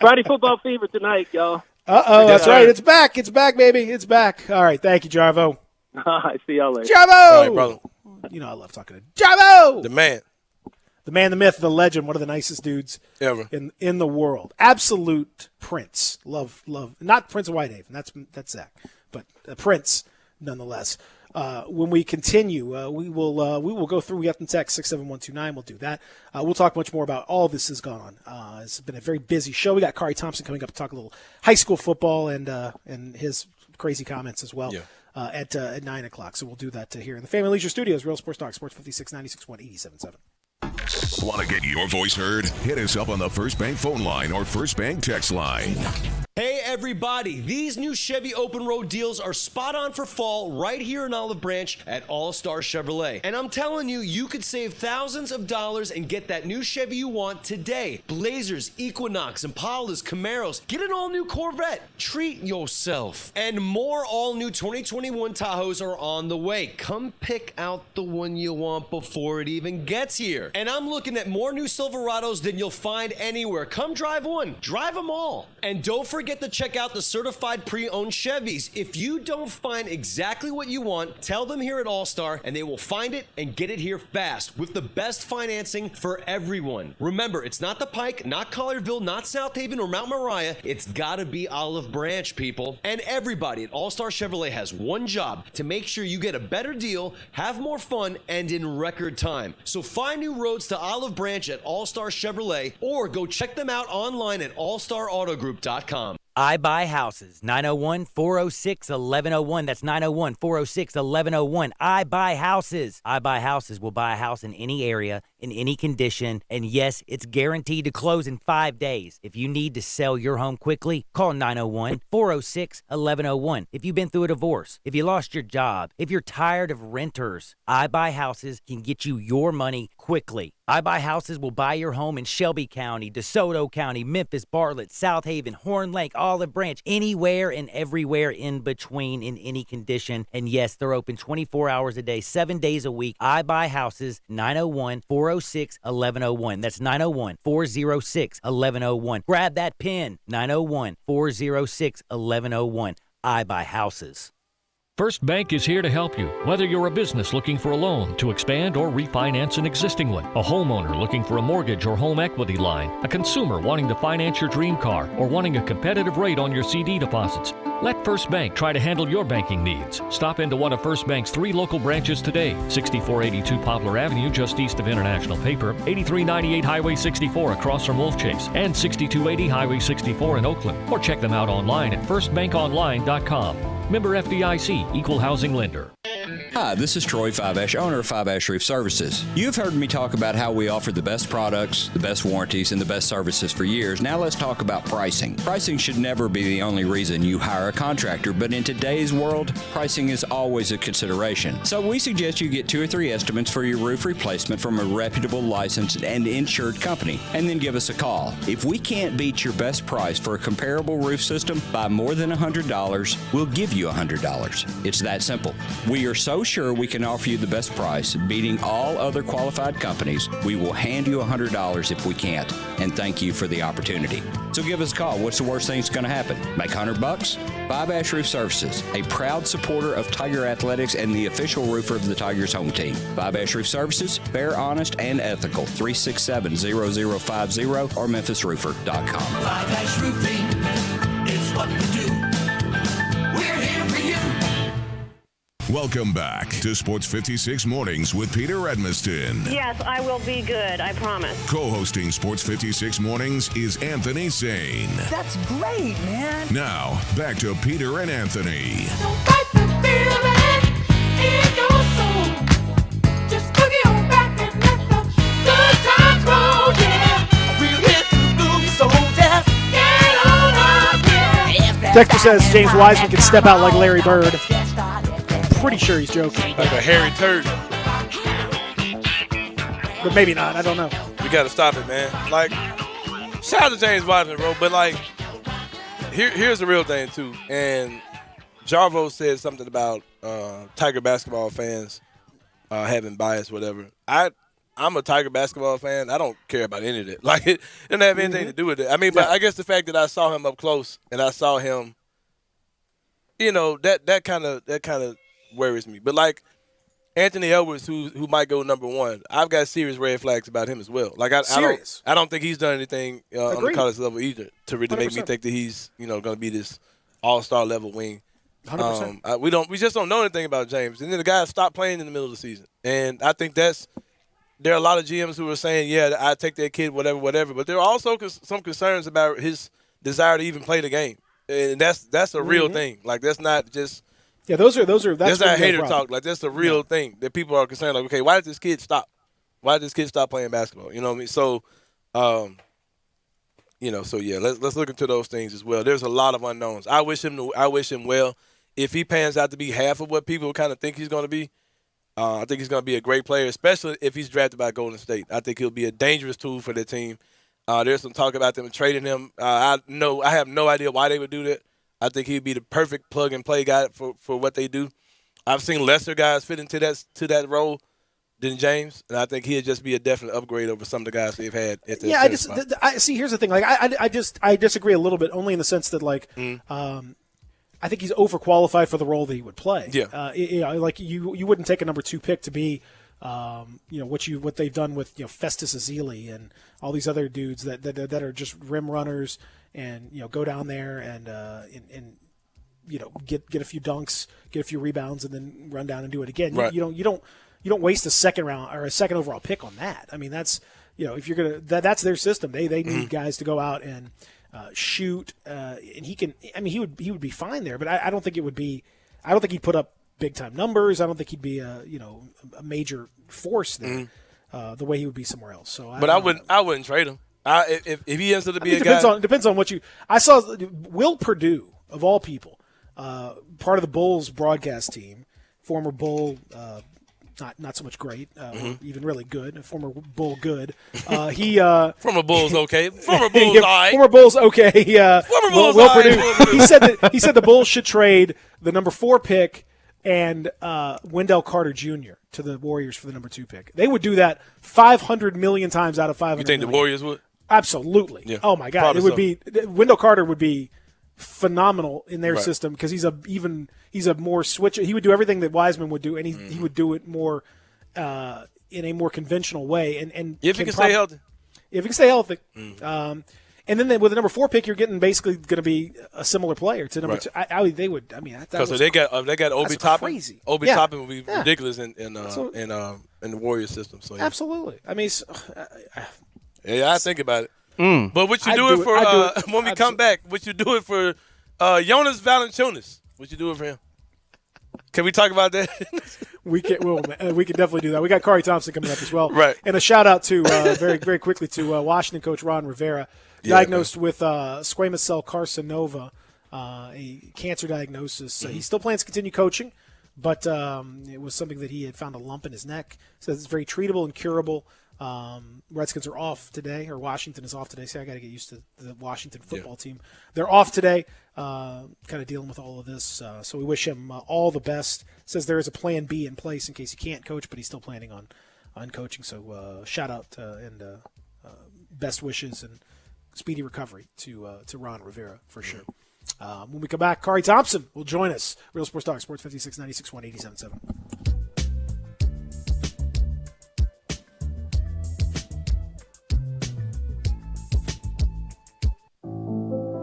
Friday Football Fever tonight, y'all. That's right. It's back. It's back, baby. It's back. All right. Thank you, Jarvo. I see y'all later. Jarvo! All right, brother. I love talking to Jarvo! The man. The man, the myth, the legend, one of the nicest dudes ever in the world. Absolute Prince. Love. Not Prince of Whitehaven. That's Zach. But Prince, nonetheless. When we continue, we will go through. We got some text 67129. We'll do that. We'll talk much more about all this has gone on. It's been a very busy show. We got Kari Thompson coming up to talk a little high school football and his crazy comments as well at 9 o'clock. So we'll do that here in the Family Leisure Studios. Real Sports Talk, Sports 56 96.1 87.7. Want to get your voice heard? Hit us up on the First Bank phone line or First Bank text line. Hey everybody, these new Chevy Open Road deals are spot on for fall right here in Olive Branch at All Star Chevrolet. And I'm telling you, you could save thousands of dollars and get that new Chevy you want today. Blazers, Equinox, Impalas, Camaros, get an all new Corvette. Treat yourself. And more all new 2021 Tahoes are on the way. Come pick out the one you want before it even gets here. And I'm looking at more new Silverados than you'll find anywhere. Come drive one. Drive them all. And don't forget forget to check out the certified pre-owned Chevys. If you don't find exactly what you want, tell them here at All-Star and they will find it and get it here fast with the best financing for everyone. Remember, it's not the Pike, not Collierville, not South Haven or Mount Moriah. It's gotta be Olive Branch, people. And everybody at All-Star Chevrolet has one job: to make sure you get a better deal, have more fun, and in record time. So find new roads to Olive Branch at All-Star Chevrolet, or go check them out online at allstarautogroup.com. I Buy Houses, 901-406-1101. That's 901-406-1101. I Buy Houses. I Buy Houses will buy a house in any area, in any condition, and yes, it's guaranteed to close in 5 days. If you need to sell your home quickly, call 901-406-1101. If you've been through a divorce, if you lost your job, if you're tired of renters, I Buy Houses can get you your money quickly. I Buy Houses will buy your home in Shelby County, DeSoto County, Memphis, Bartlett, South Haven, Horn Lake, Olive Branch, anywhere and everywhere in between, in any condition. And yes, they're open 24 hours a day, 7 days a week. I Buy Houses, 901-406-1101. That's 901-406-1101. Grab that pen, 901-406-1101. I Buy Houses. First Bank is here to help you, whether you're a business looking for a loan to expand or refinance an existing one, a homeowner looking for a mortgage or home equity line, a consumer wanting to finance your dream car, or wanting a competitive rate on your CD deposits. Let First Bank try to handle your banking needs. Stop into one of First Bank's 3 local branches today: 6482 Poplar Avenue, just east of International Paper, 8398 Highway 64 across from Wolf Chase, and 6280 Highway 64 in Oakland. Or check them out online at firstbankonline.com. Member FDIC, Equal Housing Lender. Hi, this is Troy Fiveash, owner of Fiveash Roof Services. You've heard me talk about how we offer the best products, the best warranties, and the best services for years. Now let's talk about pricing. Pricing should never be the only reason you hire a contractor, but in today's world, pricing is always a consideration. So we suggest you get 2 or 3 estimates for your roof replacement from a reputable, licensed, and insured company, and then give us a call. If we can't beat your best price for a comparable roof system by more than $100, we'll give you $100. It's that simple. We are so sure we can offer you the best price, beating all other qualified companies. We will hand you $100 if we can't, and thank you for the opportunity. So give us a call. What's the worst thing that's going to happen? Make $100? Fiveash Roof Services, a proud supporter of Tiger Athletics and the official roofer of the Tigers home team. Fiveash Roof Services, fair, honest, and ethical. 367-0050 or memphisroofer.com. Fiveash Roofing is what we do. We're here for you. Welcome back to Sports 56 Mornings with Peter Edmiston. Yes, I will be good, I promise. Co-hosting Sports 56 Mornings is Anthony Sane. That's great, man. Now, back to Peter and Anthony. Don't fight the feeling in your soul. Just boogie on back and let the good times roll, yeah. We're here to boogie, so just get on up, yeah. Dexter says James Wiseman can step out like Larry Bird. Pretty sure he's joking. Like a hairy turd. But maybe not. I don't know. We got to stop it, man. Like, shout out to James Wiseman, bro. But, like, here's the real thing, too. And Jarvo said something about Tiger basketball fans having bias, whatever. I'm a Tiger basketball fan. I don't care about any of it. Like, it didn't have anything to do with it. I mean, but I guess the fact that I saw him up close and I saw him, you know, that kind of worries me. But like Anthony Edwards, who might go number 1, I've got serious red flags about him as well. Like I don't think he's done anything on the college level either to really 100%. Make me think that he's going to be this all-star level wing. 100%. We just don't know anything about James. And then the guy stopped playing in the middle of the season. And I think there are a lot of GMs who are saying, yeah, I take that kid, whatever. But there are also some concerns about his desire to even play the game, and that's a real thing. Like that's not just. Yeah, that's not hater talk. Like that's a real thing that people are concerned. Like, okay, why did this kid stop? Why did this kid stop playing basketball? You know what I mean? So, let's look into those things as well. There's a lot of unknowns. I wish him well. If he pans out to be half of what people kind of think he's going to be, I think he's going to be a great player, especially if he's drafted by Golden State. I think he'll be a dangerous tool for their team. There's some talk about them trading him. I have no idea why they would do that. I think he'd be the perfect plug-and-play guy for what they do. I've seen lesser guys fit into that role. than James, and I think he'd just be a definite upgrade over some of the guys they've had at the I just I see. Here's the thing. Like I disagree a little bit, only in the sense that like I think he's overqualified for the role that he would play. Yeah. Like you wouldn't take a number 2 pick to be, what they've done with Festus Ezeli and all these other dudes that are just rim runners and go down there and get a few dunks, get a few rebounds, and then run down and do it again. Right. You don't waste a second round or a second overall pick on that. I mean, that's if you're gonna that's their system. They need guys to go out and shoot, and he can. I mean, he would be fine there, but I don't think it would be. I don't think he'd put up big time numbers. I don't think he'd be a major force there the way he would be somewhere else. So, I wouldn't trade him. If he ends up to be a depends guy. Depends on what you. I saw Will Perdue of all people, part of the Bulls broadcast team, former Bull. Not so much great, or even really good. Former Bull good. Former Bull's okay. Former Bull's all right. Former Bull's okay. Former Bull's Will all right. Perdue. He said the Bulls should trade the number 4 pick and Wendell Carter Jr. to the Warriors for the number 2 pick. They would do that 500 million times out of 500. You think the Warriors would? Absolutely. Yeah. Oh my God, Probably it would so. be Wendell Carter would be phenomenal in their Right. system because he's a more switch. He would do everything that Wiseman would do, and he would do it more in a more conventional way. And If he can stay healthy. If he can stay healthy. And then with the number 4 pick, you're getting basically going to be a similar player to number 2. They would. I mean, that Because was they got Obi Toppin. crazy. Obi Yeah. Toppin would be Yeah. ridiculous in the Warriors system. So yeah. Absolutely. I mean, Yeah, I think about it. But what you I'd do do it for it. I'd do it. when we come back? What you do it for Jonas Valanciunas? What you do it for him? Can we talk about that? We can definitely do that. We got Kari Thompson coming up as well. Right. And a shout out to very very quickly to Washington coach Ron Rivera, diagnosed with squamous cell carcinoma, a cancer diagnosis. He still plans to continue coaching, but it was something that he had found a lump in his neck. Says it's very treatable and curable. Redskins are off today, or Washington is off today. See, I got to get used to the Washington football team. They're off today, kind of dealing with all of this. So we wish him all the best. Says there is a plan B in place in case he can't coach, but he's still planning on coaching. So shout out and best wishes and speedy recovery to Ron Rivera for sure. When we come back, Kari Thompson will join us. Real Sports Talk, Sports 56, 96.1, 87.7.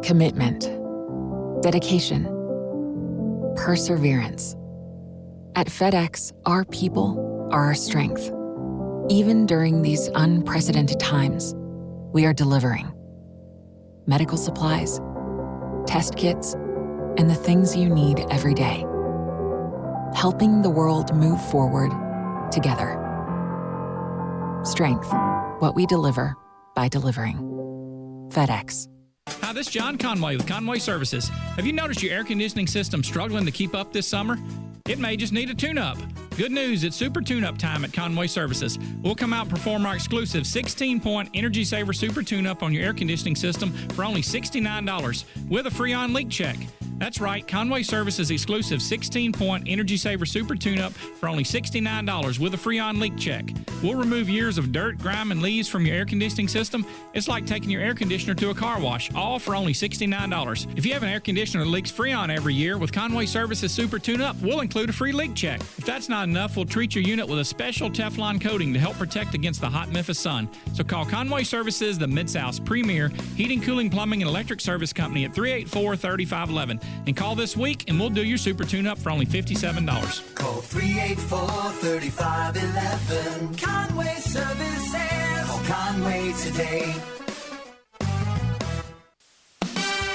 Commitment, dedication, perseverance. At FedEx, our people are our strength. Even during these unprecedented times, we are delivering medical supplies, test kits, and the things you need every day. Helping the world move forward together. Strength, what we deliver by delivering. FedEx. Hi, this is John Conway with Conway Services. Have you noticed your air conditioning system struggling to keep up this summer? It may just need a tune-up. Good news, it's super tune-up time at Conway Services. We'll come out and perform our exclusive 16-point Energy Saver Super Tune-up on your air conditioning system for only $69 with a free on-leak check. That's right, Conway Services exclusive 16-point Energy Saver Super Tune-up for only $69 with a free on-leak check. We'll remove years of dirt, grime, and leaves from your air conditioning system. It's like taking your air conditioner to a car wash, all for only $69. If you have an air conditioner that leaks Freon every year, with Conway Services Super Tune-up, we'll include a free leak check. If that's not enough, we'll treat your unit with a special Teflon coating to help protect against the hot Memphis sun. So call Conway Services, the Mid-South's premier heating, cooling, plumbing, and electric service company at 384-3511. And call this week, and we'll do your Super Tune-up for only $57. Call 384-3511. Conway Services. Call Conway today.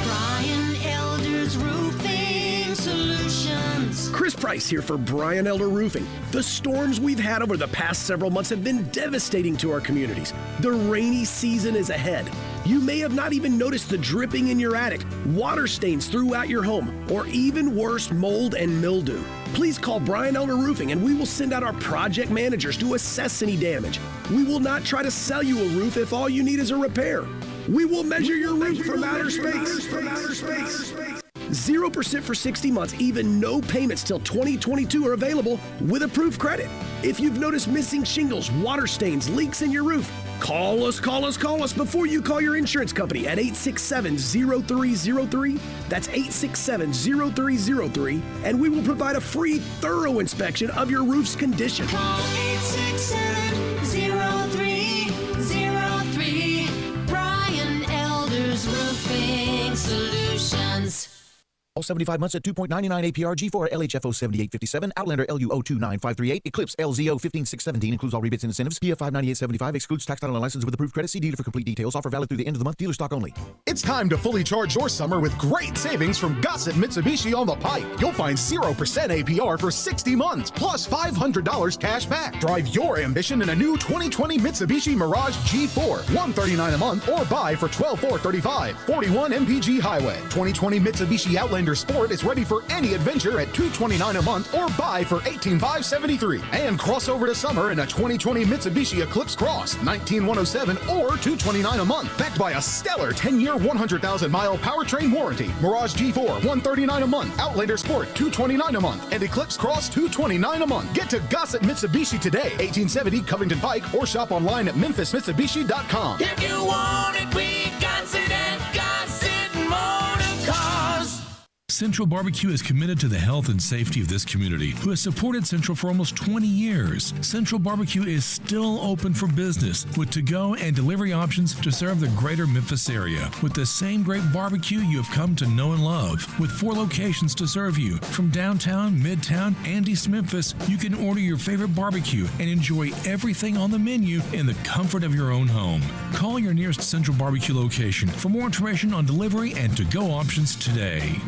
Brian Elder's Roofing Solutions. Chris Price here for Brian Elder Roofing. The storms we've had over the past several months have been devastating to our communities. The rainy season is ahead. You may have not even noticed the dripping in your attic, water stains throughout your home, or even worse, mold and mildew. Please call Brian Elder Roofing and we will send out our project managers to assess any damage. We will not try to sell you a roof if all you need is a repair. We will measure your roof from outer space. 0% for 60 months, even no payments till 2022 are available with approved credit. If you've noticed missing shingles, water stains, leaks in your roof, call us before you call your insurance company at 867-0303. That's 867-0303, and we will provide a free, thorough inspection of your roof's condition. Call 867-0303. Brian Elders Roofing Solutions. All 75 months at 2.99 APR, G4 LHFO 7857, Outlander LU 029538, Eclipse LZO 15617, includes all rebates and incentives. PF 59875, excludes tax title and license with approved credit. See dealer for complete details. Offer valid through the end of the month. Dealer stock only. It's time to fully charge your summer with great savings from Gossett Mitsubishi on the Pike. You'll find 0% APR for 60 months, plus $500 cash back. Drive your ambition in a new 2020 Mitsubishi Mirage G4, $139 a month, or buy for $12,435, 41 MPG Highway. 2020 Mitsubishi Outlander Sport is ready for any adventure at $229 a month, or buy for $18,573. And cross over to summer in a 2020 Mitsubishi Eclipse Cross, $19,107 or $229 a month, backed by a stellar 10-year, 100,000-mile powertrain warranty. Mirage G4, $139 a month, Outlander Sport, $229 a month, and Eclipse Cross, $229 a month. Get to Gossett Mitsubishi today, 1870 Covington Pike, or shop online at memphismitsubishi.com. If you want it, we got it at Gossett Motor Cars. Central Barbecue is committed to the health and safety of this community, who has supported Central for almost 20 years. Central Barbecue is still open for business with to-go and delivery options to serve the greater Memphis area with the same great barbecue you have come to know and love. With 4 locations to serve you, from downtown, midtown, and East Memphis, you can order your favorite barbecue and enjoy everything on the menu in the comfort of your own home. Call your nearest Central Barbecue location for more information on delivery and to-go options today.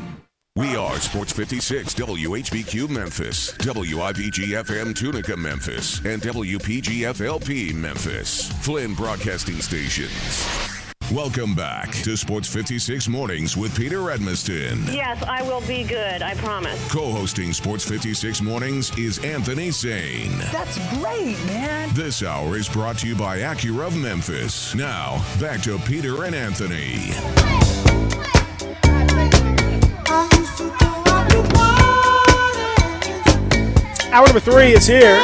We are Sports 56 WHBQ Memphis, WIVG-FM Tunica Memphis, and WPG-FLP Memphis, Flynn Broadcasting Stations. Welcome back to Sports 56 Mornings with Peter Edmiston. Yes, I will be good, I promise. Co-hosting Sports 56 Mornings is Anthony Sane. That's great, man. This hour is brought to you by Acura of Memphis. Now, back to Peter and Anthony. Hour number 3 is here.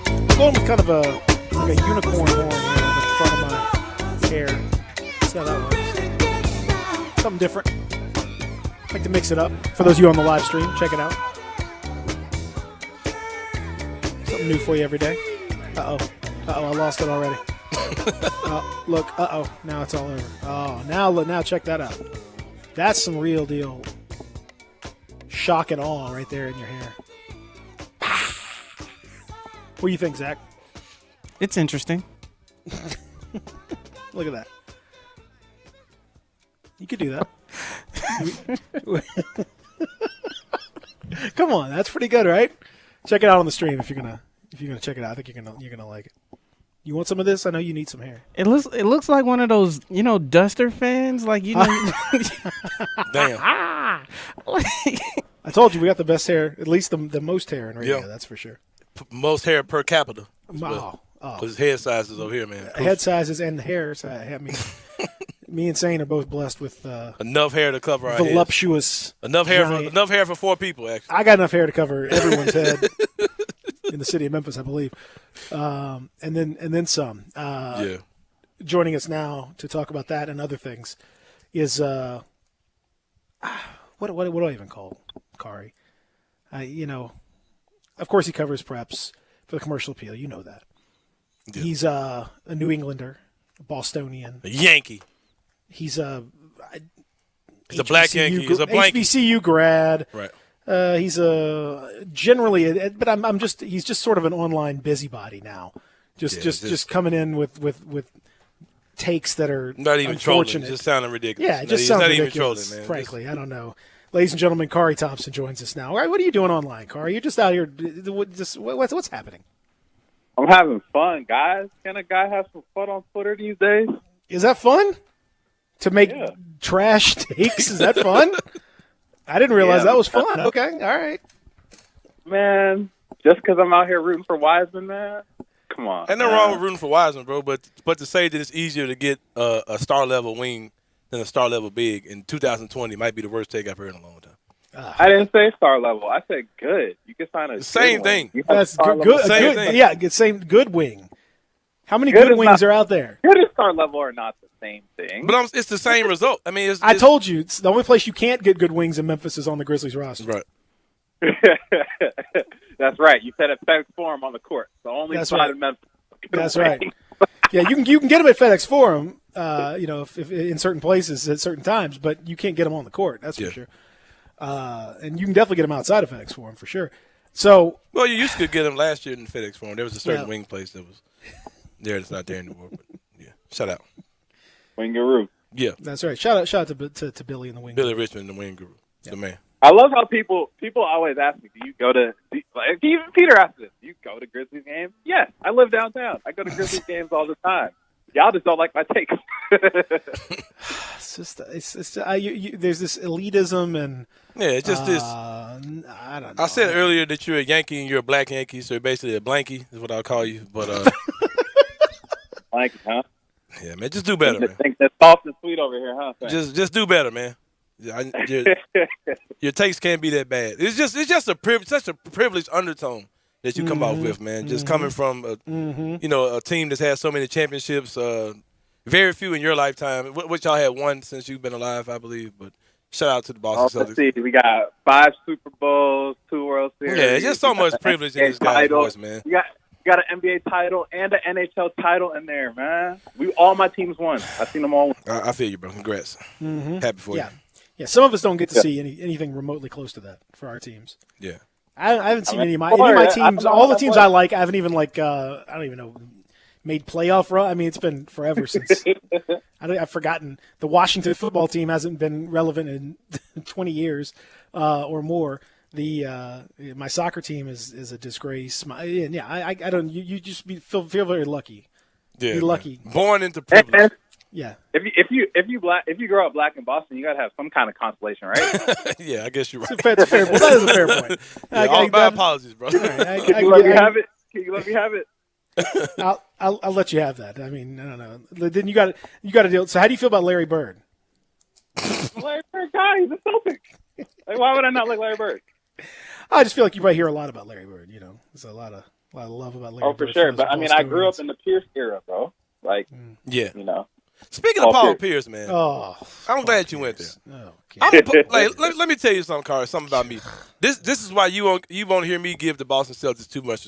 I'm going with kind of like a unicorn horn here on the front of my hair. See how that works. Something different. I like to mix it up. For those of you on the live stream, check it out. Something new for you every day. Uh-oh, I lost it already. Look, now it's all over. Oh, now check that out. That's some real deal shock and awe right there in your hair. What do you think, Zach? It's interesting. Look at that. You could do that. Come on, that's pretty good, right? Check it out on the stream if you're gonna check it out. I think you're gonna like it. You want some of this? I know you need some hair. It looks like one of those, Duster fans, like Damn. I told you we got the best hair, at least the most hair in radio. Yeah. That's for sure. Most hair per capita. Wow. Because head sizes over here, man. Head sizes and the hair size. Me and Sane are both blessed with enough hair to cover our voluptuous. Enough hair for 4 people. Actually, I got enough hair to cover everyone's head in the city of Memphis, I believe, and then some. Yeah. Joining us now to talk about that and other things is what do I even call Kari? Of course he covers preps for the Commercial Appeal. You know that. Yeah. He's a New Englander, a Bostonian, a Yankee. He's a black Yankee. He's a blank HBCU grad. Right. He's he's just sort of an online busybody now. Just coming in with takes that are not even trolling, just sounding ridiculous. Yeah, just sounds ridiculous. Even trolling, man. Frankly, I don't know. Ladies and gentlemen, Kari Thompson joins us now. All right, what are you doing online, Kari? You're just out here. What's happening? I'm having fun, guys. Can a guy have some fun on Twitter these days? Is that fun? To make trash takes? Is that fun? I didn't realize that was fun. Okay, all right. Man, just because I'm out here rooting for Wiseman, man. Come on. Ain't nothing wrong with rooting for Wiseman, bro. But to say that it's easier to get a star level wing than a star level big in 2020 might be the worst take I've heard in a long time. I didn't say star level. I said good. You can sign a same good thing. Wing. That's good. Same thing. Yeah, good wing. How many good wings are out there? Good and star level are not the same thing. But it's the same result. I mean, I told you, it's the only place you can't get good wings in Memphis is on the Grizzlies roster. Right. That's right. You said at FedEx Forum on the court. The only spot in Memphis. That's right. Yeah, you can get them at FedEx Forum, if in certain places at certain times, but you can't get them on the court. That's for sure. And you can definitely get them outside of FedEx Forum for sure. So, well, you used to get them last year in FedEx Forum. There was a certain wing place that was there that's not there anymore. But yeah, shout out. Wingaroo. Yeah, that's right. Shout out to Billy and the Wing. Billy Richmond, the Wingaroo, the man. I love how people always ask me, do you go to like, even Peter asked this, do you go to Grizzlies games? Yes, I live downtown. I go to Grizzlies games all the time. Y'all just don't like my take. It's just there's this elitism and it's just this. I don't know. I said earlier that you're a Yankee and you're a black Yankee, so you're basically a blankie is what I'll call you. But blankie, huh? Yeah, man, just do better, man. Think that's soft and sweet over here, huh? Just do better, man. Your takes can't be that bad. It's just such a privileged undertone that you come off with, man. Just coming from a team that's had so many championships, very few in your lifetime. Which y'all had one since you've been alive, I believe. But shout out to the Boston Celtics. Let's see, we got 5 Super Bowls, 2 World Series. Yeah, just so much privilege in this guy's voice, man. You got an NBA title and an NHL title in there, man. All my teams won. I've seen them all win. I feel you, bro. Congrats. Happy for you. Yeah, some of us don't get to see anything remotely close to that for our teams. Yeah. I haven't seen any of my teams. All the teams I like, I haven't even I don't even know, made playoff run. I mean, it's been forever since. I've forgotten. The Washington football team hasn't been relevant in 20 years or more. My soccer team is a disgrace. And yeah, I don't. You just feel very lucky. Yeah, be lucky. Born into privilege. Yeah. If you grow up black in Boston, you gotta have some kind of consolation, right? Yeah, I guess you're right. It's a fair point. That is a fair point. Yeah, my apologies, bro. Can you let me have it? Can you let me have it? I'll let you have that. I mean, I don't know. Then you got to deal. So how do you feel about Larry Bird? Larry Bird guy, he's a Celtic. Like, why would I not like Larry Bird? I just feel like you probably hear a lot about Larry Bird. You know, there's a lot of love about Larry Bird. Oh, for sure. But I mean, I grew up in the Pierce era, bro. Like, yeah, you know. Speaking of Paul Pierce, man, I'm glad you went there. Let me tell you something, Carl. Something about me. This is why you won't hear me give the Boston Celtics too much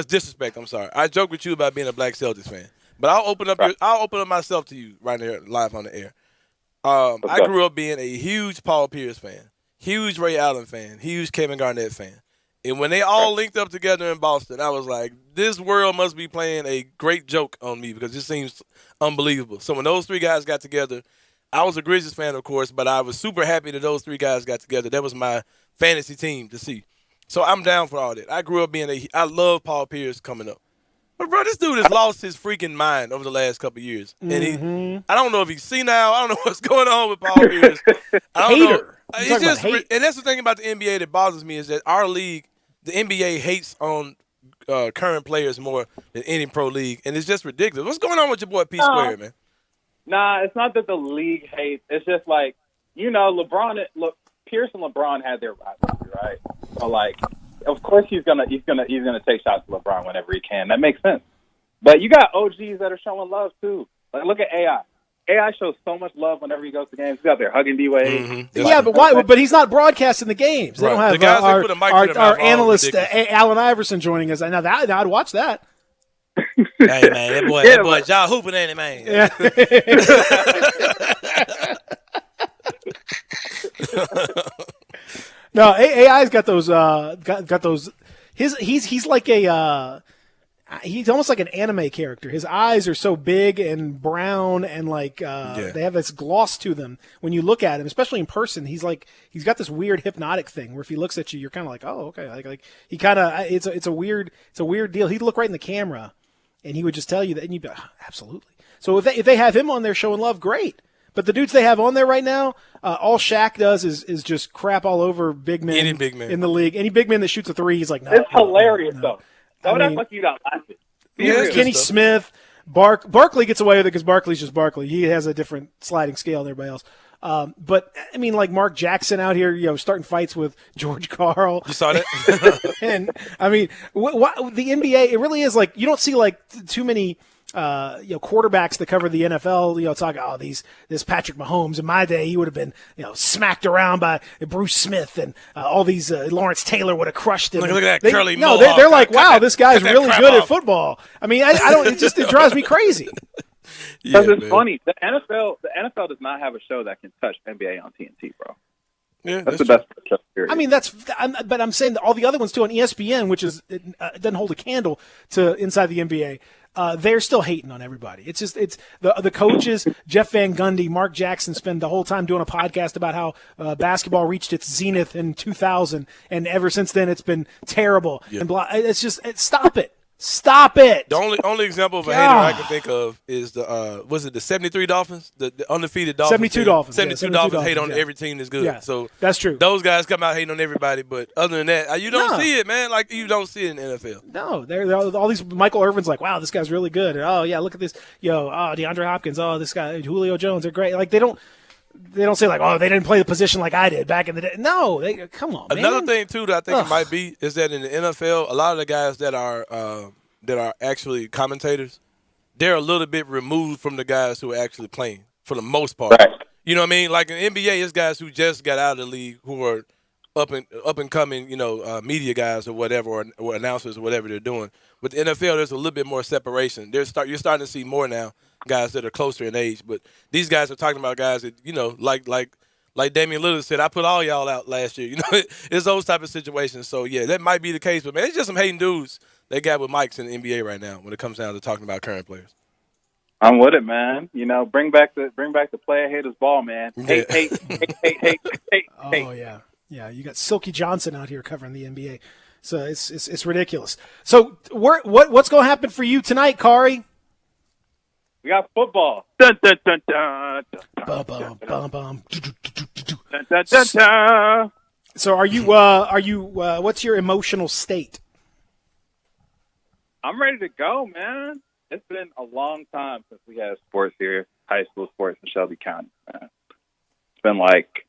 disrespect. I'm sorry. I joke with you about being a black Celtics fan, but I'll open up myself to you right there, live on the air. I grew up being a huge Paul Pierce fan, huge Ray Allen fan, huge Kevin Garnett fan. And when they all linked up together in Boston, I was like, this world must be playing a great joke on me because this seems unbelievable. So when those three guys got together, I was a Grizzlies fan, of course, but I was super happy that those three guys got together. That was my fantasy team to see. So I'm down for all that. I grew up I love Paul Pierce coming up. But, bro, this dude has lost his freaking mind over the last couple of years. And I don't know if he's senile. I don't know what's going on with Paul Pierce. I don't know. It's just, and that's the thing about the NBA that bothers me is that our league, the NBA hates on current players more than any pro league, and it's just ridiculous. What's going on with your boy P Squared, man? Nah, it's not that the league hates. It's just like, Pierce and LeBron had their rivalry, right? So like, of course he's gonna take shots at LeBron whenever he can. That makes sense. But you got OGs that are showing love too. Like look at AI. AI shows so much love whenever he goes to games. He's out there hugging D-Wade. Yeah, but why? But he's not broadcasting the games. They don't have our analyst Allen Iverson joining us. Now I'd watch that. Hey man, that boy, y'all hooping, ain't it, man? Yeah. No, AI's got those. Got those. He's like a. He's almost like an anime character. His eyes are so big and brown, and they have this gloss to them when you look at him, especially in person. He's got this weird hypnotic thing where if he looks at you, you're kind of like, oh, okay. Like he kind of it's a weird deal. He'd look right in the camera, and he would just tell you that, and you'd be like, oh, absolutely. So if they have him on there showing love, great. But the dudes they have on there right now, all Shaq does is just crap all over big men, any big man in the league. Any big man that shoots a three, he's like, no. It's hilarious though. Don't act like you don't like it. Kenny Smith, Barkley gets away with it because Barkley's just Barkley. He has a different sliding scale than everybody else. But I mean, like Mark Jackson out here, starting fights with George Karl. You saw that? And I mean, the NBA, it really is like you don't see like too many. Quarterbacks that cover the NFL, talk, this Patrick Mahomes. In my day, he would have been, smacked around by Bruce Smith and all these, Lawrence Taylor would have crushed him. Look at that curly mohawk. They're like, wow, this guy's really good at football. I mean, I don't, it drives me crazy. Because it's funny. The NFL does not have a show that can touch NBA on TNT, bro. Yeah, that's the best show, period. I mean, but I'm saying that all the other ones too on ESPN, which is it doesn't hold a candle to inside the NBA. They're still hating on everybody. It's the coaches, Jeff Van Gundy, Mark Jackson spend the whole time doing a podcast about how basketball reached its zenith in 2000, and ever since then it's been terrible. Yeah. And stop it. Stop it. The only example of a hater I can think of is the 73 Dolphins, the undefeated Dolphins. 72 Dolphins. 72 Dolphins hate on every team that's good. Yeah, so that's true. Those guys come out hating on everybody, but other than that, you don't see it, man. Like you don't see it in the NFL. No, they're all these. Michael Irvin's like, wow, this guy's really good. And, oh yeah, look at this. DeAndre Hopkins. Oh, this guy, Julio Jones. They're great. Like they don't say like, oh, they didn't play the position like I did back in the day. No, come on, man. Another thing too that I think it might be is that in the NFL, a lot of the guys that are actually commentators, they're a little bit removed from the guys who are actually playing for the most part. Right. You know what I mean? Like in the NBA, it's guys who just got out of the league who are up and coming, media guys or whatever, or announcers or whatever they're doing. With the NFL, there's a little bit more separation. You're starting to see more now guys that are closer in age, but these guys are talking about guys that like Damian Lillard said, I put all y'all out last year. It's those type of situations. So yeah, that might be the case, but man, it's just some hating dudes they got with mics in the NBA right now when it comes down to talking about current players. I'm with it, man. Bring back the player haters ball, man. Hate. Oh yeah. You got Silky Johnson out here covering the NBA, so it's ridiculous. So what's going to happen for you tonight, Kari? We got football. Dun, dun, dun, dun, dun, bum, bum, bum, bum. Dun, dun, dun, dun. So are you what's your emotional state? I'm ready to go, man. It's been a long time since we had sports here, high school sports in Shelby County, man. It's been like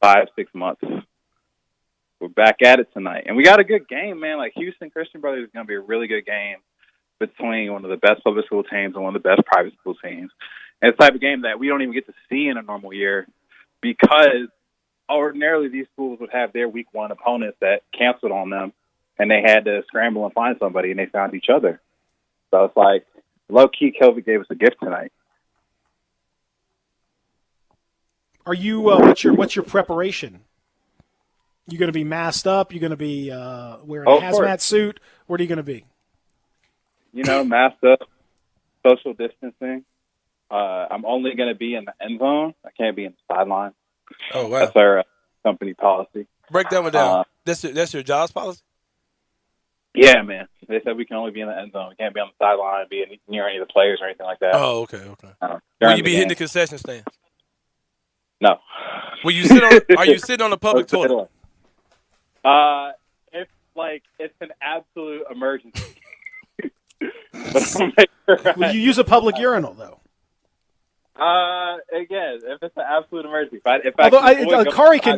5-6 months. We're back at it tonight. And we got a good game, man. Like Houston Christian Brothers is going to be a really good game between one of the best public school teams and one of the best private school teams. And it's the type of game that we don't even get to see in a normal year because ordinarily these schools would have their week one opponents that canceled on them and they had to scramble and find somebody, and they found each other. So it's like, low-key, Kelvin gave us a gift tonight. Are you what's your preparation? You going to be masked up? You going to be wearing a hazmat suit? What are you going to be? Masked up, social distancing. I'm only going to be in the end zone. I can't be in the sideline. Oh wow! That's our company policy. Break that one down. That's your job's policy. Yeah, man. They said we can only be in the end zone. We can't be on the sideline, be near any of the players or anything like that. Oh, okay. Will you be hitting the concession stands? No. Will you sit on? Are you sitting on the public toilet? It's an absolute emergency. Will you use a public urinal though? Again, if it's an absolute emergency.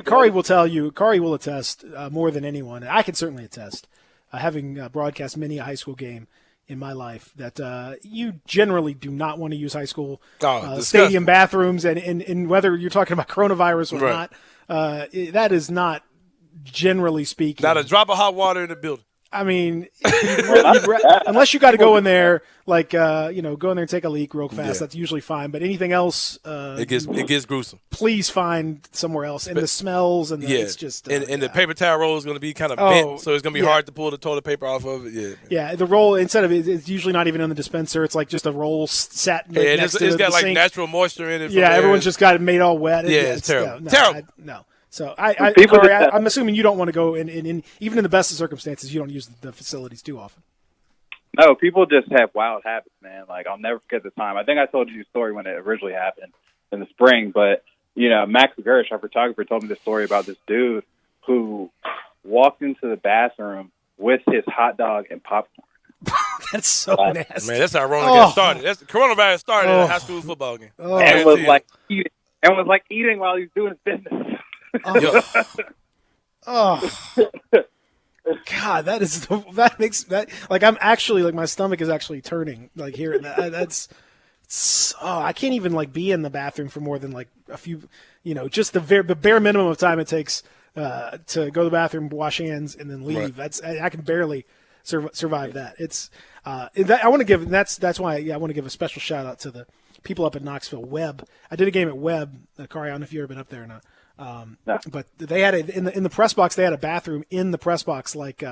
Kari will tell you. Kari will attest more than anyone. I can certainly attest. Having broadcast many a high school game in my life, that you generally do not want to use high school stadium bathrooms, and whether you're talking about coronavirus or not, that is not, generally speaking, not a drop of hot water in the building. I mean, unless you got to go in there, go in there and take a leak real fast. That's usually fine. But anything else, it gets gruesome. Please find somewhere else. And the smells and it's just and the paper towel roll is going to be kind of bent, so it's going to be hard to pull the toilet paper off of it. Yeah. The roll, instead of it's usually not even in the dispenser. It's like just a roll sat next to it's got the like sink. natural moisture in it. Yeah, everyone's just got it made all wet. It's terrible. Terrible. No. So I'm assuming you don't want to go in even in the best of circumstances, you don't use the facilities too often. No, people just have wild habits, man. Like, I'll never forget the time. I think I told you the story when it originally happened in the spring, but, Max Gersh, our photographer, told me the story about this dude who walked into the bathroom with his hot dog and popcorn. That's so nasty. Man, that's how Rona got started. That's coronavirus started at a high school football game. And was like eating while he's doing his business. God, that makes that like I'm actually like my stomach is actually turning like hearing that. That's I can't even like be in the bathroom for more than like a few, just the bare minimum of time it takes to go to the bathroom, wash hands, and then leave. Right. I can barely survive that. It's I want to give that's why I want to give a special shout out to the people up at Knoxville. Webb. I did a game at Webb. Kari, I don't know if you've ever been up there or not. No. But they had in the press box. They had a bathroom in the press box, like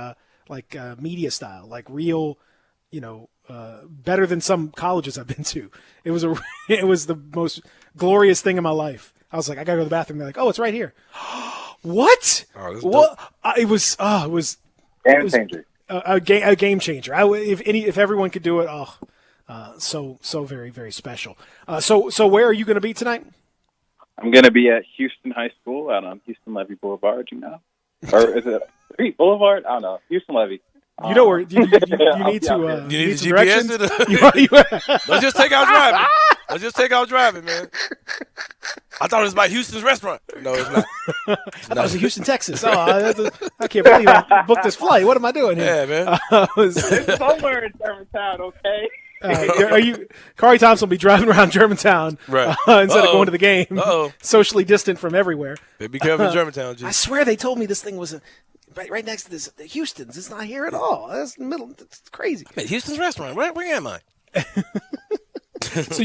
media style, like real, better than some colleges I've been to. It was the most glorious thing in my life. I was like, I gotta go to the bathroom. They're like, oh, it's right here. What? Oh, What? It was Game changer. A game changer. If everyone could do it, so very, very special. So where are you going to be tonight? I'm going to be at Houston High School out on Houston Levy Boulevard, Or is it Street Boulevard? I don't know. Houston Levy. You know where you need to. You need some the directions? GPS? Don't just take out driving. Don't just take out driving, man. I thought it was by Houston's restaurant. No, it's not. I thought it was in Houston, Texas. I can't believe I booked this flight. What am I doing here? Yeah, man. It's somewhere in Germantown, okay? Kari Thompson will be driving around Germantown right. Instead of going to the game. Uh-oh. Socially distant from everywhere. Be careful in Germantown, G. I swear they told me this thing was right next to this Houston's. It's not here at all. That's in the middle. It's crazy. I'm at Houston's restaurant. Where am I? So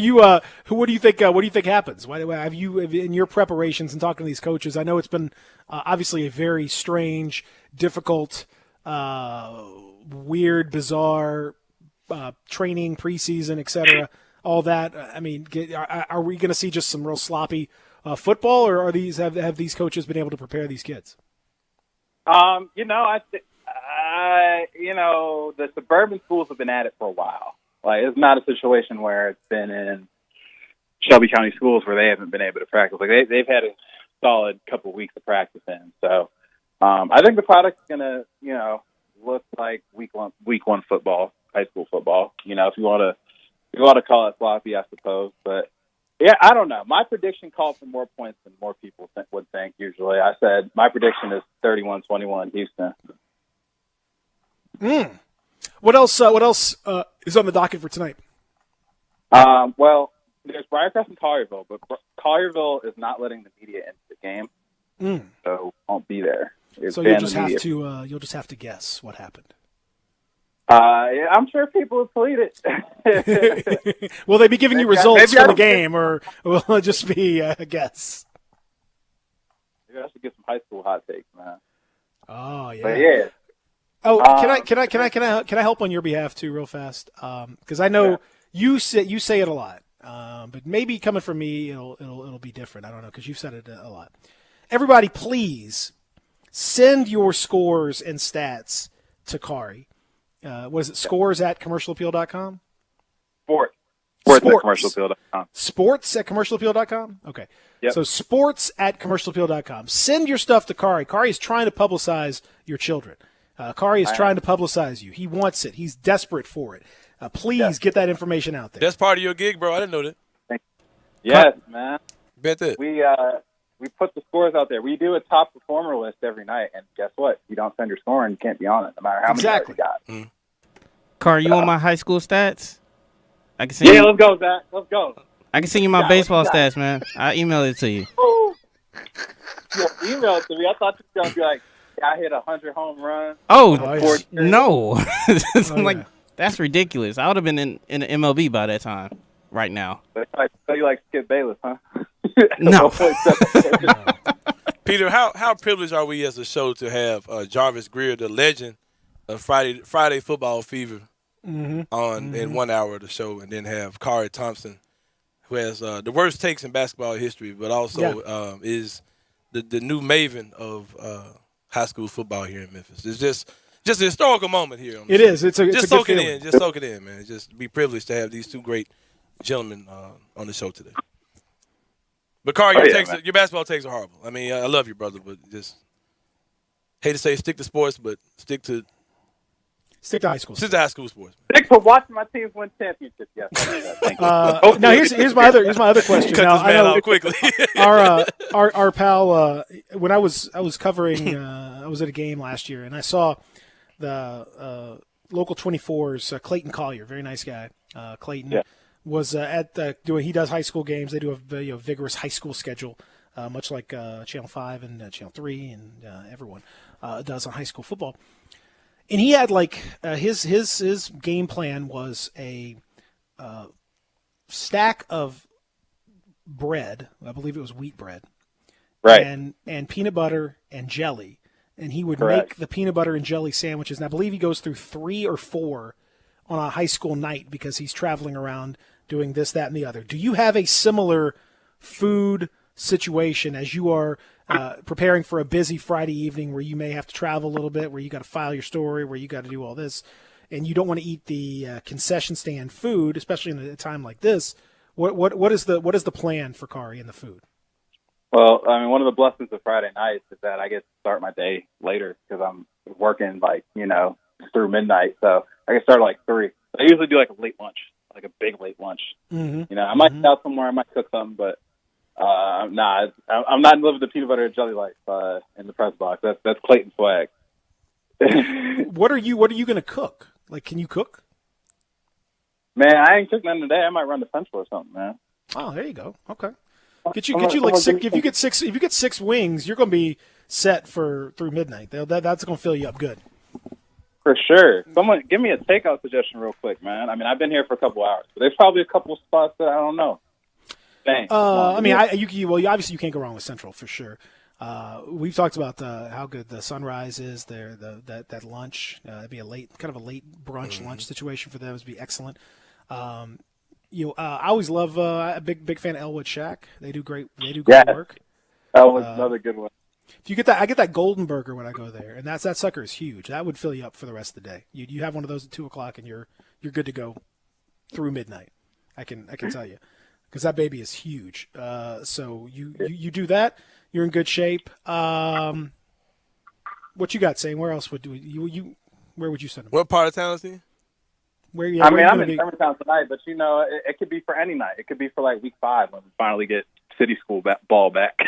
what do you think? What do you think happens? Why have you in your preparations and talking to these coaches? I know it's been obviously a very strange, difficult, weird, bizarre training, preseason, etc. All that. I mean, are we going to see just some real sloppy football, or have these coaches been able to prepare these kids? The suburban schools have been at it for a while. Like, it's not a situation where it's been in Shelby County schools where they haven't been able to practice. Like, they've had a solid couple weeks of practice in. So, I think the product's gonna, look like week one football, high school football. If you want to call it sloppy, I suppose. But yeah, I don't know. My prediction called for more points than more people would think. Usually, I said my prediction is 31-21 Houston. What else is on the docket for tonight? Well, there's Briarcrest and Collierville, but Collierville is not letting the media into the game, so won't be there. So you'll just have to guess what happened. Yeah, I'm sure people will tweet it. Will they be giving you results for the game, or will it just be a guess? Maybe I should get some high school hot takes, man. Oh yeah. But yeah. Oh, can I help on your behalf too, real fast? Because I know you say it a lot, but maybe coming from me, it'll be different. I don't know, because you've said it a lot. Everybody, please send your scores and stats to Kari. Was it scores at commercialappeal.com? Sports at commercialappeal.com. Sports at commercialappeal.com? Okay. Yep. So sports at commercialappeal.com. Send your stuff to Kari. Kari is trying to publicize your children. Kari is trying to publicize you. He wants it. He's desperate for it. Please get that information out there. That's part of your gig, bro. I didn't know that. Yes, man. Bet that. We put the scores out there. We do a top performer list every night, and guess what? If you don't send your score, and you can't be on it, no matter how many you got. Kari, you want my high school stats? I can send let's go, Zach. Let's go. I can send you my baseball stats, man. I'll email it to you. You email it to me. I thought you were going to be like, I hit 100 home runs. No. That's ridiculous. I would have been in the MLB by that time, right now. So you like Skip Bayless, huh? No. Peter, how privileged are we as a show to have Jarvis Greer, the legend of Friday Football Fever, on in 1 hour of the show, and then have Kari Thompson, who has the worst takes in basketball history, but also is the new maven of high school football here in Memphis. It's just a historical moment here. It is. It's just a soak good it feeling. in. Just soak it in, man. Just be privileged to have these two great gentlemen on the show today. But Kari, your basketball takes are horrible. I mean, I love you, brother, but just hate to say stick to sports, but stick to Stick to high school. Stick to high school sports. Stick to watching my teams win championships. Yes. Thank you. Now here's my other question. Cut Now, this man off quickly. our pal. When I was covering, I was at a game last year, and I saw the local 24's Clayton Collier, very nice guy. Clayton was at he does high school games. They do a vigorous high school schedule, much like Channel 5 and Channel 3 and everyone does on high school football. And he had his game plan was a stack of bread. I believe it was wheat bread, right? And peanut butter and jelly. And he would Correct. make the peanut butter and jelly sandwiches. And I believe he goes through 3 or 4 on a high school night because he's traveling around doing this, that, and the other. Do you have a similar food situation as you are preparing for a busy Friday evening where you may have to travel a little bit, where you got to file your story, where you got to do all this, and you don't want to eat the concession stand food, especially in a time like this? What is the plan for Kari and the food? Well, I mean, one of the blessings of Friday nights is that I get to start my day later because I'm working through midnight. So I can start at 3. I usually do a late lunch, like a big late lunch. Mm-hmm. I might get out somewhere, I might cook something, but I'm not living the peanut butter and jelly life in the press box. That's Clayton swag. What are you going to cook? Can you cook? Man, I ain't cooked nothing today. I might run to Central or something, man. Oh, there you go. Okay. Get you six. If you get 6 wings, you're going to be set through midnight. That's going to fill you up good. For sure. Someone give me a takeout suggestion real quick, man. I mean, I've been here for a couple hours, but there's probably a couple of spots that I don't know. Thanks. Obviously you can't go wrong with Central for sure. We've talked about how good the Sunrise is there. That lunch, it'd be a late brunch lunch situation for them. It'd be excellent. I always love a big fan of Elwood Shack. They do great work. Elwood's another good one. If you get that, I get that golden burger when I go there, and that sucker is huge. That would fill you up for the rest of the day. You have one of those at 2:00 and you're good to go through midnight. I can tell you, because that baby is huge. So you do that, you're in good shape. What you got, Saying? Where else would where would you send them? What part of town is he? I'm in Germantown tonight, but it could be for any night. It could be for week 5 when we finally get city school ball back.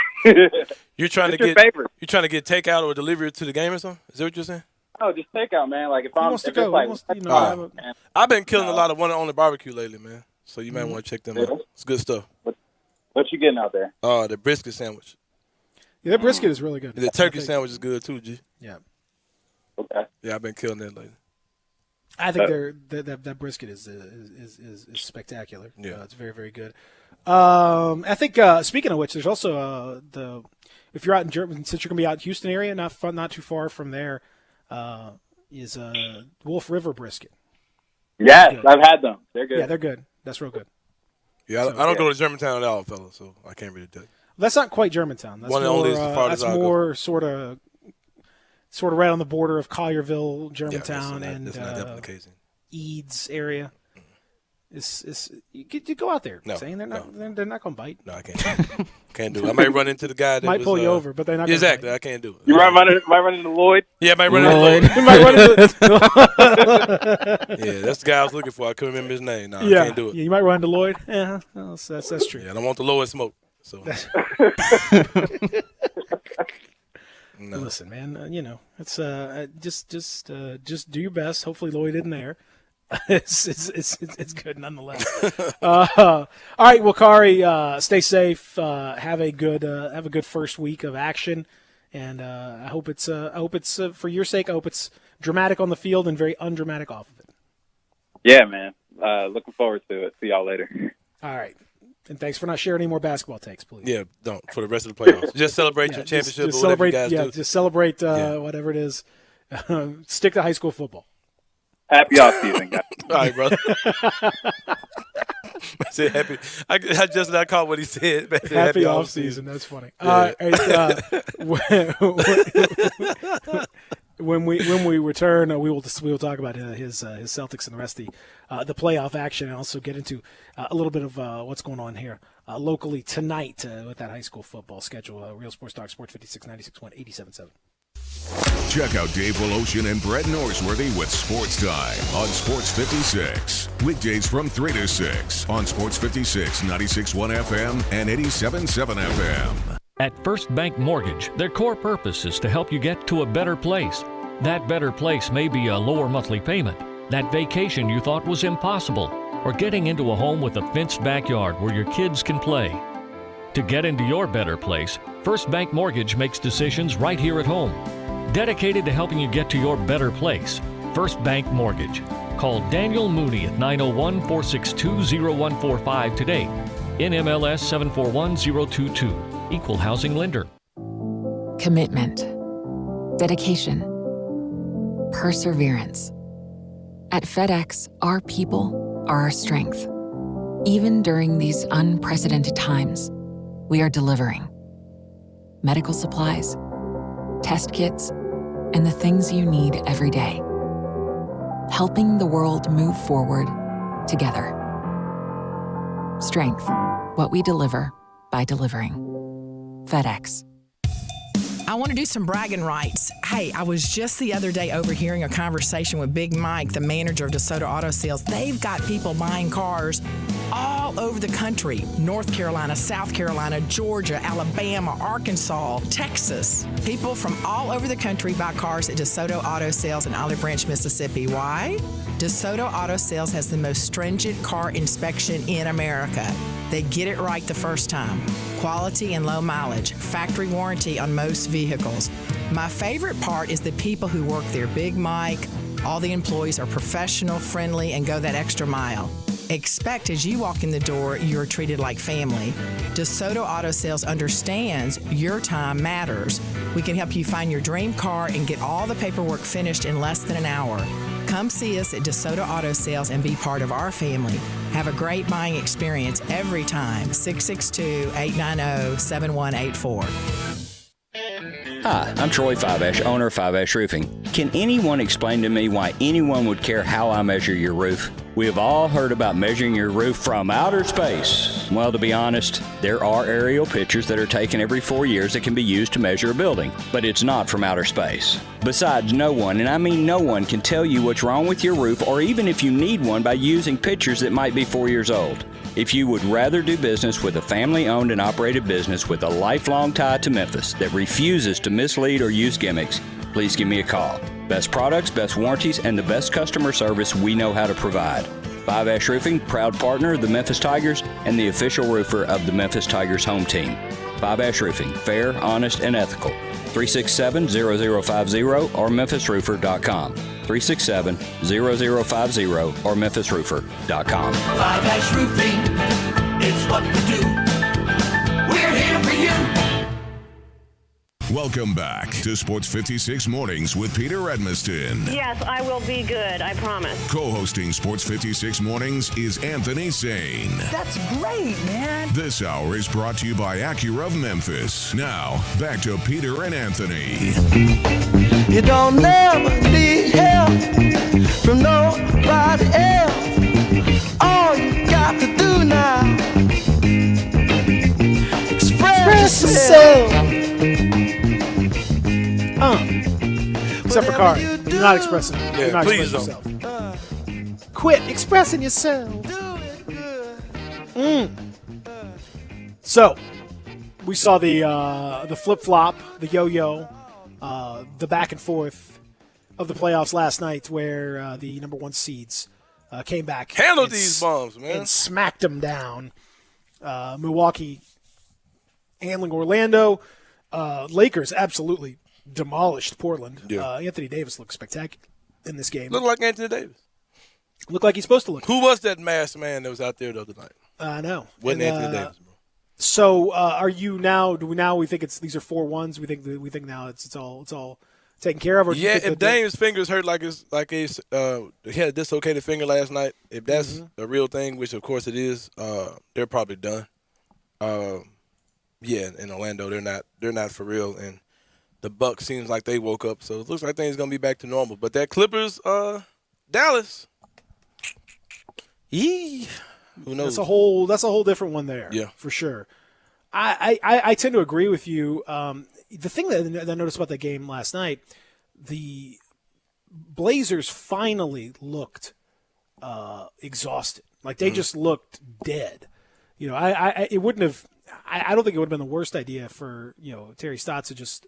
You're trying to get takeout or delivery to the game or something? Is that what you're saying? Oh, just takeout, man. I've been killing a lot of one and only barbecue lately, man. So you might want to check them out. It's good stuff. What you getting out there? The brisket sandwich. Yeah, that brisket is really good. The turkey sandwich is good too, G. Yeah. Okay. Yeah, I've been killing that lately. I think that brisket is spectacular. Yeah, it's very, very good. I think speaking of which, there's also if you're out in Germany, since you're gonna be out in Houston area, not too far from there, is Wolf River brisket. Yes, I've had them. They're good. Yeah, they're good. That's real good. Yeah, I don't go to Germantown at all, fellas, so I can't really do it. That's not quite Germantown. That's one and only is the farthest that's more sort of right on the border of Collierville, Germantown, that's not definitely the case. Eads area. You go out there. No, saying they're not going to bite. No, I can't. Can't do it. I might run into the guy that might pull you over, but they're not. Exactly, I can't do it. You might run into Lloyd. Yeah, I might run into Lloyd. You might run into. Yeah, that's the guy I was looking for. I couldn't remember his name. No, yeah, I can't do it. Yeah, you might run into Lloyd. Yeah, well, that's true. Yeah, I don't want the lowest smoke. So. No. Listen, man. It's just do your best. Hopefully Lloyd isn't there. It's good nonetheless. All right, well, Kari, stay safe. Have a good first week of action, and I hope it's for your sake. I hope it's dramatic on the field and very undramatic off of it. Yeah, man. Looking forward to it. See y'all later. All right. And thanks for not sharing any more basketball takes, please. Yeah, don't for the rest of the playoffs. Just celebrate your championship. Just or whatever celebrate. You guys do. Just celebrate whatever it is. Stick to high school football. Happy off season, guys. All right, brother. I said happy. I just not caught what he said. Happy off season. That's funny. Yeah. When we return, we will talk about his Celtics and the rest of the playoff action, and also get into a little bit of what's going on here locally tonight with that high school football schedule. Real Sports Talk, Sports 56, 96.1, 87.7. Check out Dave Woloshin and Brett Norsworthy with Sports Time on Sports 56. Weekdays from 3 to 6 on Sports 56, 96.1 FM and 87.7 FM. At First Bank Mortgage, their core purpose is to help you get to a better place. That better place may be a lower monthly payment, that vacation you thought was impossible, or getting into a home with a fenced backyard where your kids can play. To get into your better place, First Bank Mortgage makes decisions right here at home. Dedicated to helping you get to your better place, First Bank Mortgage. Call Daniel Mooney at 901-462-0145 today. NMLS 741022. Equal housing lender. Commitment, dedication, perseverance. At FedEx, our people are our strength. Even during these unprecedented times, we are delivering medical supplies, test kits, and the things you need every day. Helping the world move forward together. Strength, what we deliver by delivering. FedEx. I want to do some bragging rights. Hey, I was just the other day overhearing a conversation with Big Mike, the manager of DeSoto Auto Sales. They've got people buying cars all over the country. North Carolina, South Carolina, Georgia, Alabama, Arkansas, Texas. People from all over the country buy cars at DeSoto Auto Sales in Olive Branch, Mississippi. Why? DeSoto Auto Sales has the most stringent car inspection in America. They get it right the first time. Quality and low mileage, factory warranty on most vehicles. My favorite part is the people who work there. Big Mike, all the employees are professional, friendly, and go that extra mile. Expect as you walk in the door, you're treated like family. DeSoto Auto Sales understands your time matters. We can help you find your dream car and get all the paperwork finished in less than an hour. Come see us at DeSoto Auto Sales and be part of our family. Have a great buying experience every time. 662-890-7184. Hi, I'm Troy Fiveash, owner of Fiveash Roofing. Can anyone explain to me why anyone would care how I measure your roof? We have all heard about measuring your roof from outer space. Well, to be honest, there are aerial pictures that are taken every 4 years that can be used to measure a building, but it's not from outer space. Besides, no one, and I mean no one, can tell you what's wrong with your roof or even if you need one by using pictures that might be 4 years old. If you would rather do business with a family-owned and operated business with a lifelong tie to Memphis that refuses to mislead or use gimmicks, please give me a call. Best products, best warranties, and the best customer service we know how to provide. Fiveash Roofing, proud partner of the Memphis Tigers and the official roofer of the Memphis Tigers home team. Fiveash Roofing, fair, honest, and ethical. 367-0050 or memphisroofer.com. 367-0050 or memphisroofer.com. Fiveash Roofing, it's what we do. We're here for you. Welcome back to Sports 56 Mornings with Peter Edmiston. Yes, I will be good, I promise. Co-hosting Sports 56 Mornings is Anthony Sane. That's great, man. This hour is brought to you by Acura of Memphis. Now, back to Peter and Anthony. You don't never need help from nobody else. All you got to do now, express yourself. Except for Kari. You're not expressing it. Yeah, You're not please expressing yourself. Quit expressing yourself. So, we saw the flip-flop, the yo-yo, the back and forth of the playoffs last night where the number one seeds came back. Handled these bums, man. And smacked them down. Milwaukee handling Orlando. Lakers absolutely demolished Portland. Yeah. Anthony Davis looked spectacular in this game. Looked like Anthony Davis. Looked like he's supposed to look. Who was that masked man that was out there the other night? I know. Wasn't Anthony Davis, bro. So, are you now? Do we now? We think these are 4-1s. We think now it's all taken care of. Or do you Yeah, think if Dame's fingers hurt like he had a dislocated finger last night, if that's a real thing, which of course it is, they're probably done. Yeah, in Orlando they're not for real, and the Bucks seems like they woke up, so it looks like things gonna be back to normal. But that Clippers, Dallas, who knows? That's a whole different one there. Yeah, for sure. I tend to agree with you. the thing that I noticed about that game last night, the Blazers finally looked exhausted. Like they just looked dead. It wouldn't have. I don't think it would have been the worst idea for Terry Stotts to just.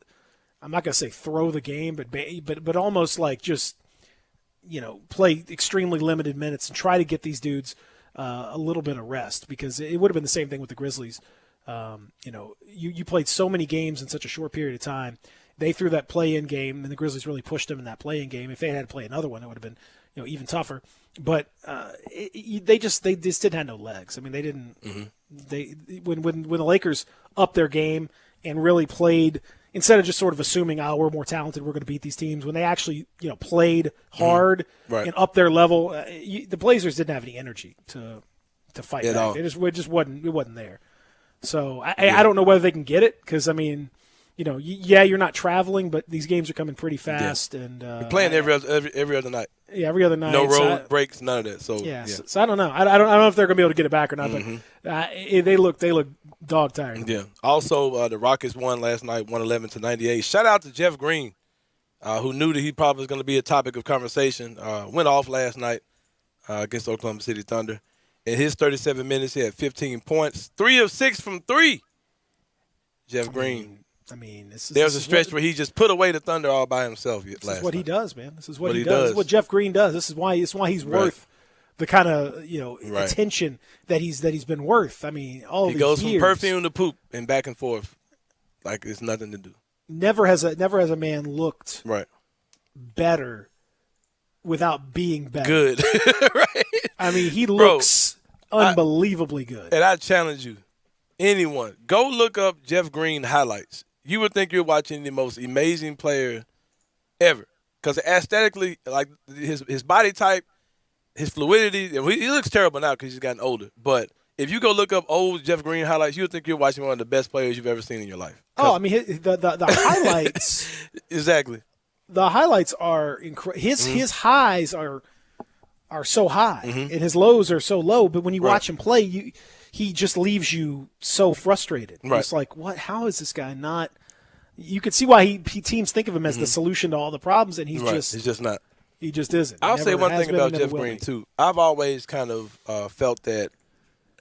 I'm not going to say throw the game, but almost like just play extremely limited minutes and try to get these dudes a little bit of rest, because it would have been the same thing with the Grizzlies. You played so many games in such a short period of time. They threw that play-in game, and the Grizzlies really pushed them in that play-in game. If they had to play another one, it would have been even tougher. But they just didn't have no legs. I mean, they didn't. Mm-hmm. When the Lakers upped their game and really played, instead of just sort of assuming, we're more talented, we're going to beat these teams, when they actually played hard and up their level, the Blazers didn't have any energy to fight back. It just wasn't there. So I don't know whether they can get it, because I mean, you're not traveling, but these games are coming pretty fast, and you're playing every other night. Yeah, every other night. No road breaks, none of that. So So I don't know. I don't know if they're going to be able to get it back or not. Mm-hmm. But they look dog tired. Yeah. Also, the Rockets won last night, 111-98. Shout out to Jeff Green, who knew that he probably was going to be a topic of conversation. Went off last night against Oklahoma City Thunder. In his 37 minutes, he had 15 points, 3 of 6 from 3. Jeff Green. There was a stretch where he just put away the Thunder all by himself. This is what he does, man. This is what he does. This is what Jeff Green does. This is why he's worth the kind of attention that he's been worth. I mean, he goes from perfume to poop and back and forth, like it's nothing to do. Never has a man looked better without being better. Good, right? I mean, he looks unbelievably good. And I challenge you, anyone, go look up Jeff Green highlights. You would think you're watching the most amazing player ever, because aesthetically, like his body type, his fluidity, he looks terrible now because he's gotten older. But if you go look up old Jeff Green highlights, you would think you're watching one of the best players you've ever seen in your life. Oh, I mean, the highlights. Exactly. The highlights are incredible. His highs are so high, and his lows are so low. But when you watch him play, he just leaves you so frustrated. Right. It's like, what? How is this guy not? You could see why teams think of him as the solution to all the problems, and he's just not. He just isn't. I'll say one thing about Jeff Green too. I've always kind of felt that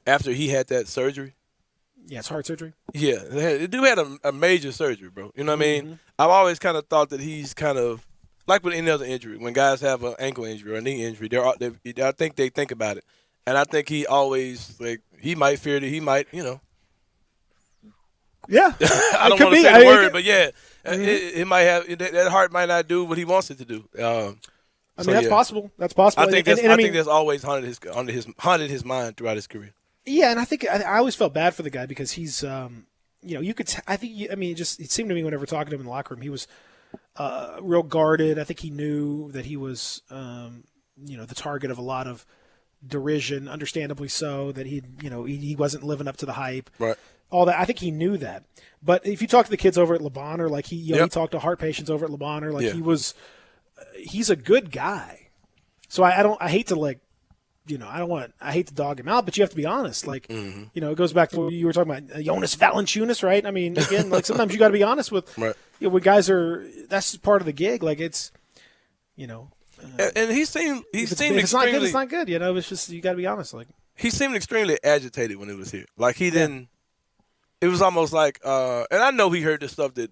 after he had that surgery. Yeah, it's heart surgery. Yeah, the dude had a major surgery, bro. You know what I mean? I've always kind of thought that he's kind of like with any other injury. When guys have an ankle injury or a knee injury, I think they think about it. And I think he always, he might fear that he might, Yeah. I don't want to say the word, but yeah, it might have, that heart might not do what he wants it to do. That's possible. That's possible. I think that's always haunted his mind throughout his career. Yeah, and I always felt bad for the guy because he's, you could. It seemed to me whenever talking to him in the locker room, he was real guarded. I think he knew that he was, the target of a lot of derision, understandably so. That he wasn't living up to the hype. Right. All that. I think he knew that. But if you talk to the kids over at Le Bonheur, like he talked to heart patients over at Le Bonheur, like he's a good guy. So I hate to I hate to dog him out, but you have to be honest. Like, it goes back to what you were talking about, Jonas Valanciunas, right? I mean, again, like sometimes you got to be honest with, when guys are. That's part of the gig. Like it's, and he seemed if it's not good, it's not good. It's just you got to be honest. Like he seemed extremely agitated when he was here. Like he didn't. It was almost like, and I know he heard the stuff that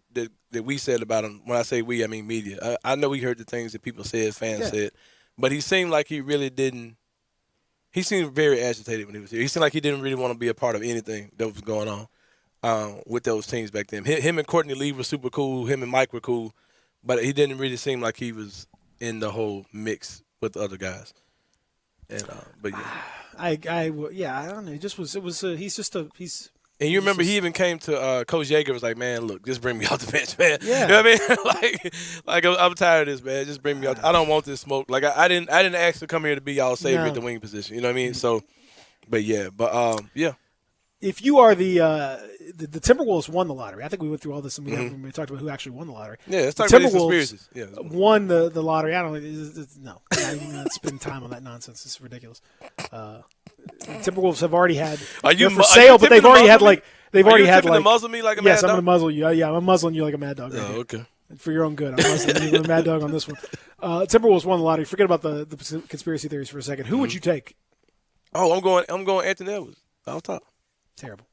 we said about him. When I say we, I mean media. I know he heard the things that people said, fans said, but he seemed like he really didn't. He seemed very agitated when he was here. He seemed like he didn't really want to be a part of anything that was going on with those teams back then. Him and Courtney Lee were super cool. Him and Mike were cool, but he didn't really seem like he was in the whole mix with the other guys. And but yeah, I don't know. He's. And you remember he even came to Coach Yeager, was like, man, look, just bring me off the bench, man. Yeah. You know what I mean? like I'm tired of this, man. Just bring me out. I don't want this smoke. Like I didn't ask to come here to be y'all savior at the wing position. You know what I mean? So, but yeah. If you are the Timberwolves won the lottery. I think we went through all this and we talked about who actually won the lottery. Yeah, let's talk about these conspiracies. Yeah, won the lottery. I don't know. No, I'm not even gonna spend time on that nonsense. It's ridiculous. Timberwolves have already had. Are you for sale? But they've already had like to muzzle me like a mad yes, dog? I'm gonna muzzle you. Yeah, I'm muzzling you like a mad dog. Right here. Okay. For your own good, I'm muzzling you like a mad dog on this one. Timberwolves won the lottery. Forget about the conspiracy theories for a second. Who would you take? Oh, I'm going Anthony Edwards off top. Terrible.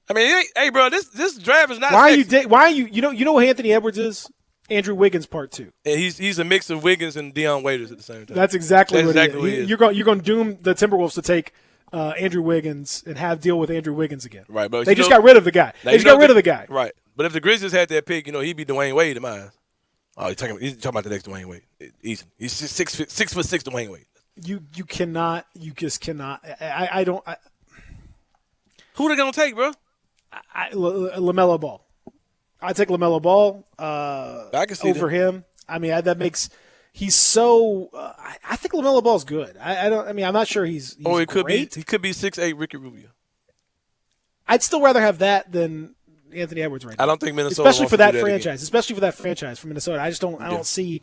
I mean, hey, bro, this draft is not. Why sexy. are you? You know who Anthony Edwards is? Andrew Wiggins Part 2. And he's a mix of Wiggins and Deion Waiters at the same time. That's exactly what he is. is. You're going to doom the Timberwolves to take Andrew Wiggins and have deal with Andrew Wiggins again. Right, but they just got rid of the guy. They just got rid of the guy. Right, but if the Grizzlies had that pick, he'd be Dwayne Wade in my eyes. Oh, he's talking about the next Dwayne Wade. Easy. He's 6'6" Dwayne Wade. You cannot. You just cannot. I don't. Who they gonna take, bro? LaMelo Ball. I take LaMelo Ball I can see over him. I mean, that makes. He's so. I think LaMelo Ball's good. I don't. I mean, I'm not sure he's. Or it could great. be. He could be 6'8" Ricky Rubio. I'd still rather have that than Anthony Edwards right now. I don't think Minnesota, especially wants for to that do that franchise. again. Especially for that franchise from Minnesota. I just don't. I don't see.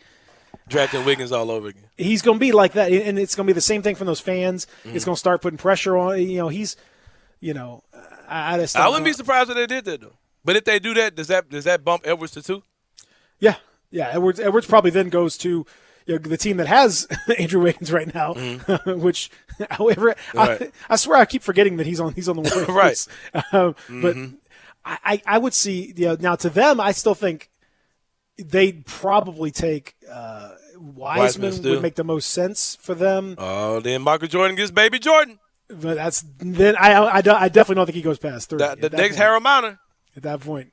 Drafting Wiggins all over again. He's going to be like that, and it's going to be the same thing from those fans. It's going to start putting pressure on. He's. I just. I wouldn't be surprised if they did that though. But if they do that, does that bump Edwards to 2? Yeah. Edwards probably then goes to the team that has Andrew Wiggins right now, which, however, right. I swear I keep forgetting that he's on the Warriors. Right. But I would see. Now to them, I still think they'd probably take Wiseman would make the most sense for them. Oh, then Michael Jordan gets baby Jordan. But I definitely don't think he goes past 3. The next Harold Miner. At that point,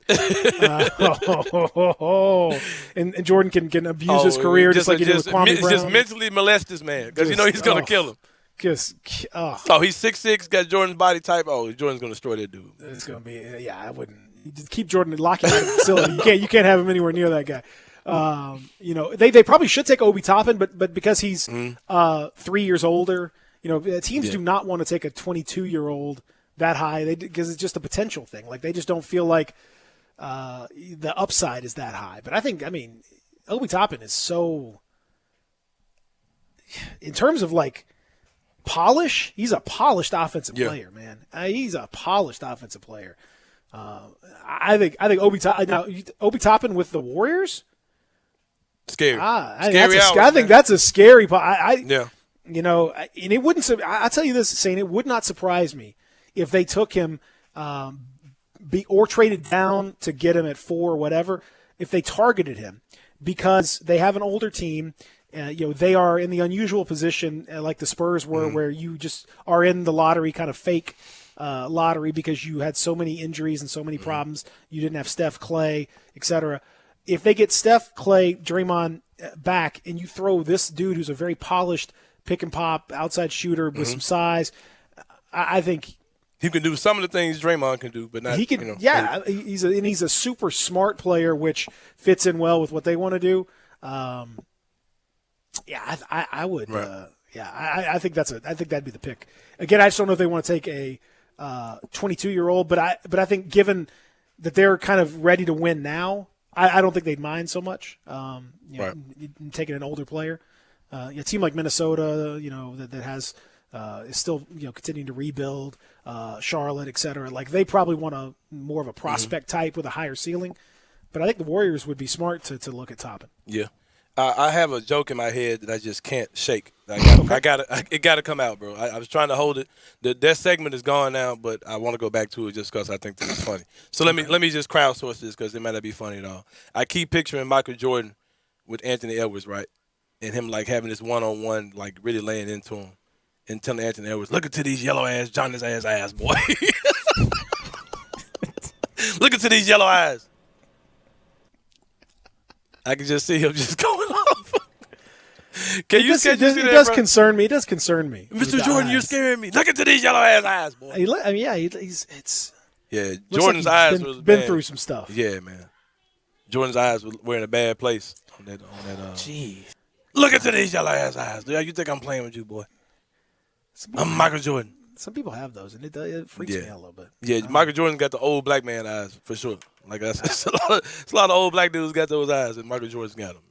and Jordan can abuse his career just like he did with Kwame Brown. Just mentally molest this man because he's going to kill him. He's 6'6", got Jordan's body type. Oh, Jordan's going to destroy that dude. It's going to be I wouldn't. You just keep Jordan, lock him out of the facility. You can't have him anywhere near that guy. They probably should take Obi Toppin, but because he's 3 years older, teams do not want to take a 22-year-old that high because it's just a potential thing. Like they just don't feel like the upside is that high. But I mean, Obi Toppin is so, in terms of like polish, he's a polished offensive player, man. He's a polished offensive player. I think Obi Toppin with the Warriors. Scary. I think that's a scary. Yeah. And it wouldn't. I'll tell you this, Saint, it would not surprise me if they took him, or traded down to get him at 4 or whatever. If they targeted him, because they have an older team, they are in the unusual position like the Spurs were, where you just are in the lottery, kind of fake lottery, because you had so many injuries and so many problems. You didn't have Steph, Clay, etc. If they get Steph, Clay, Draymond back, and you throw this dude who's a very polished pick and pop outside shooter with some size, I think he can do some of the things Draymond can do, but not. He can. He's a super smart player, which fits in well with what they want to do. I would. Right. I think that'd be the pick. Again, I just don't know if they want to take a 22-year-old, but I think given that they're kind of ready to win now, I don't think they'd mind so much. Taking an older player, a team like Minnesota, that has. Is still continuing to rebuild, Charlotte, et cetera. Like they probably want more of a prospect type with a higher ceiling, but I think the Warriors would be smart to look at Toppin. Yeah, I have a joke in my head that I just can't shake. It got to come out, bro. I was trying to hold it. That segment is gone now, but I want to go back to it just because I think it's funny. So let me just crowdsource this because it might not be funny at all. I keep picturing Michael Jordan with Anthony Edwards, right, and him like having this one-on-one, like really laying into him. And telling Anthony Edwards, look into these yellow ass, Johnny's ass, boy. Look into these yellow eyes. I can just see him just going off. It does concern me. It does concern me. Mr. Jordan, you're scaring me. Look into these yellow ass eyes, boy. Jordan's eyes was been bad. Through some stuff. Yeah, man. Jordan's eyes were in a bad place on that. Jeez. Look into these yellow ass eyes. You think I'm playing with you, boy? I'm Michael Jordan. Some people have those, and it freaks me out a little bit. Yeah, Michael Jordan got the old black man eyes for sure. Like it's a lot of old black dudes got those eyes, and Michael Jordan's got them.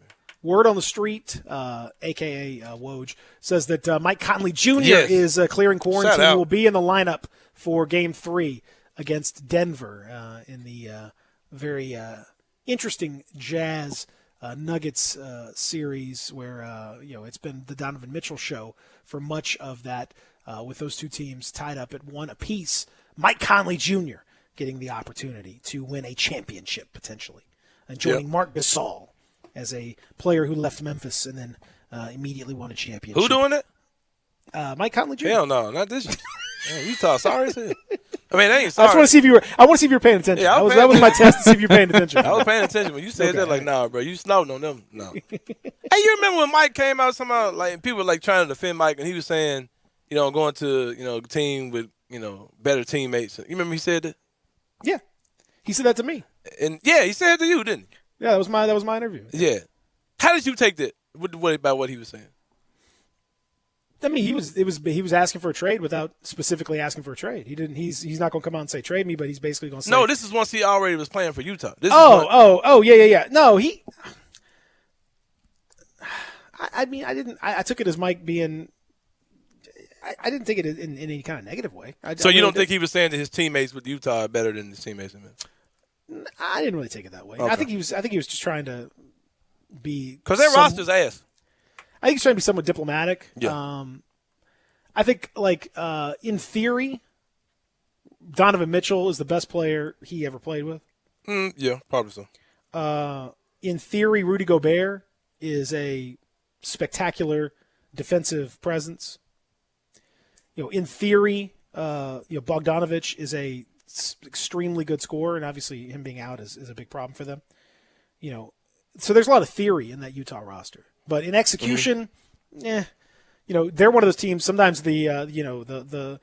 Word on the street, a.k.a. Woj, says that Mike Conley Jr. Yes. is clearing quarantine. Shout out. He will be in the lineup for Game 3 against Denver in the very interesting Jazz Nuggets series where it's been the Donovan Mitchell show for much of that with those two teams tied up at 1 apiece. Mike Conley Jr. getting the opportunity to win a championship potentially and joining Marc Gasol as a player who left Memphis and then immediately won a championship. Who doing it? Mike Conley Jr. Hell no, not this year. Man, Utah, sorry as hell. I mean, they ain't sorry. I just want to see if you were. I want to see if you were paying attention. Yeah, that was my test to see if you're paying attention. I was paying attention when you said that. Like, nah, bro, you snouting on them. No. Hey, you remember when Mike came out somehow? Like, people were like trying to defend Mike, and he was saying, going to a team with better teammates. You remember he said that? Yeah, he said that to me. And yeah, he said it to you, didn't he? Yeah, that was my interview. Yeah. How did you take that? About what he was saying? I mean, he was asking for a trade without specifically asking for a trade. He didn't. He's not going to come out and say trade me, but he's basically going to say no. This is once he already was playing for Utah. Yeah. No, he. I mean, I didn't. I took it as Mike being. I didn't take it in any kind of negative way. So you don't think he was saying that his teammates with Utah are better than his teammates in Memphis? I didn't really take it that way. Okay. I think he was just trying to be because their roster's ass. I think he's trying to be somewhat diplomatic. Yeah. I think, in theory, Donovan Mitchell is the best player he ever played with. Yeah, probably so. In theory, Rudy Gobert is a spectacular defensive presence. In theory, Bogdanovich is a extremely good scorer, and obviously him being out is a big problem for them. So there's a lot of theory in that Utah roster. But in execution, they're one of those teams. Sometimes the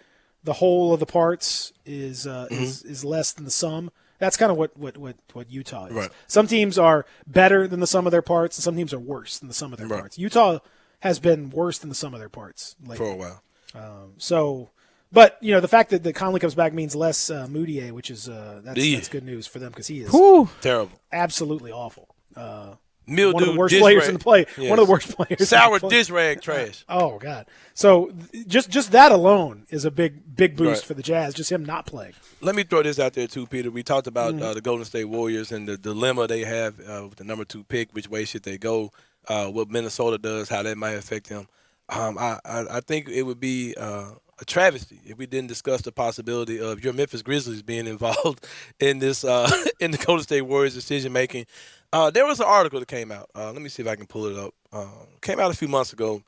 whole of the parts is less than the sum. That's kind of what Utah is. Right. Some teams are better than the sum of their parts, and some teams are worse than the sum of their parts. Utah has been worse than the sum of their parts lately. For a while. But the fact that Conley comes back means less Moutier, which is that's good news for them because he is terrible, absolutely awful. Mildew, one of the worst players in the play. Yes. One of the worst players. Sour dish rag trash. Oh God! So just that alone is a big boost for the Jazz. Just him not playing. Let me throw this out there too, Peter. We talked about the Golden State Warriors and the dilemma they have with the number 2 pick. Which way should they go? What Minnesota does, how that might affect them. I think it would be a travesty if we didn't discuss the possibility of your Memphis Grizzlies being involved in this in the Golden State Warriors decision making. There was an article that came out. Let me see if I can pull it up. Came out a few months ago,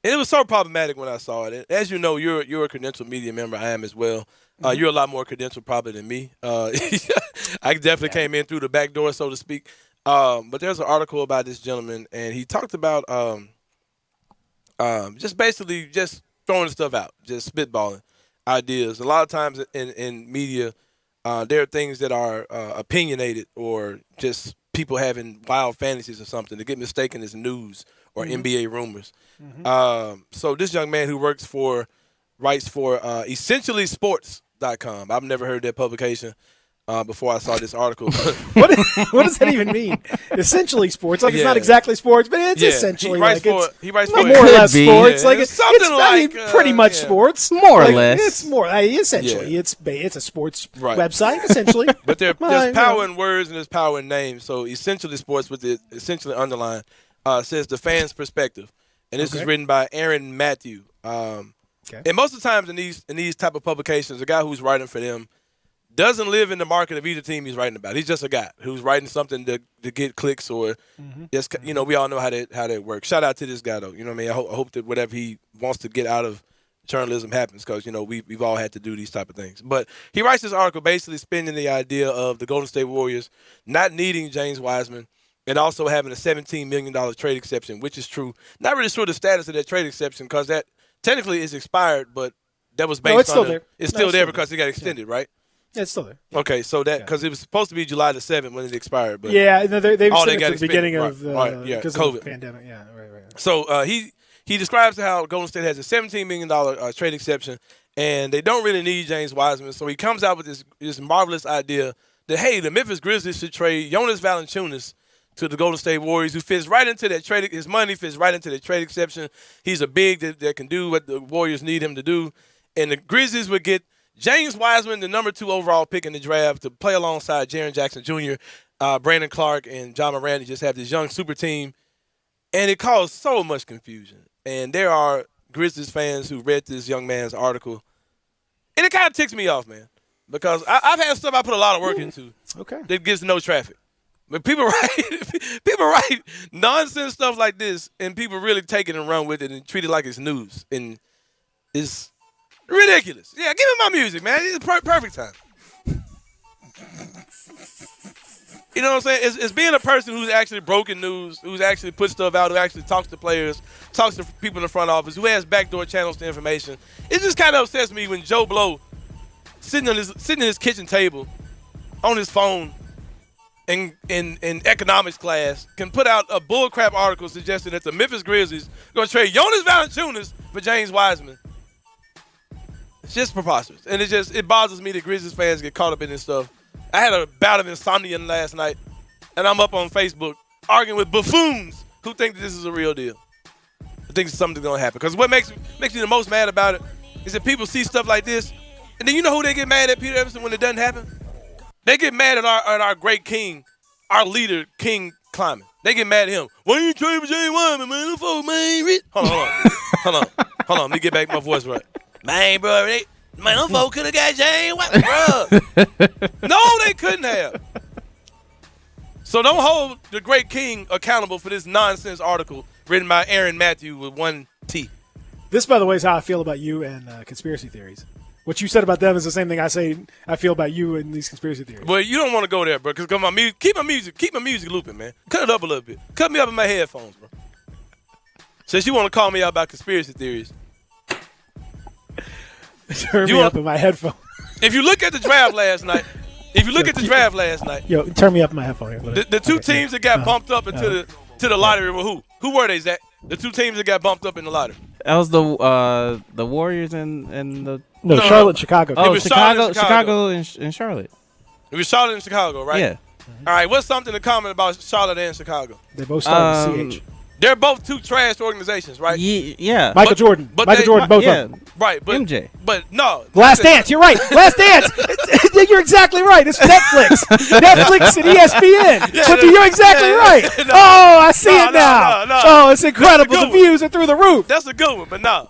and it was so problematic when I saw it. And as you know, you're a credentialed media member. I am as well. You're a lot more credentialed probably than me. I definitely came in through the back door, so to speak. But there's an article about this gentleman, and he talked about just basically just throwing stuff out, just spitballing ideas. A lot of times in media, there are things that are opinionated or just people having wild fantasies or something that get mistaken as news or NBA rumors. So this young man who writes for EssentiallySports.com. I've never heard that publication before I saw this article. What does that even mean? Essentially sports. It's not exactly sports, but it's essentially he writes for more or less sports. Yeah, It's pretty much sports. More or less. It's more essentially. Yeah. It's a sports website essentially. But there's power in words and there's power in names. So Essentially Sports with the essentially underlined says the fan's perspective, and this is written by Aaron Matthew. And most of the times in these type of publications, the guy who's writing for them doesn't live in the market of either team he's writing about. He's just a guy who's writing something to get clicks or just we all know how that works. Shout out to this guy though. You know what I mean? I hope that whatever he wants to get out of journalism happens because we've all had to do these type of things. But he writes this article basically spinning the idea of the Golden State Warriors not needing James Wiseman and also having a $17 million trade exception, which is true. Not really sure the status of that trade exception because that technically is expired, but that was based on still there. It's still there because it got extended, right? Yeah, it's still there. Okay, so that because it was supposed to be July the 7th when it expired, but they've extended got to the beginning of because of the pandemic. Yeah, right. So he describes how Golden State has a $17 million trade exception, and they don't really need James Wiseman. So he comes out with this marvelous idea that hey, the Memphis Grizzlies should trade Jonas Valanciunas to the Golden State Warriors, who fits right into that trade. His money fits right into the trade exception. He's a big that can do what the Warriors need him to do. And the Grizzlies would get James Wiseman, the number 2 overall pick in the draft, to play alongside Jaren Jackson Jr., Brandon Clark, and John Morant. Just have this young super team. And it caused so much confusion. And there are Grizzlies fans who read this young man's article. And it kind of ticks me off, man. Because I've had stuff I put a lot of work into that gets no traffic. But people write nonsense stuff like this, and people really take it and run with it and treat it like it's news. And it's ridiculous. Yeah, give me my music, man. It's perfect time. You know what I'm saying? It's being a person who's actually broken news, who's actually put stuff out, who actually talks to players, talks to people in the front office, who has backdoor channels to information. It just kind of upsets me when Joe Blow, sitting in his kitchen table, on his phone, in economics class, can put out a bullcrap article suggesting that the Memphis Grizzlies are going to trade Jonas Valanciunas for James Wiseman. It's just preposterous. And it bothers me that Grizzlies fans get caught up in this stuff. I had a bout of insomnia last night, and I'm up on Facebook arguing with buffoons who think that this is a real deal. I think something's going to happen. Because what makes me the most mad about it is that people see stuff like this, and then you know who they get mad at, Peter Emerson, when it doesn't happen? They get mad at our great king, our leader, King Kleiman. They get mad at him. Why you trade for James Wiseman, man? Them folks, man, Hold on. Let me get back my voice right. Man, bro, them folks could have got James Wiseman, bro. No, they couldn't have. So don't hold the great king accountable for this nonsense article written by Aaron Matthew with 1 T. This, by the way, is how I feel about you and conspiracy theories. What you said about them is the same thing I feel about you and these conspiracy theories. Well, you don't want to go there, bro, because keep my music looping, man. Cut it up a little bit. Cut me up in my headphones, bro. Since you want to call me out about conspiracy theories. Turn me up in my headphones. If you look at the draft last night, Yo, turn me up in my headphone here. The two teams that got bumped up into the lottery were who? Who were they, Zach? The two teams that got bumped up in the lottery. That was the Warriors and the Charlotte and Chicago. Oh, Chicago and Charlotte. It was Charlotte and Chicago, right? Yeah. All right, what's something in common about Charlotte and Chicago? They both start with CH. They're both two trash organizations, right? Yeah. Michael Jordan, both of them. Right, but MJ. But no. Last Dance, you're right. Last Dance. You're exactly right. It's Netflix. Netflix and ESPN. Yeah, but you're exactly right. No. Oh, I see it now. No. Oh, it's incredible. The views are through the roof. That's a good one, but no.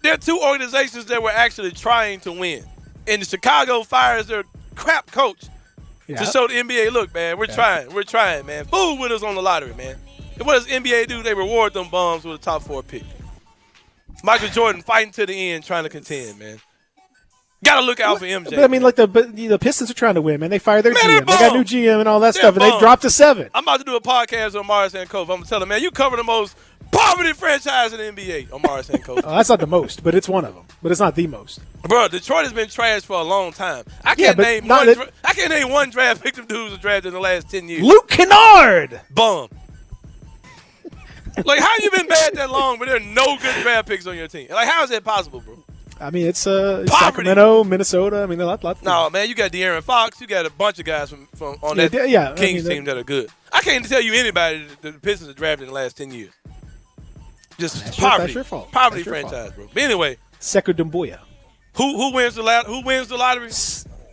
There are two organizations that were actually trying to win. And the Chicago fires their crap coach to show the NBA, look, man, we're trying, man. Fool with us on the lottery, man. And what does NBA do? They reward them bums with a top 4 pick. Michael Jordan fighting to the end, trying to contend, man. Got to look out for MJ. But I mean, like the Pistons are trying to win, man. They fired their GM. They got new GM and all that stuff, and they dropped to 7. I'm about to do a podcast with Omar Sankofa. I'm going to tell him, man, you cover the most poverty franchise in the NBA, Omar Sankofa. That's not the most, but it's one of them. But it's not the most. Bro, Detroit has been trash for a long time. I can't name one draft pick of dudes who drafted in the last 10 years. Luke Kennard. Bum. Like, how you been bad that long, but there are no good draft picks on your team? Like, how is that possible, bro? I mean, it's Sacramento, Minnesota. I mean, a lot. No, man, you got De'Aaron Fox. You got a bunch of guys from on that Kings team that are good. I can't tell you anybody that the Pistons have drafted in the last 10 years. Just poverty. That's your fault. Poverty franchise, bro. But anyway. Sekou Doumbouya. Who wins the lottery?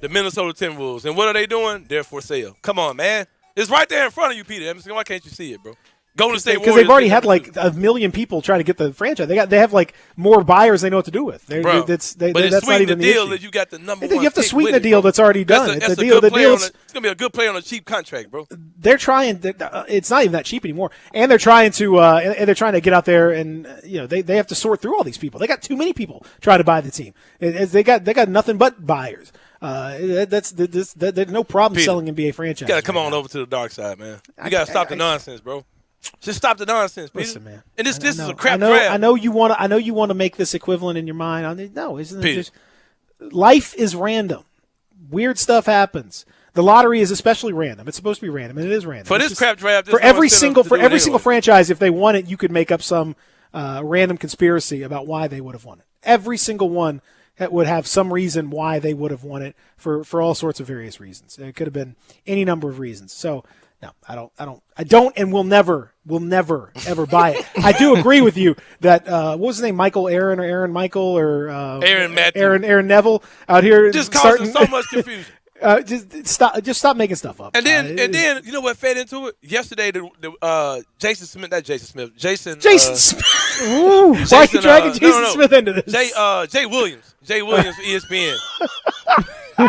The Minnesota Timberwolves. And what are they doing? They're for sale. Come on, man. It's right there in front of you, Peter Emerson. Why can't you see it, bro? Golden State Warriors. Because they've already had like 1 million people trying to get the franchise. They have like more buyers they know what to do with. But it's not even the deal that you got the number one. You have to sweeten the deal that's already done. It's going to be a good play on a cheap contract, bro. They're trying. It's not even that cheap anymore, and they're trying to get out there and they have to sort through all these people. They got too many people trying to buy the team. They got nothing but buyers. There's no problem Peter, selling NBA franchises. You got to come on over to the dark side, man. You got to stop the nonsense, bro. Just stop the nonsense, Peter. Listen, man. And this is a crap draft. I know you want to make this equivalent in your mind. No, isn't it just life is random. Weird stuff happens. The lottery is especially random. It's supposed to be random, and it is random. For this crap draft, for every single franchise, if they won it, you could make up some random conspiracy about why they would have won it. Every single one would have some reason why they would have won it for all sorts of various reasons. It could have been any number of reasons. So no, I don't, and will never ever buy it. I do agree with you that what was his name, Aaron Michael Aaron Matthew, Aaron Neville out here just causing so much confusion. Just stop making stuff up. And then you know what fed into it? Yesterday, Jason Smith. Ooh, why are you dragging Jason Smith into this? Jay Williams, ESPN. Come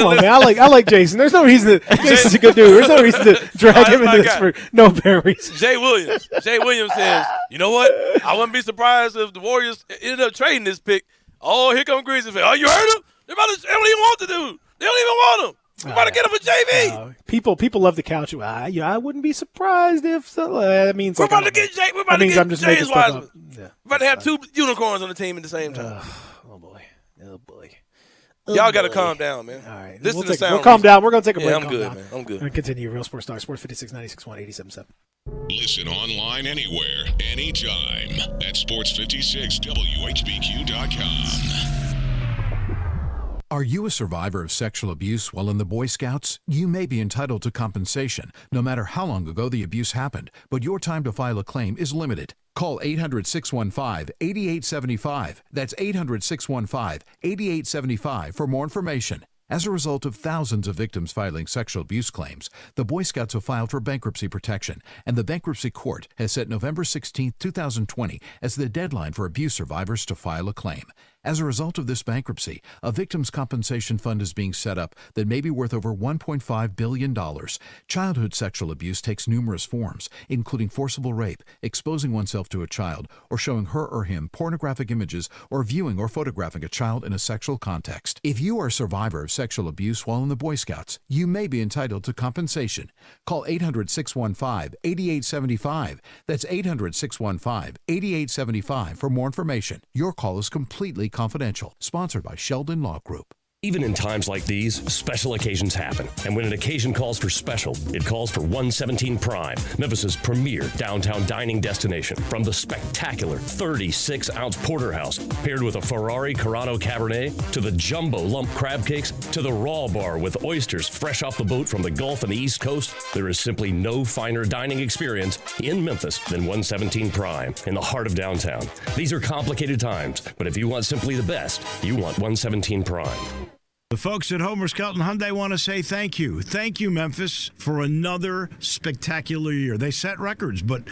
on, man. I like Jason. There's no reason Jason's a good dude. There's no reason to drag him into this for no apparent reason. Jay Williams says, you know what? I wouldn't be surprised if the Warriors ended up trading this pick. Oh, here come Grizzlies. Oh, you heard him? They don't even want the dude. They don't even want him. We're about to get him a JV. People love the couch. I wouldn't be surprised if so. That means we're about to get Jay. We're about to get James Wiseman. Yeah, we're about to have two unicorns on the team at the same time. Oh boy. Y'all got to calm down, man. All right. We'll calm down. We're going to take a break. I'm good, man. I'm good. And continue. Real Sports Talk, Sports 56, 96.1, 87.7. Listen online anywhere, anytime at sports56whbq.com. Are you a survivor of sexual abuse while in the Boy Scouts? You may be entitled to compensation, no matter how long ago the abuse happened, but your time to file a claim is limited. Call 800-615-8875. That's 800-615-8875 for more information. As a result of thousands of victims filing sexual abuse claims, the Boy Scouts have filed for bankruptcy protection, and the Bankruptcy Court has set November 16, 2020 as the deadline for abuse survivors to file a claim. As a result of this bankruptcy, a victims' compensation fund is being set up that may be worth over $1.5 billion. Childhood sexual abuse takes numerous forms, including forcible rape, exposing oneself to a child, or showing her or him pornographic images, or viewing or photographing a child in a sexual context. If you are a survivor of sexual abuse while in the Boy Scouts, you may be entitled to compensation. Call 800-615-8875. That's 800-615-8875 for more information. Your call is completely confidential. Sponsored by Sheldon Law Group. Even in times like these, special occasions happen. And when an occasion calls for special, it calls for 117 Prime, Memphis's premier downtown dining destination. From the spectacular 36-ounce porterhouse, paired with a Ferrari Carano Cabernet, to the jumbo lump crab cakes, to the raw bar with oysters fresh off the boat from the Gulf and the East Coast, there is simply no finer dining experience in Memphis than 117 Prime, in the heart of downtown. These are complicated times, but if you want simply the best, you want 117 Prime. The folks at Homer Skelton Hyundai want to say thank you. Thank you, Memphis, for another spectacular year. They set records, but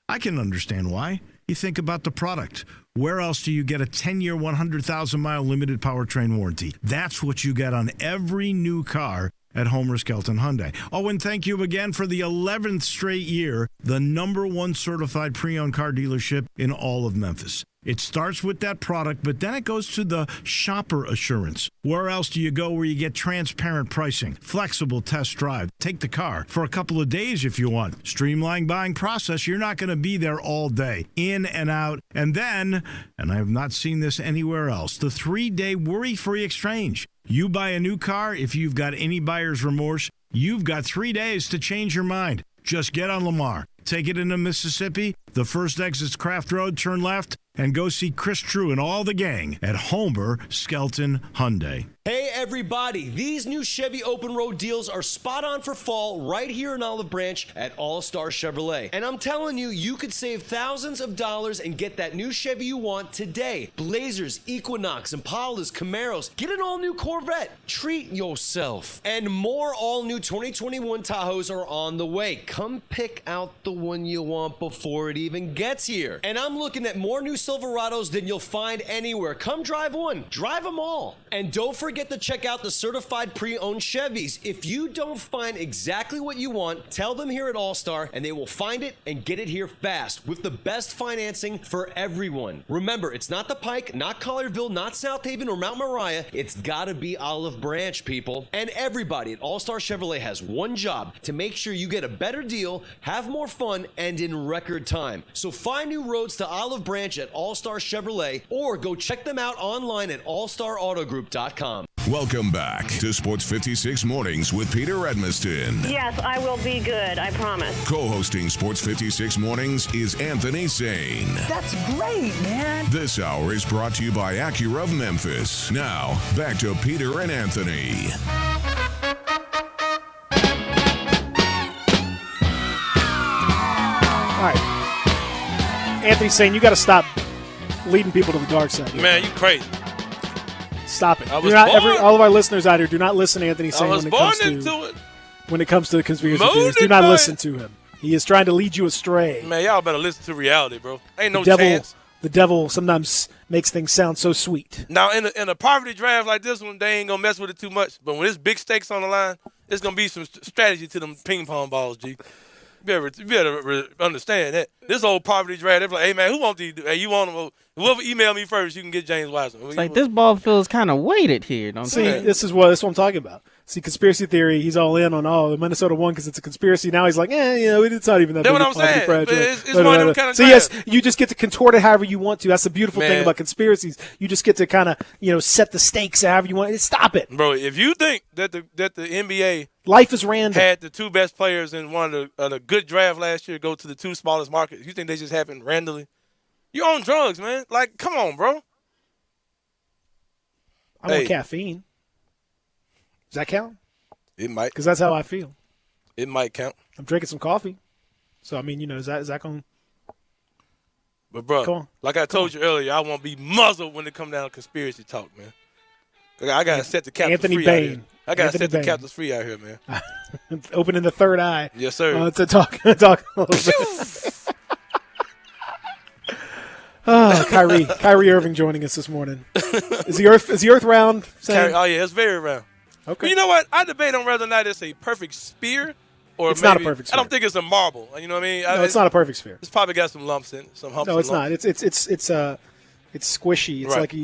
I can understand why. You think about the product. Where else do you get a 10-year, 100,000-mile limited powertrain warranty? That's what you get on every new car at Homer Skelton Hyundai. Oh, and thank you again for the 11th straight year, the #1 certified pre-owned car dealership in all of Memphis. It starts with that product, but then it goes to the shopper assurance. Where else do you go where you get transparent pricing, flexible test drive, take the car for a couple of days if you want, streamlined buying process? You're not going to be there all day, in and out. And then, and I have not seen this anywhere else, the 3-day worry-free exchange. You buy a new car, if you've got any buyer's remorse, you've got 3 days to change your mind. Just get on Lamar, take it into Mississippi, the first exit's Craft Road, turn left, and go see Chris True and all the gang at Homer Skelton Hyundai. Hey everybody, these new Chevy Open Road deals are spot on for fall right here in Olive Branch at All Star Chevrolet. And I'm telling you, you could save thousands of dollars and get that new Chevy you want today. Blazers, Equinox, Impalas, Camaros, get an all-new Corvette. Treat yourself. And more all-new 2021 Tahoes are on the way. Come pick out the one you want before it even gets here. And I'm looking at more new Silverados than you'll find anywhere. Come drive one. Drive them all. And don't forget to check out the certified pre-owned Chevys. If you don't find exactly what you want, tell them here at All-Star and they will find it and get it here fast with the best financing for everyone. Remember, it's not the Pike, not Collierville, not South Haven or Mount Moriah. It's gotta be Olive Branch, people. And everybody at All-Star Chevrolet has one job: to make sure you get a better deal, have more fun, and in record time. So find new roads to Olive Branch at All-Star Chevrolet or go check them out online at allstarautogroup.com. Welcome back to Sports 56 Mornings with Peter Edmiston. Yes, I will be good. I promise. Co-hosting Sports 56 Mornings is Anthony Sane. That's great, man. This hour is brought to you by Acura of Memphis. Now, back to Peter and Anthony. All right. Anthony's saying you got to stop leading people to the dark side. Man, you crazy. Stop it. I was All of our listeners out here, do not listen to Anthony saying when it comes to the conspiracy theories. Do not listen to him. He is trying to lead you astray. Man, y'all better listen to reality, bro. Ain't no chance. chance. The devil sometimes makes things sound so sweet. Now, in a poverty draft like this one, they ain't going to mess with it too much. But when there's big stakes on the line, there's going to be some strategy to them ping pong balls, G. You better understand that. This old poverty draft, they're like, hey, man, who want these? Hey, you want them? Whoever email me first, you can get James Wiseman. It's like this ball feels kind of weighted here, don't See, you? this is what I'm talking about. See, conspiracy theory, he's all in on, the Minnesota won because it's a conspiracy. Now he's like, it's not even that big. That's what I'm saying. It's one of them kind of So, yes, you just get to contort it however you want to. That's the beautiful thing about conspiracies. You just get to kind of, set the stakes however you want. Stop it. Bro, if you think that the NBA life is random had the two best players in one of the good draft last year go to the two smallest markets, you think they just happened randomly? You're on drugs, man. Like, come on, bro. I'm on caffeine. Does that count? It might. Because that's how I feel. It might count. I'm drinking some coffee. So, I mean, is that going to... But, bro, like I told you earlier, I won't be muzzled when it comes down to conspiracy talk, man. I got to set the captains free out here. I got to set the captains free out here, man. Opening the third eye. Yes, sir. To talk a little bit. Kyrie Irving joining us this morning. Is the Earth round? Oh yeah, it's very round. Okay. But you know what? I debate on whether or not it's a perfect sphere or it's maybe, not a perfect sphere. I don't think it's a marble. You know what I mean? No, it's not a perfect sphere. It's probably got some lumps in, some humps. No, it's not. It's squishy.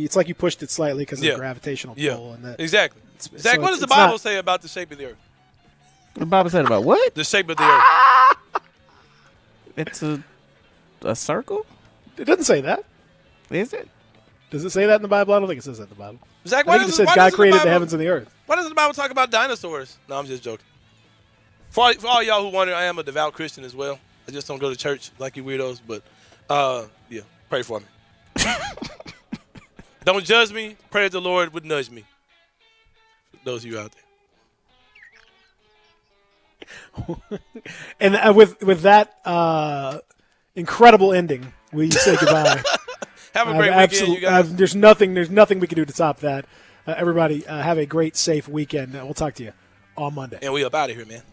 It's like you pushed it slightly because of the gravitational pull. And exactly. Zach, what does the Bible say about the shape of the earth? What the Bible said about what? The shape of the earth. It's a circle? It doesn't say that. Is it? Does it say that in the Bible? I don't think it says that in the Bible. Zach, I think it says God created the heavens and the earth. Why doesn't the Bible talk about dinosaurs? No, I'm just joking. For all y'all who wonder, I am a devout Christian as well. I just don't go to church like you weirdos, but pray for me. Don't judge me. Pray that the Lord would nudge me. For those of you out there. And with that incredible ending, we say goodbye. Have a great weekend, you guys. There's nothing we can do to top that. Everybody, have a great, safe weekend. We'll talk to you on Monday. And we up out of here, man.